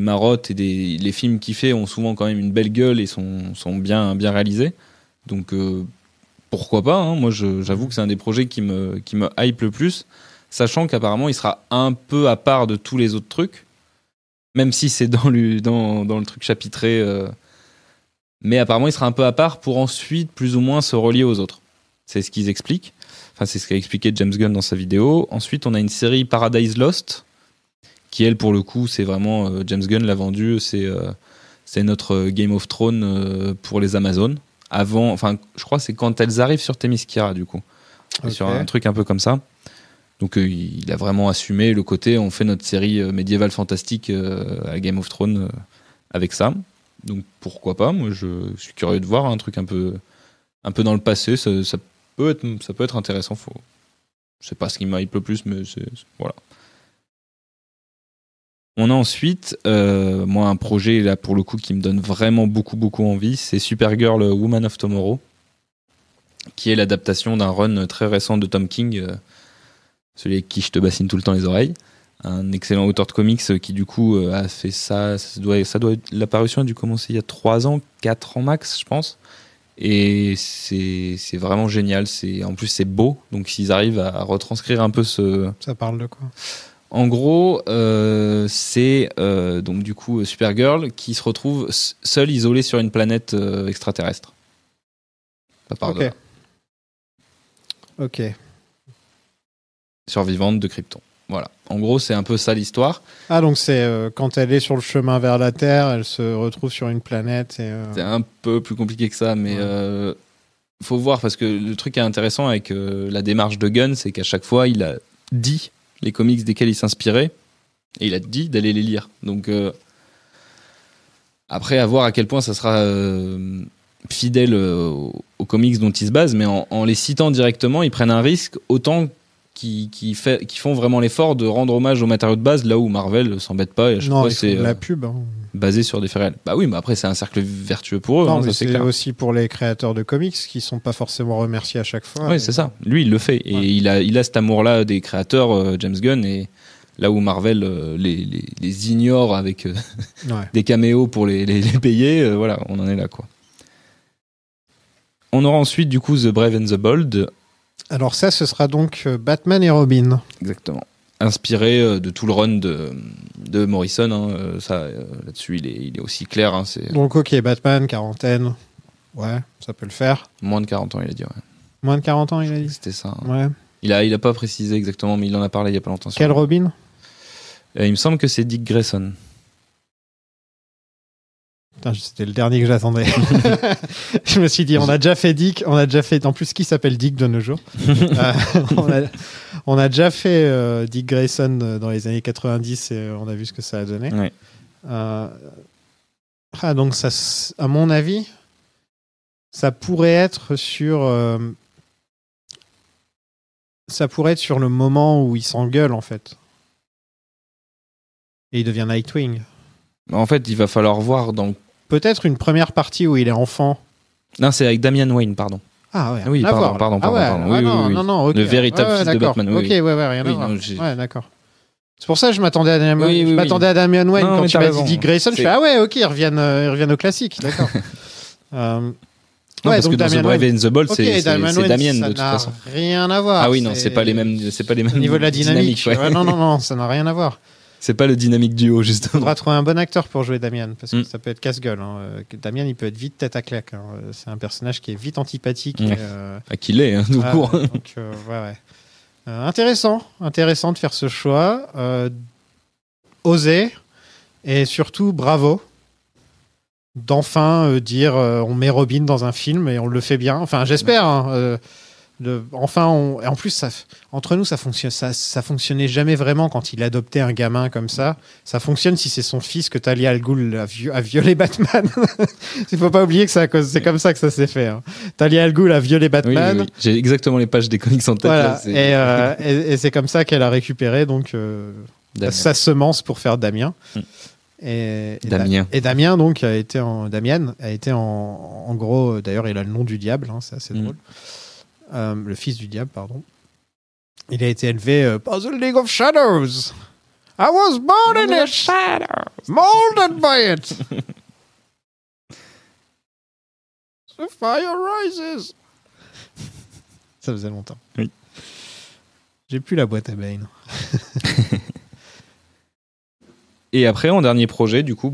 marottes et les films qu'il fait ont souvent quand même une belle gueule et sont bien réalisés, donc pourquoi pas, hein. Moi j'avoue que c'est un des projets qui me hype le plus, sachant qu'apparemment il sera un peu à part de tous les autres trucs, même si c'est dans le truc chapitré, mais apparemment il sera un peu à part pour ensuite plus ou moins se relier aux autres. C'est ce qu'ils expliquent, enfin c'est ce qu'a expliqué James Gunn dans sa vidéo. Ensuite on a une série Paradise Lost, qui elle pour le coup c'est vraiment, James Gunn l'a vendu, c'est notre Game of Thrones pour les Amazones. Je crois que c'est quand elles arrivent sur Themyscira, du coup. Okay. Sur un truc un peu comme ça. Donc il a vraiment assumé le côté, on fait notre série médiévale fantastique à Game of Thrones avec ça. Donc pourquoi pas, moi je suis curieux de voir un truc un peu dans le passé, ça peut être intéressant. Je sais pas ce qui m'hype le plus, mais voilà. On a ensuite, moi, un projet là pour le coup qui me donne vraiment beaucoup envie, c'est Supergirl Woman of Tomorrow, qui est l'adaptation d'un run très récent de Tom King, celui avec qui je te bassine tout le temps les oreilles, un excellent auteur de comics qui du coup a fait ça l'apparition a dû commencer il y a 3 ans, 4 ans max, je pense, et c'est vraiment génial. En plus c'est beau, donc s'ils arrivent à retranscrire un peu Ça parle de quoi ? En gros, c'est donc du coup Supergirl qui se retrouve seule, isolée sur une planète extraterrestre. Ça part de là. Ok. Survivante de Krypton. Voilà. En gros, c'est un peu ça l'histoire. Ah, donc c'est quand elle est sur le chemin vers la Terre, elle se retrouve sur une planète. C'est un peu plus compliqué que ça, mais faut voir, parce que le truc qui est intéressant avec la démarche de Gunn, c'est qu'à chaque fois, il a dit les comics desquels il s'inspirait, et il a dit d'aller les lire. Donc après, à voir à quel point ça sera fidèle aux comics dont il se base, mais en les citant directement, ils prennent un risque autant qui font vraiment l'effort de rendre hommage aux matériaux de base, là où Marvel s'embête pas, et à chaque fois c'est la pub, basé sur des faits réels. Bah oui, mais après c'est un cercle vertueux pour eux. Non, mais ça, c'est clair. Aussi pour les créateurs de comics qui sont pas forcément remerciés à chaque fois. Oui, c'est ça. Lui, il le fait, et il a cet amour-là des créateurs, James Gunn, et là où Marvel les ignore avec des caméos pour les payer, voilà, on en est là, quoi. On aura ensuite du coup The Brave and the Bold. Alors ça, ce sera donc Batman et Robin. Exactement. inspiré de tout le run de Morrison. Hein. Ça, là-dessus, il est aussi clair. Hein, Donc, ok, Batman, quarantaine. Ouais, ça peut le faire. Moins de 40 ans, il a dit. Ouais. Moins de 40 ans, il a dit. C'était ça. Hein. Ouais. Il a pas précisé exactement, mais il en a parlé il y a pas longtemps. Quel Robin? Il me semble que c'est Dick Grayson. Putain, c'était le dernier que j'attendais. Je me suis dit, on a déjà fait Dick, en plus, qui s'appelle Dick de nos jours. On a déjà fait Dick Grayson dans les années 90 et on a vu ce que ça a donné. Ouais. Donc, ça, à mon avis, ça pourrait être sur le moment où il s'engueule, en fait. Et il devient Nightwing. En fait, il va falloir voir dans... Peut-être une première partie où il est enfant. Non, c'est avec Damian Wayne, pardon. Ah ouais, oui, pardon. Oui, non, okay. Le véritable fils de Batman. Ok, ouais, rien à voir. Ouais, d'accord. C'est pour ça que je m'attendais à Damian Wayne quand tu m'as dit Dick Grayson. Je fais ah ouais, ok, ils reviennent au classique, d'accord. Parce que dans The Brave and the Bold, c'est Damien de toute façon. Ça n'a rien à voir. Ah oui, non, c'est pas les mêmes. Au niveau de la dynamique. Ouais, non, ça n'a rien à voir. C'est pas le dynamique duo, justement. Il faudra trouver un bon acteur pour jouer Damian, parce que ça peut être casse-gueule. Hein. Damian, il peut être vite tête à claque. Hein. C'est un personnage qui est vite antipathique. Qui l'est, hein, tout court. Donc, intéressant de faire ce choix. Osé, et surtout, bravo. D'enfin dire on met Robin dans un film et on le fait bien. Enfin, j'espère. Hein, en plus, entre nous, ça fonctionnait jamais vraiment quand il adoptait un gamin comme ça. Ça fonctionne si c'est son fils que Talia al Ghul a violé Batman. Il faut pas oublier que c'est comme ça que ça s'est fait. Hein. Talia al Ghul a violé Batman. Oui. J'ai exactement les pages des comics en tête. Voilà. Là, et c'est comme ça qu'elle a récupéré donc sa semence pour faire Damien. Et Damien donc Damian a été en gros, d'ailleurs il a le nom du diable, hein, c'est assez drôle. Le fils du diable, pardon. Il a été élevé par the League of Shadows. I was born in it, shadows, molded by it. The fire rises. Ça faisait longtemps. Oui. J'ai plus la boîte à Bane. Et après, en dernier projet, du coup,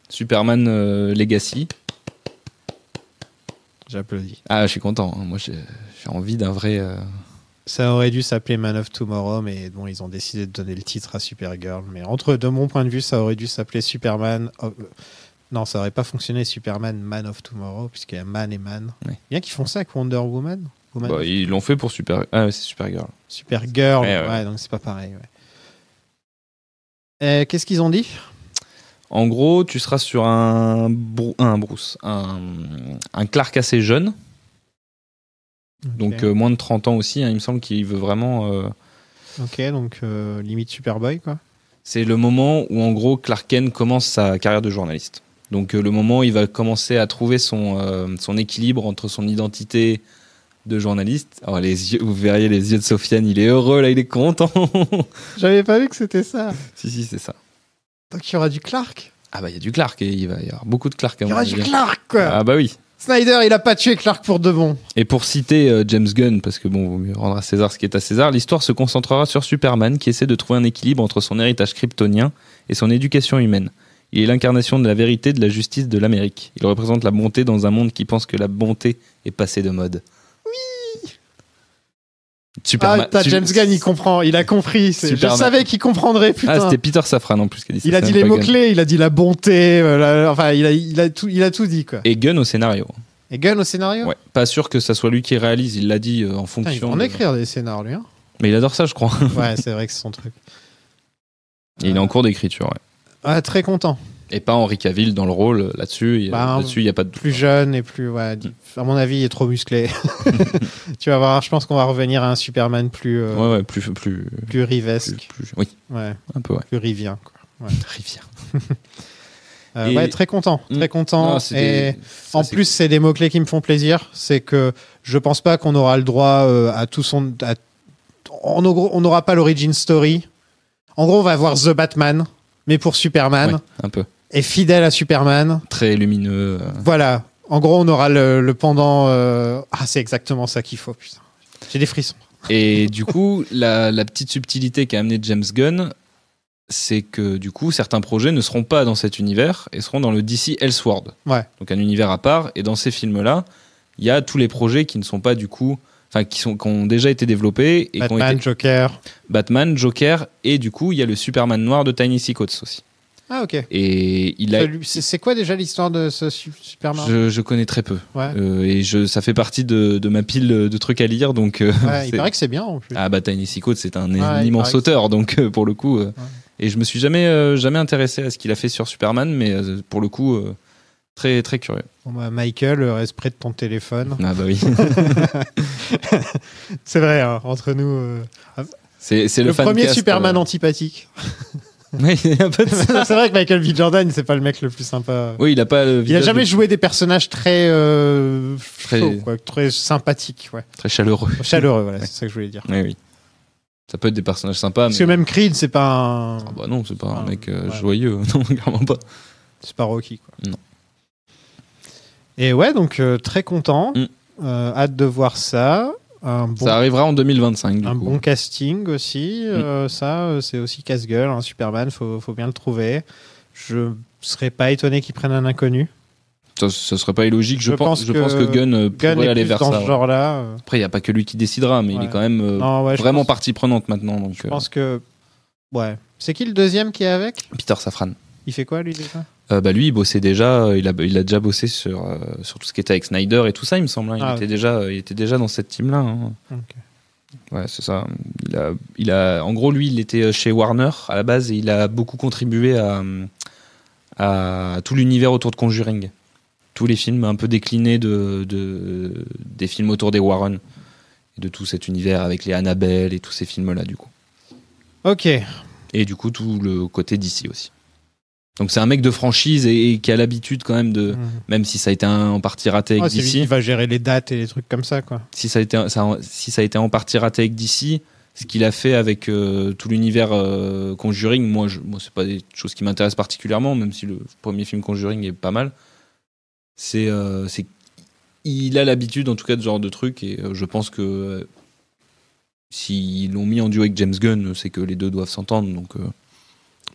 Superman Legacy. J'applaudis. Ah, je suis content. Hein. Moi, j'ai envie d'un vrai... Ça aurait dû s'appeler Man of Tomorrow, mais bon, ils ont décidé de donner le titre à Supergirl. Mais de mon point de vue, ça aurait dû s'appeler Superman... Non, ça aurait pas fonctionné Superman Man of Tomorrow, puisqu'il y a Man et Man. Oui. Bien qu'ils font ça avec Wonder Woman. Ils l'ont fait pour c'est Supergirl. Supergirl, ouais, donc c'est pas pareil. Ouais. Qu'est-ce qu'ils ont dit ? En gros, tu seras sur un Clark assez jeune. Okay. Donc moins de 30 ans aussi, hein, il me semble qu'il veut vraiment... Ok, donc limite Superboy, quoi. C'est le moment où, en gros, Clark Kent commence sa carrière de journaliste. Donc le moment où il va commencer à trouver son équilibre entre son identité de journaliste. Alors, vous verriez les yeux de Sofiane, il est heureux, là, il est content. J'avais pas vu que c'était ça. Si, c'est ça. Donc il y aura du Clark. Ah bah il y a du Clark, et il va y avoir beaucoup de Clark. Il y aura du Clark, quoi. Ah bah oui. Snyder, il a pas tué Clark pour de bon. Et pour citer James Gunn, parce que bon, vaut mieux rendre à César ce qui est à César, l'histoire se concentrera sur Superman qui essaie de trouver un équilibre entre son héritage kryptonien et son éducation humaine. Il est l'incarnation de la vérité, de la justice, de l'Amérique. Il représente la bonté dans un monde qui pense que la bonté est passée de mode. Oui. Superman. James Gunn, il comprend, il a compris. Je savais qu'il comprendrait, putain. Ah, c'était Peter Safran en plus qui a dit ça. Il a dit les mots-clés, il a dit la bonté, enfin, il a tout dit, quoi. Et Gunn au scénario. Ouais, pas sûr que ça soit lui qui réalise, il l'a dit en fonction. Il va en écrire des scénarios, lui. Hein. Mais il adore ça, je crois. Ouais, c'est vrai que c'est son truc. Et il est en cours d'écriture, ouais. Ah, très content. Et pas Henry Cavill dans le rôle, là-dessus, il n'y a pas de doute. Plus jeune et plus, à mon avis, il est trop musclé. Tu vas voir, je pense qu'on va revenir à un Superman plus rivesque. Oui, ouais. Un peu, ouais. Plus rivien, quoi. Ouais. Rivien. Ouais, très content. Et en plus, c'est des mots-clés qui me font plaisir. C'est que je pense pas qu'on aura le droit à tout son... On n'aura pas l'origin story. En gros, on va voir The Batman, mais pour Superman. Ouais, un peu. Et fidèle à Superman. Très lumineux. Voilà. En gros, on aura le pendant... Ah, c'est exactement ça qu'il faut, putain. J'ai des frissons. Et du coup, la petite subtilité qu'a amené James Gunn, c'est que du coup, certains projets ne seront pas dans cet univers et seront dans le DC Elseworld. Ouais. Donc un univers à part. Et dans ces films-là, il y a tous les projets qui ne sont pas du coup... Enfin, qui ont déjà été développés. Et Batman, Joker. Et du coup, il y a le Superman noir de Ta-Nehisi Coates aussi. Ah, ok. Et c'est quoi déjà l'histoire de ce Superman ? Je connais très peu. Ouais. Et ça fait partie de ma pile de trucs à lire. Donc, il paraît que c'est bien en plus. Ah, bah, Ta-Nehisi Coates, c'est un immense auteur. Donc, pour le coup. Et je me suis jamais intéressé à ce qu'il a fait sur Superman. Mais pour le coup, très, très curieux. Bon, bah, Michael, reste près de ton téléphone. Ah, bah oui. C'est vrai, hein, entre nous. C'est le premier Superman antipathique. Oui, il y a un peu de ça. C'est vrai que Michael B. Jordan, c'est pas le mec le plus sympa. Oui, il a pas. Il a jamais joué des personnages très chauds, quoi, très sympathiques, ouais. Très chaleureux. Chaleureux, voilà, c'est ça que je voulais dire. Oui. Ça peut être des personnages sympas. Parce que même Creed, c'est pas un. Ah bah non, c'est pas un mec joyeux, non, clairement pas. C'est pas Rocky, quoi. Non. Et ouais, donc très content. Hâte de voir ça. Ça arrivera en 2025. Un bon casting aussi. Ça, c'est aussi casse-gueule. Hein, Superman, faut bien le trouver. Je serais pas étonné qu'ils prennent un inconnu. Ça serait pas illogique. Je pense que Gunn pourrait aller vers dans ça. Ce genre-là. Après, il n'y a pas que lui qui décidera, mais il est quand même vraiment partie prenante maintenant. Donc, je pense que. Ouais. C'est qui le deuxième qui est avec ? Peter Safran. Il fait quoi, lui, déjà ? Lui, il bossait déjà. Il a déjà bossé sur tout ce qui était avec Snyder et tout ça, il me semble. Hein. Il était déjà dans cette team-là. Hein. Okay. Ouais, c'est ça. En gros, lui, il était chez Warner à la base et il a beaucoup contribué à tout l'univers autour de Conjuring. Tous les films un peu déclinés des films autour des Warren. Et de tout cet univers avec les Annabelle et tous ces films-là, du coup. Ok. Et du coup, tout le côté d'ici aussi. Donc c'est un mec de franchise et qui a l'habitude quand même de... Même si ça a été en partie raté avec DC... Il va gérer les dates et les trucs comme ça, quoi. Si ça a été en partie raté avec DC, ce qu'il a fait avec tout l'univers Conjuring, moi c'est pas des choses qui m'intéressent particulièrement, même si le premier film Conjuring est pas mal. Il a l'habitude en tout cas de ce genre de trucs et je pense que s'ils l'ont mis en duo avec James Gunn, c'est que les deux doivent s'entendre, donc...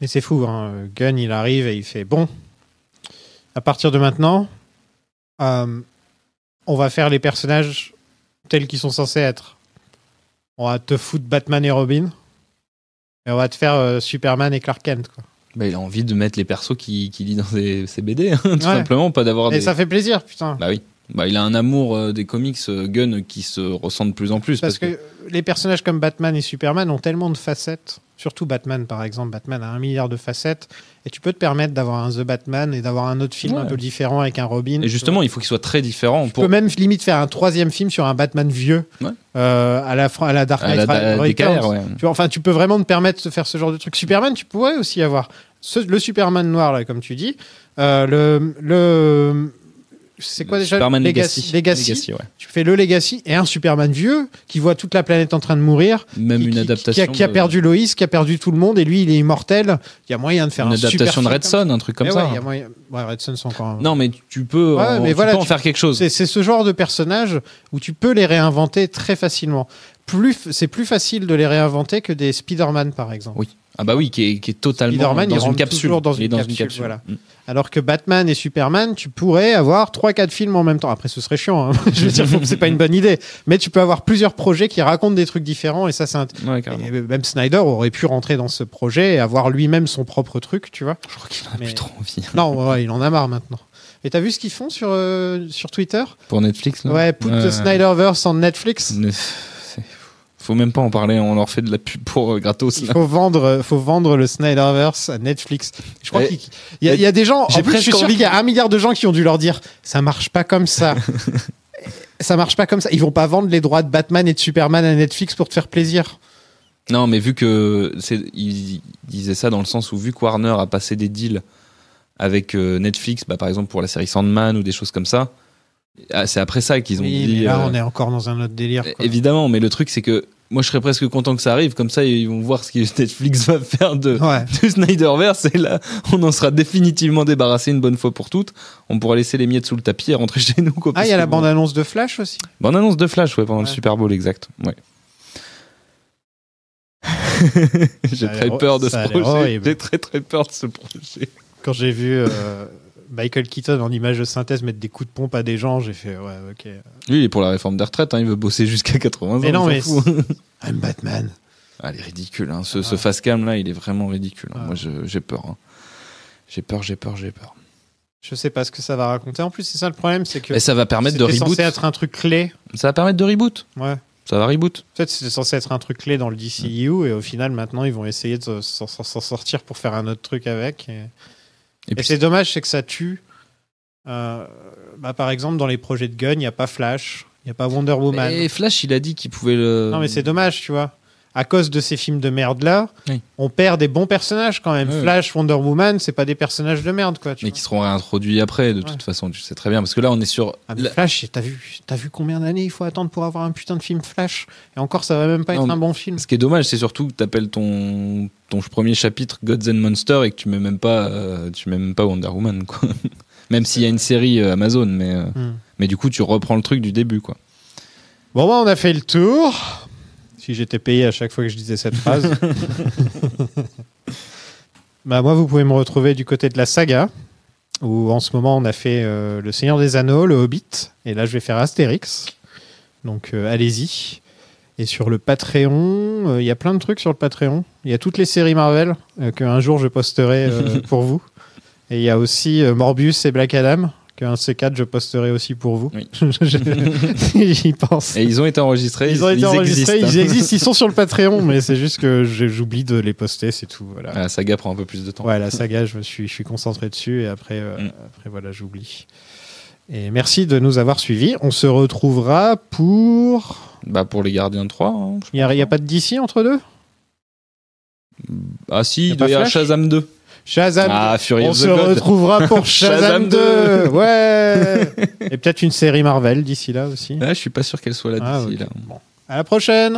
Mais c'est fou, hein. Gunn, il arrive et il fait bon. À partir de maintenant, on va faire les personnages tels qu'ils sont censés être. On va te foutre Batman et Robin, et on va te faire Superman et Clark Kent, quoi. Bah, il a envie de mettre les persos qu'il lit dans ses BD, hein, tout simplement, pas d'avoir. Et ça fait plaisir, putain. Bah oui. Bah, il a un amour des comics Gunn qui se ressent de plus en plus. Parce que les personnages comme Batman et Superman ont tellement de facettes. Surtout Batman, par exemple. Batman a 1 milliard de facettes. Et tu peux te permettre d'avoir un The Batman et d'avoir un autre film un peu différent avec un Robin. Et justement, il faut qu'il soit très différent. Tu peux même limite faire un 3e film sur un Batman vieux. À la Dark Knight Returns. Tu peux vraiment te permettre de faire ce genre de truc. Superman, tu pourrais aussi avoir le Superman noir, là, comme tu dis. C'est quoi déjà Superman Legacy. Ouais. Tu fais le Legacy et un Superman vieux qui voit toute la planète en train de mourir. Même une adaptation. Qui a perdu Lois, qui a perdu tout le monde et lui il est immortel. Il y a moyen de faire une adaptation de Red Son, un truc comme ça. Red Son, c'est encore. Non, mais tu peux en faire quelque chose. C'est ce genre de personnage où tu peux les réinventer très facilement. C'est plus facile de les réinventer que des Spider-Man par exemple. Oui. Ah bah oui, qui est totalement Spider-Man, dans une capsule. Dans une capsule. Voilà. Alors que Batman et Superman, tu pourrais avoir 3-4 films en même temps. Après, ce serait chiant. Hein. Je veux dire, c'est pas une bonne idée. Mais tu peux avoir plusieurs projets qui racontent des trucs différents. Et ça, et même Snyder aurait pu rentrer dans ce projet et avoir lui-même son propre truc, tu vois. Je crois qu'il en a plus trop envie. Non, il en a marre maintenant. Et t'as vu ce qu'ils font sur Twitter ? Pour Netflix, là ? Ouais, put the Snyderverse on Netflix. Faut même pas en parler, on leur fait de la pub pour gratos. Il faut vendre le Snyderverse à Netflix. Je crois qu'il y a des gens. Je suis sûr qu'il y a 1 milliard de gens qui ont dû leur dire ça marche pas comme ça. Ça marche pas comme ça. Ils vont pas vendre les droits de Batman et de Superman à Netflix pour te faire plaisir. Non, mais vu que ils disaient ça dans le sens où vu que Warner a passé des deals avec Netflix, par exemple pour la série Sandman ou des choses comme ça. C'est après ça qu'ils ont dit. Mais là, on est encore dans un autre délire. Quoi. Évidemment, mais le truc, c'est que moi, je serais presque content que ça arrive. Comme ça, ils vont voir ce que Netflix va faire de Snyderverse. Et là, on en sera définitivement débarrassé une bonne fois pour toutes. On pourra laisser les miettes sous le tapis et rentrer chez nous. Il y a la bande-annonce de Flash aussi. Bande-annonce de Flash, pendant le Super Bowl, exact. Ouais. J'ai très peur de ce projet. J'ai très très peur de ce projet. Quand j'ai vu Michael Keaton en image de synthèse mettre des coups de pompe à des gens, j'ai fait ouais, ok. Lui, il est pour la réforme des retraites, il veut bosser jusqu'à 80 ans. Mais non, mais I'm Batman. Ah, il est ridicule, ce face cam là, il est vraiment ridicule. Moi, j'ai peur. J'ai peur. Je sais pas ce que ça va raconter. En plus, c'est ça le problème, c'est que. Et ça va permettre de reboot. C'est censé être un truc clé. Ça va permettre de reboot. Ouais. Ça va reboot. Peut-être c'est censé être un truc clé dans le DCU et au final, maintenant, ils vont essayer de s'en sortir pour faire un autre truc avec. Et c'est dommage, c'est que ça tue. Par exemple, dans les projets de Gunn, il n'y a pas Flash, il n'y a pas Wonder Woman. Et Flash, il a dit qu'il pouvait le. Non, mais c'est dommage, tu vois. À cause de ces films de merde-là, on perd des bons personnages quand même. Flash, Wonder Woman, c'est pas des personnages de merde, quoi. Mais qui seront réintroduits après, de toute façon, tu sais très bien. Parce que là, on est sur. Flash, t'as vu combien d'années il faut attendre pour avoir un putain de film Flash ? Et encore, ça va même pas être un bon film. Ce qui est dommage, c'est surtout que t'appelles ton premier chapitre Gods and Monsters et que tu mets même pas Wonder Woman, quoi. Même s'il y a une série Amazon, mais du coup, tu reprends le truc du début, quoi. Bon, on a fait le tour. Si j'étais payé à chaque fois que je disais cette phrase. Moi, vous pouvez me retrouver du côté de la saga, où en ce moment, on a fait Le Seigneur des Anneaux, Le Hobbit, et là, je vais faire Astérix. Donc, allez-y. Et sur le Patreon, il y a plein de trucs sur le Patreon. Il y a toutes les séries Marvel qu'un jour, je posterai pour vous. Et il y a aussi Morbius et Black Adam, qu'un de ces quatre, je posterai aussi pour vous. Oui. J'y pense. Et ils ont été enregistrés. Ils existent, ils sont sur le Patreon, mais c'est juste que j'oublie de les poster, c'est tout. Voilà. La saga prend un peu plus de temps. Ouais, la saga, je suis concentré dessus et après voilà, j'oublie. Et merci de nous avoir suivis. On se retrouvera pour les Gardiens 3. Hein, il n'y a pas de DC entre deux ? Ah si, il doit y avoir Shazam 2. Shazam, on se retrouvera pour Shazam 2. Ouais. Et peut-être une série Marvel d'ici là aussi. Je suis pas sûr qu'elle soit là d'ici là. Bon. À la prochaine.